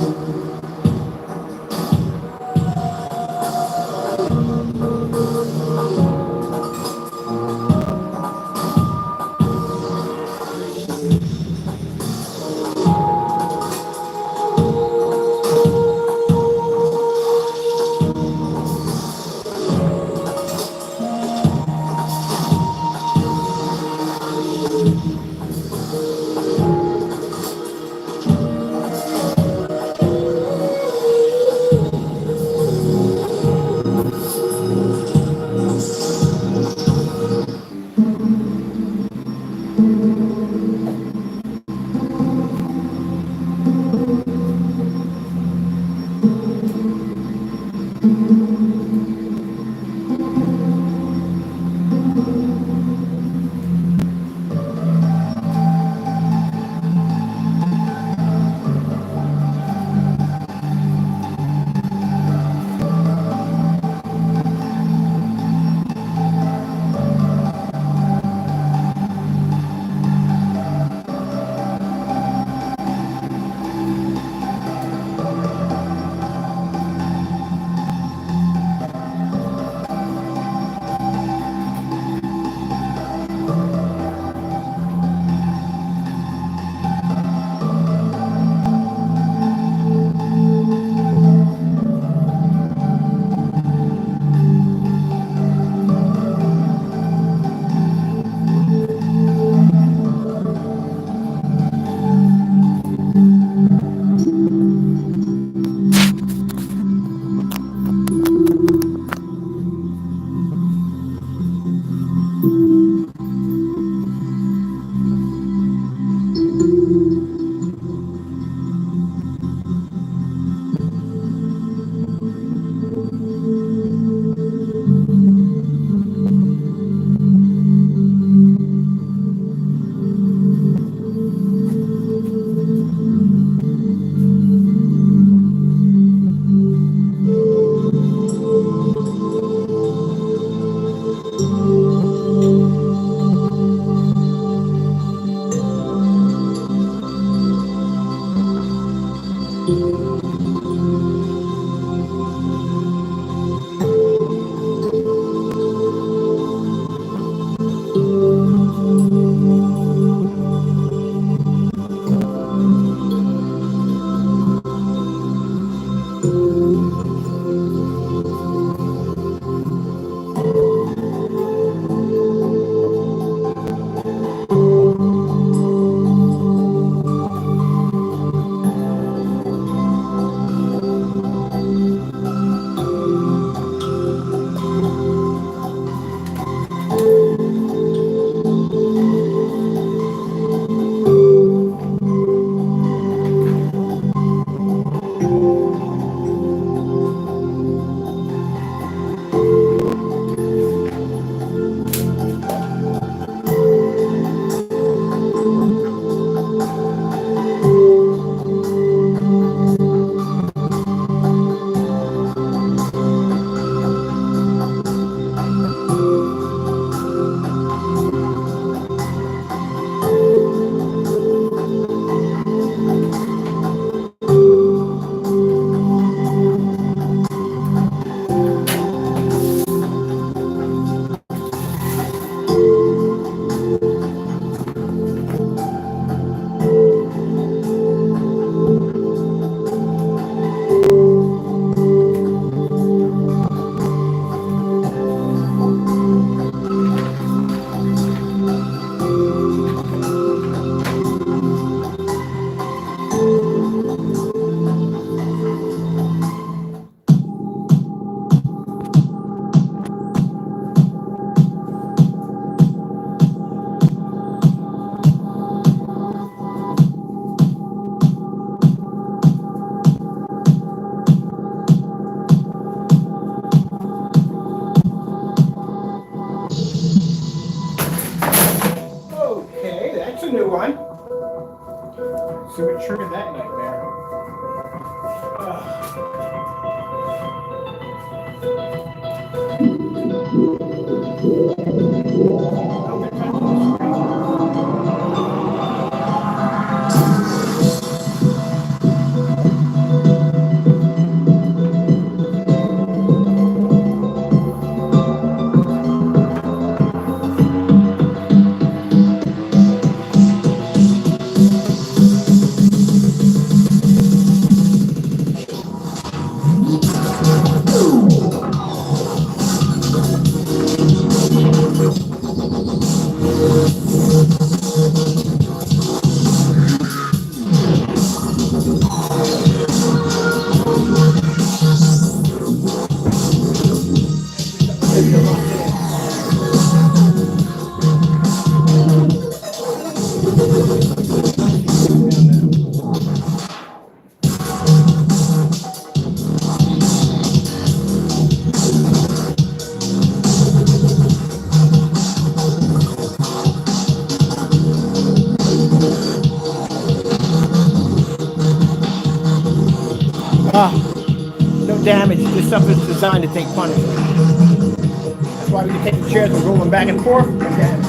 No damage. This stuff is designed to take punishment. That's why we can take the chairs and roll them back and forth. No damage.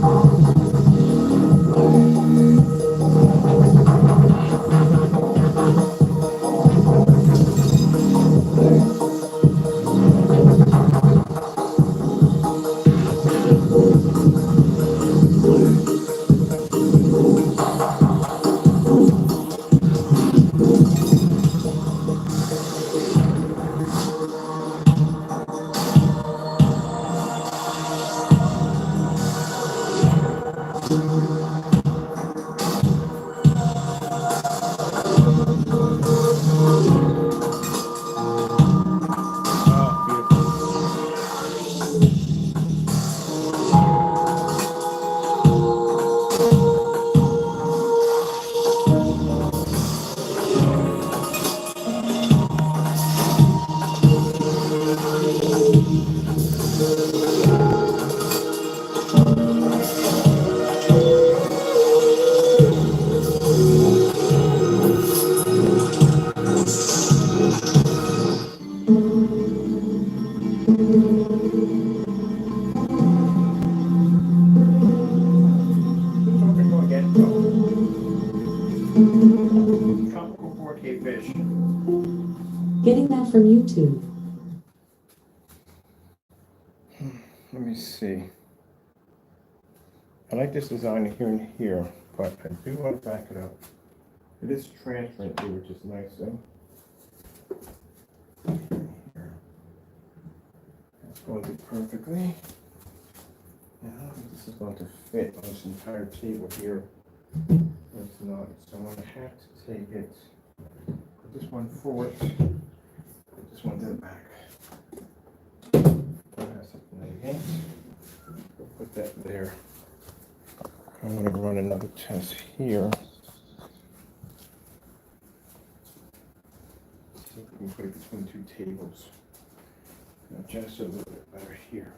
Oh, beautiful. Who's over again? Tropical 4K fish. Getting that from YouTube. Let me see. I like this design here and here, but I do want to back it up. It is transparent here, which is nice though. That's going to do perfectly. Now, I don't think this is going to fit on this entire table here. It's not, so I'm going to have to take it, put this one forward, put this one to the back. That's something like that. Put that there. I'm going to run another test here. See if we can put it between two tables. Just a little bit better here.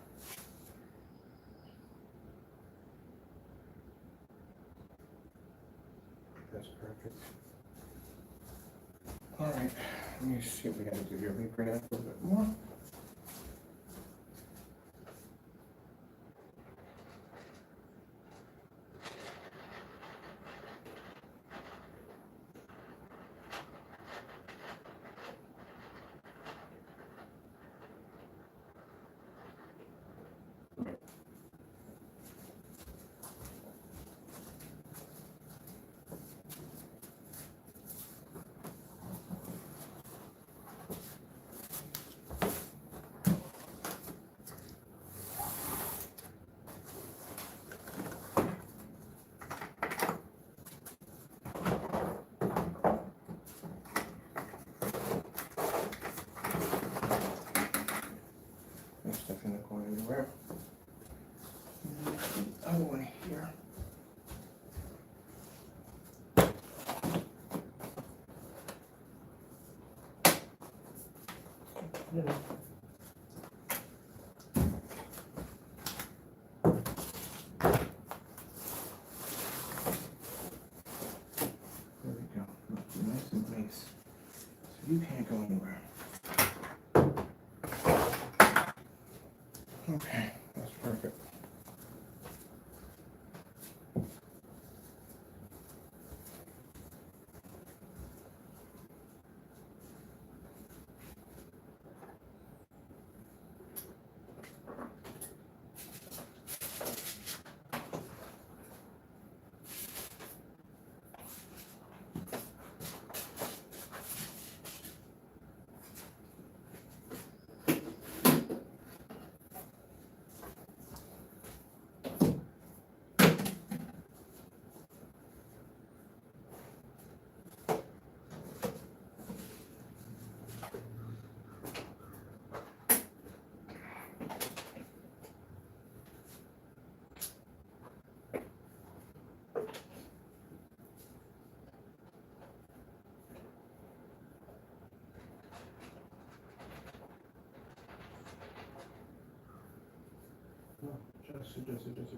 That's perfect. All right, let me see what we got to do here. Let me bring it up a little bit more. There's stuff in the corner anywhere. The other one here. There we go. Nice and nice. So you can't go anywhere. Okay, that's perfect.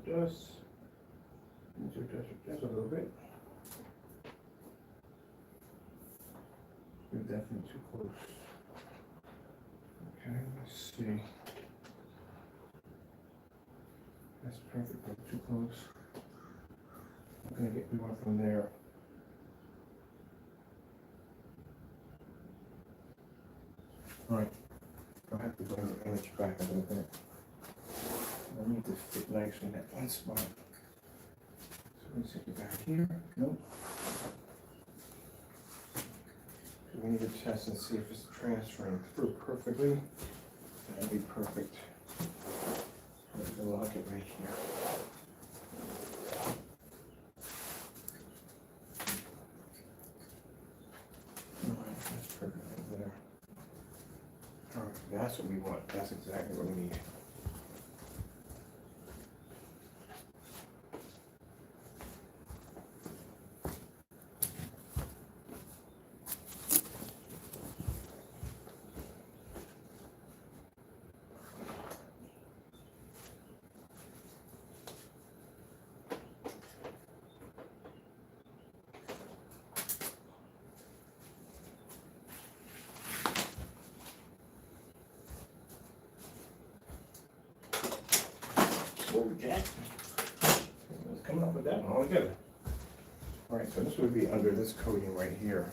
Adjust. Just a little bit. You're definitely too close. Okay, let's see. That's perfect, but too close. I'm gonna get you one from there. All right, I'll have to bring the image back a little bit. I need to fit nicely in that one spot. So let's take it back here. Nope. So we need to test and see if it's transferring through perfectly. That'd be perfect. Let's lock it right here. All right, that's perfect right there. All right, that's what we want. That's exactly what we need. Whoa, Jack. What's coming up with that one all together? All right, so this would be under this coating right here.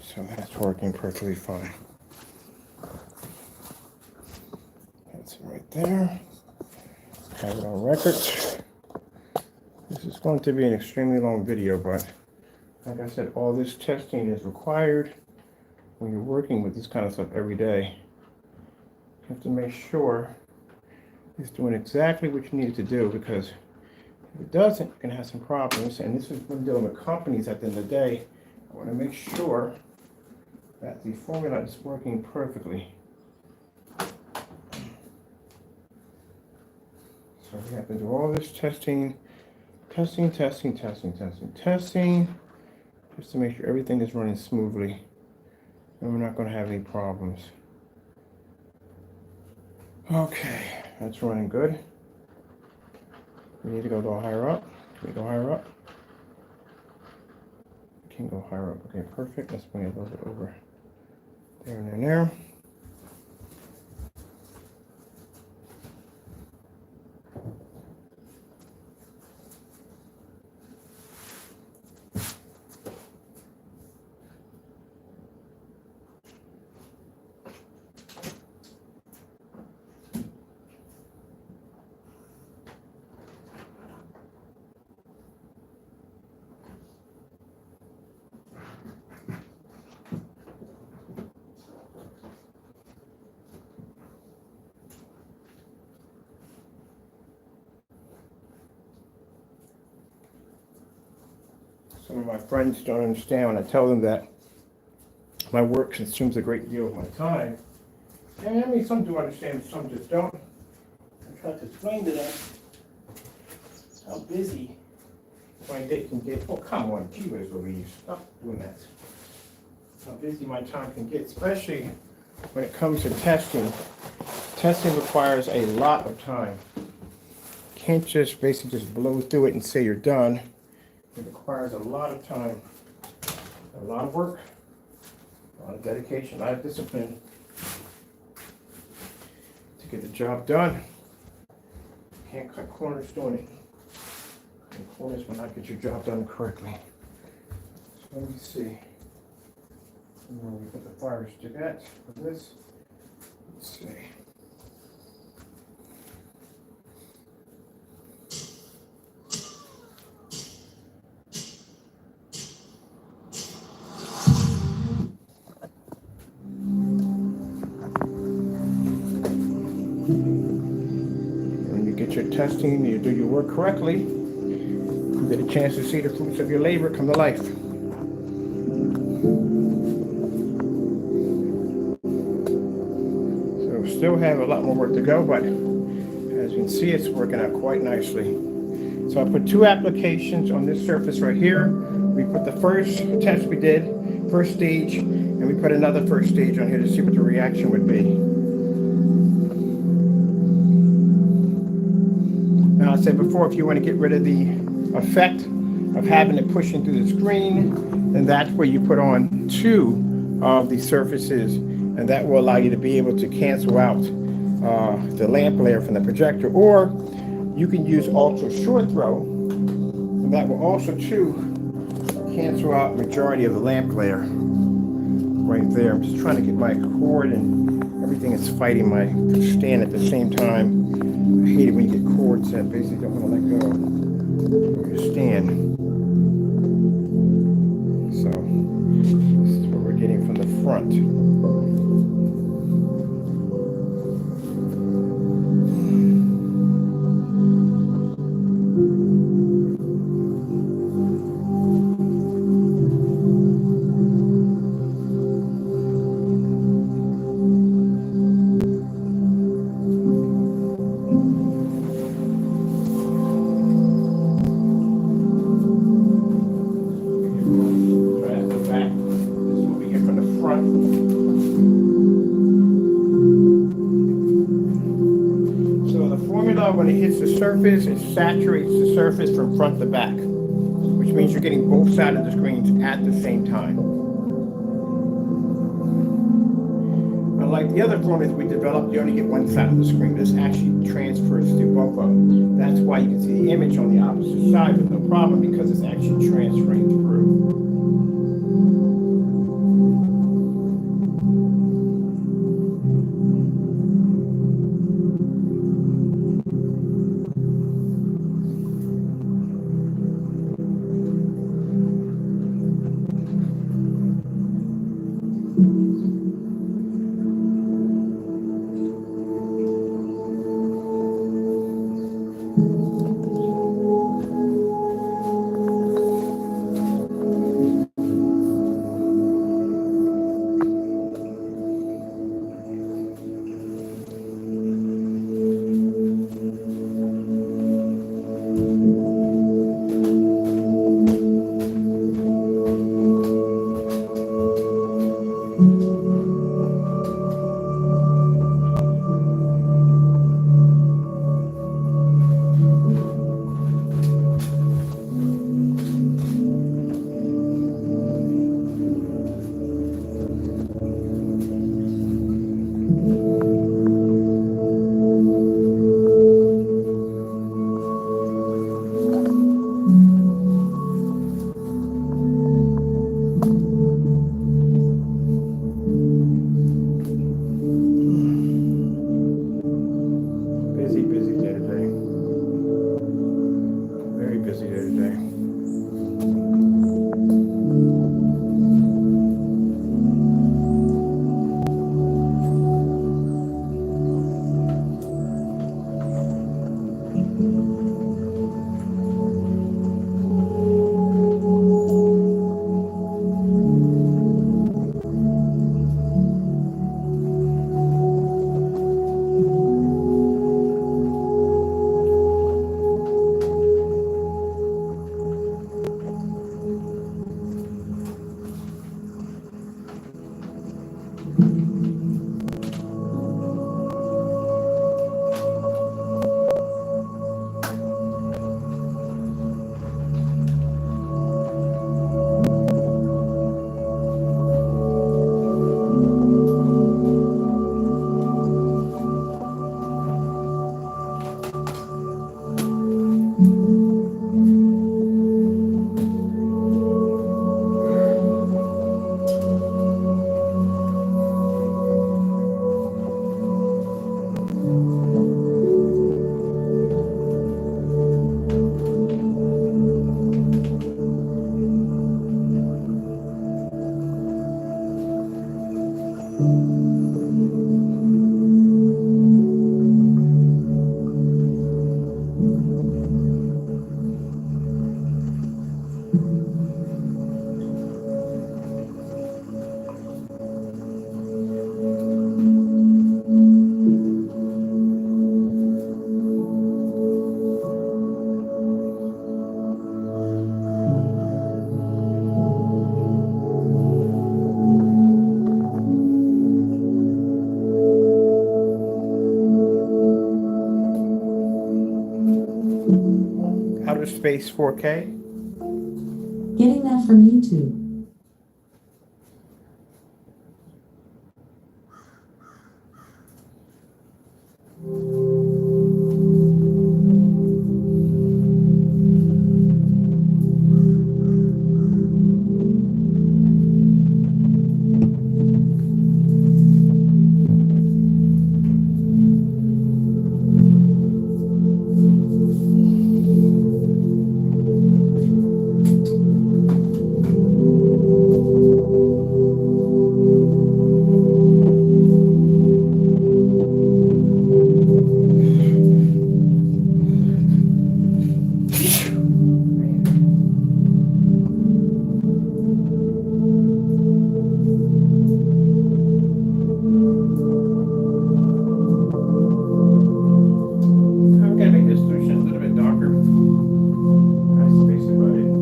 So that's working perfectly fine. That's it right there. Have it on record. This is going to be an extremely long video, but like I said, all this testing is required when you're working with this kind of stuff every day. You have to make sure it's doing exactly what you need it to do, because if it doesn't, you're gonna have some problems. And this is when dealing with companies at the end of the day. I want to make sure that the formula is working perfectly. So we have to do all this testing, just to make sure everything is running smoothly and we're not going to have any problems. Okay, that's running good. We need to go a little higher up. Can we go higher up? We can go higher up. Okay, perfect. Let's bring it a little bit over there and there. Some of my friends don't understand when I tell them that my work consumes a great deal of my time. And I mean, some do understand, some just don't. I try to explain to them how busy my day can get. Oh, come on, gee whiz Louise, stop doing that. How busy my time can get, especially when it comes to testing. Testing requires a lot of time. You can't just basically just blow through it and say you're done. It requires a lot of time, a lot of work, a lot of dedication, a lot of discipline to get the job done. Can't cut corners doing it. Cutting corners will not get your job done correctly. So let me see where we put the fire stick at for this. Let's see. Your testing, you do your work correctly, you get a chance to see the fruits of your labor come to life. So still have a lot more work to go, but as you can see, it's working out quite nicely. So I put two applications on this surface right here. We put the first test we did, first stage, and we put another first stage on here to see what the reaction would be. Now, I said before, if you want to get rid of the effect of having it pushing through the screen, and that's where you put on two of the surfaces, and that will allow you to be able to cancel out the lamp glare from the projector. Or you can use ultra short throw, and that will also too cancel out majority of the lamp glare right there. I'm just trying to get my cord, and everything is fighting my stand at the same time. I hate it when you get cords that basically don't want to let go of your stand. So this is what we're getting from the front. So that's the back. This is what we get from the front. So the formula, when it hits the surface, it saturates the surface from front to back, which means you're getting both sides of the screens at the same time. Unlike the other formulas we developed, you only get one side of the screen. This actually transfers to both of them. That's why you can see the image on the opposite side with no problem, because it's actually transferring through. Outer Space 4K. Getting that from YouTube. I'm gonna make this solution a little bit darker. That's basically about it.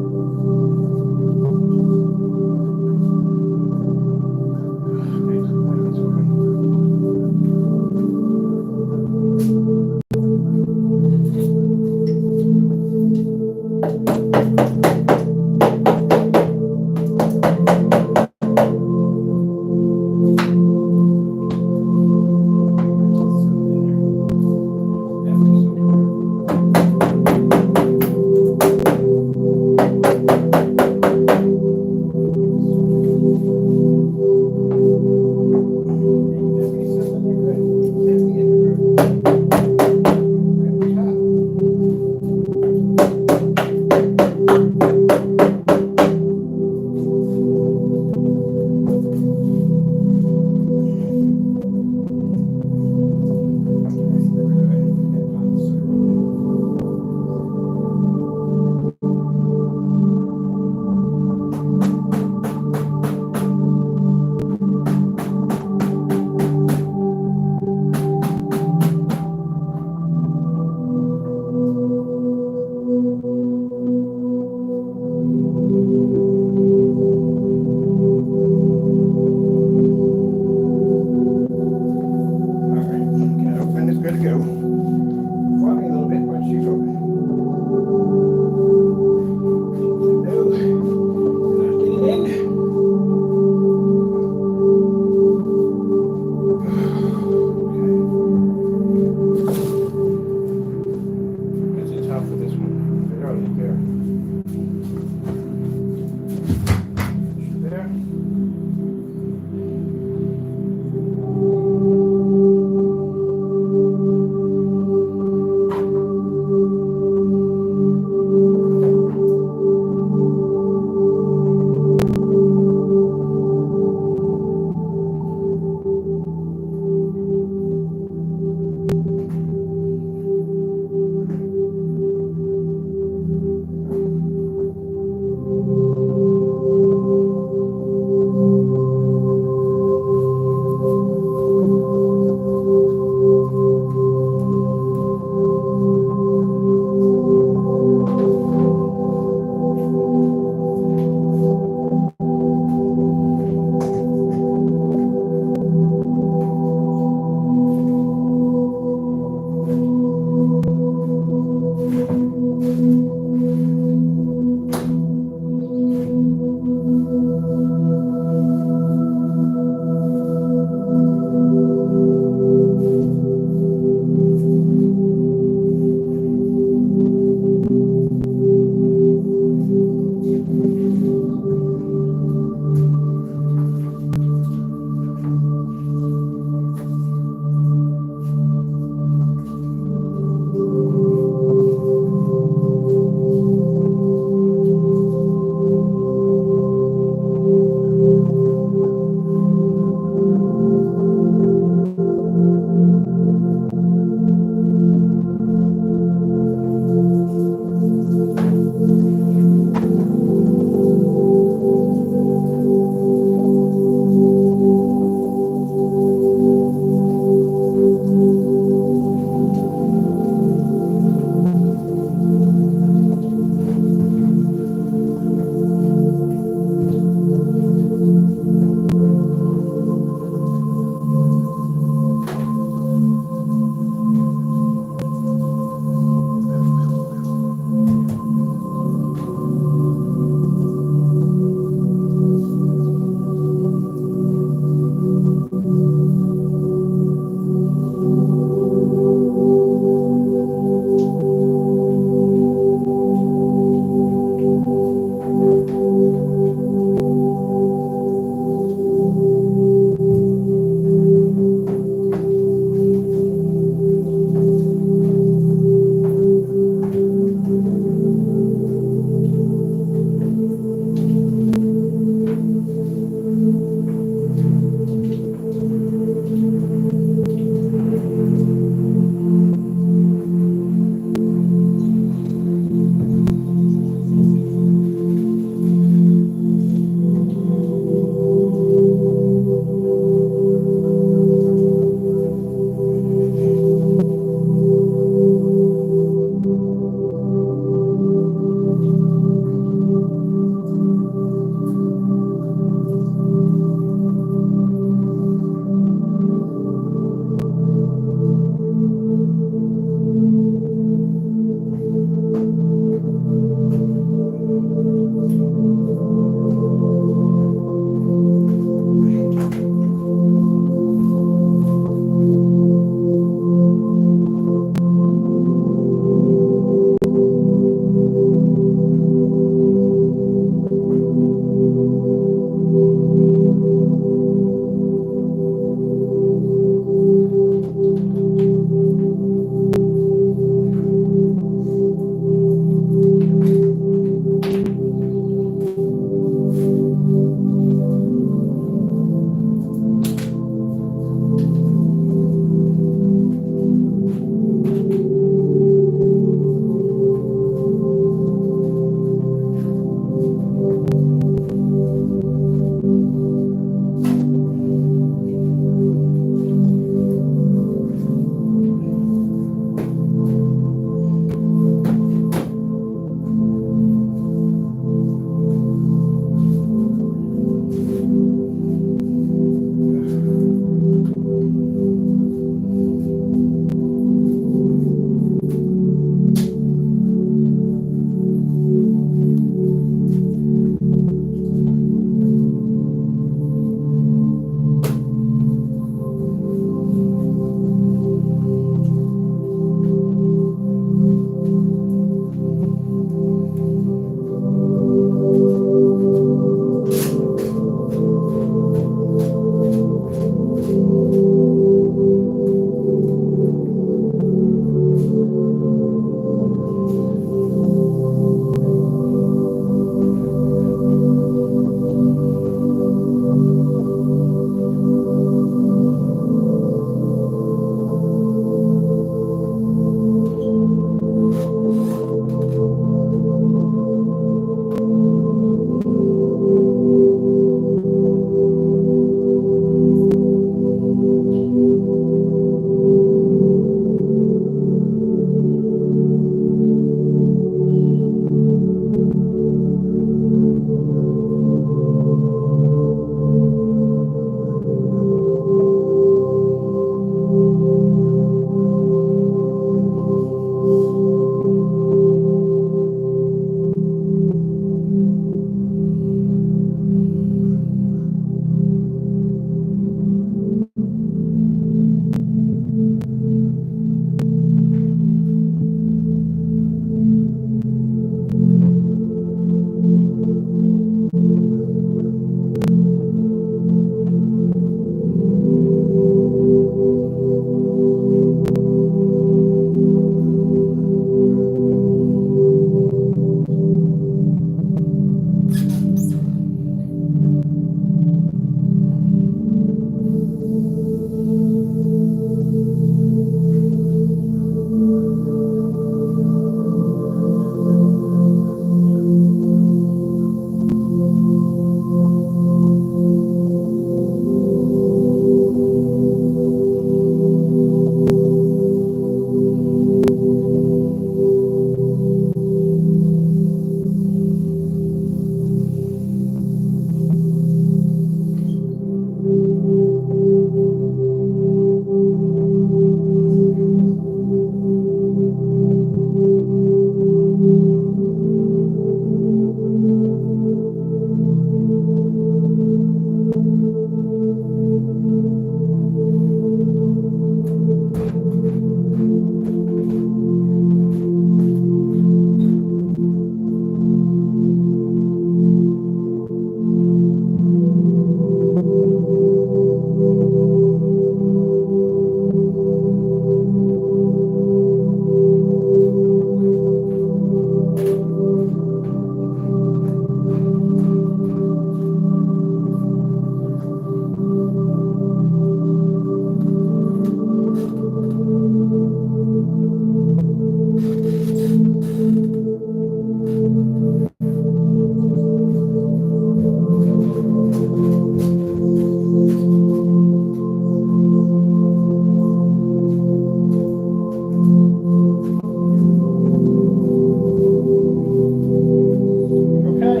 Okay.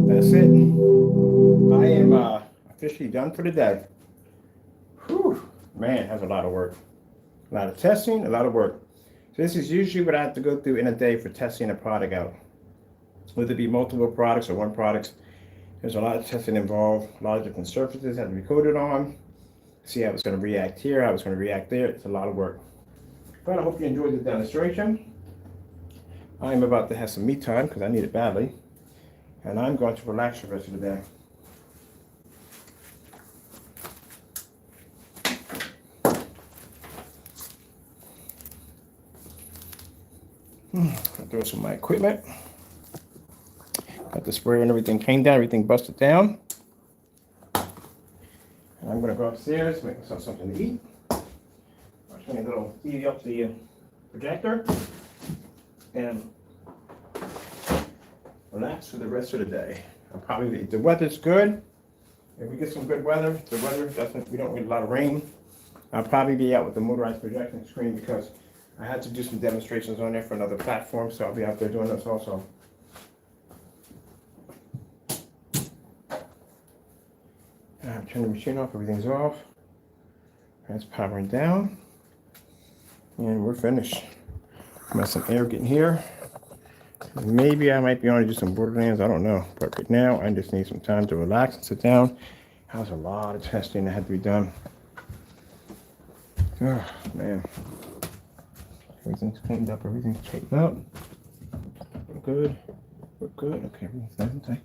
That's it. I am officially done for the day. Whew. Man, that's a lot of work. A lot of testing, a lot of work. So this is usually what I have to go through in a day for testing a product out. Whether it be multiple products or one product, there's a lot of testing involved, a lot of different surfaces have to be coated on. See how it's going to react here, how it's going to react there. It's a lot of work. But I hope you enjoyed the demonstration. I'm about to have some me time because I need it badly. And I'm going to relax the rest of the day. I'll throw some of my equipment. Got the sprayer and everything came down, everything busted down. And I'm gonna go upstairs, make myself something to eat. Watch my little TV up the projector and relax for the rest of the day. I'll probably, the weather's good. If we get some good weather, the weather doesn't, we don't get a lot of rain. I'll probably be out with the motorized projection screen because I had to do some demonstrations on there for another platform, so I'll be out there doing this also. Turn the machine off, everything's off. That's powering down. And we're finished. Got some air getting here. Maybe I might be on to do some Borderlands, I don't know. But right now, I just need some time to relax and sit down. That was a lot of testing that had to be done. Oh, man. Everything's cleaned up, everything's straightened out. We're good. We're good. Okay, everything's nice and tight.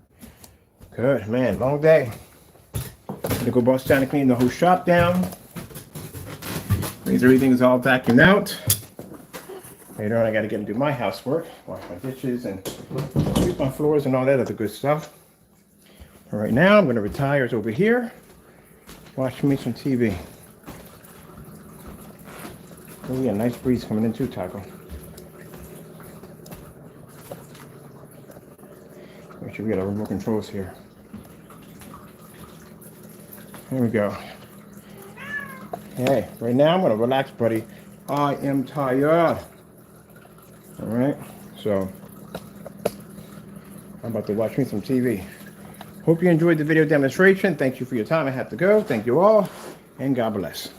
Good, man, long day. Gonna go bust down and clean the whole shop down. Make sure everything is all vacuumed out. Later on, I gotta get and do my housework, wash my dishes and sweep my floors and all that other good stuff. And right now, I'm gonna retire over here, watch me some TV. Oh, we got a nice breeze coming in too, Taco. Make sure we got our remote controls here. There we go. Hey, right now I'm gonna relax, buddy. I am tired. All right, so I'm about to watch me some TV. Hope you enjoyed the video demonstration. Thank you for your time. I have to go. Thank you all, and God bless.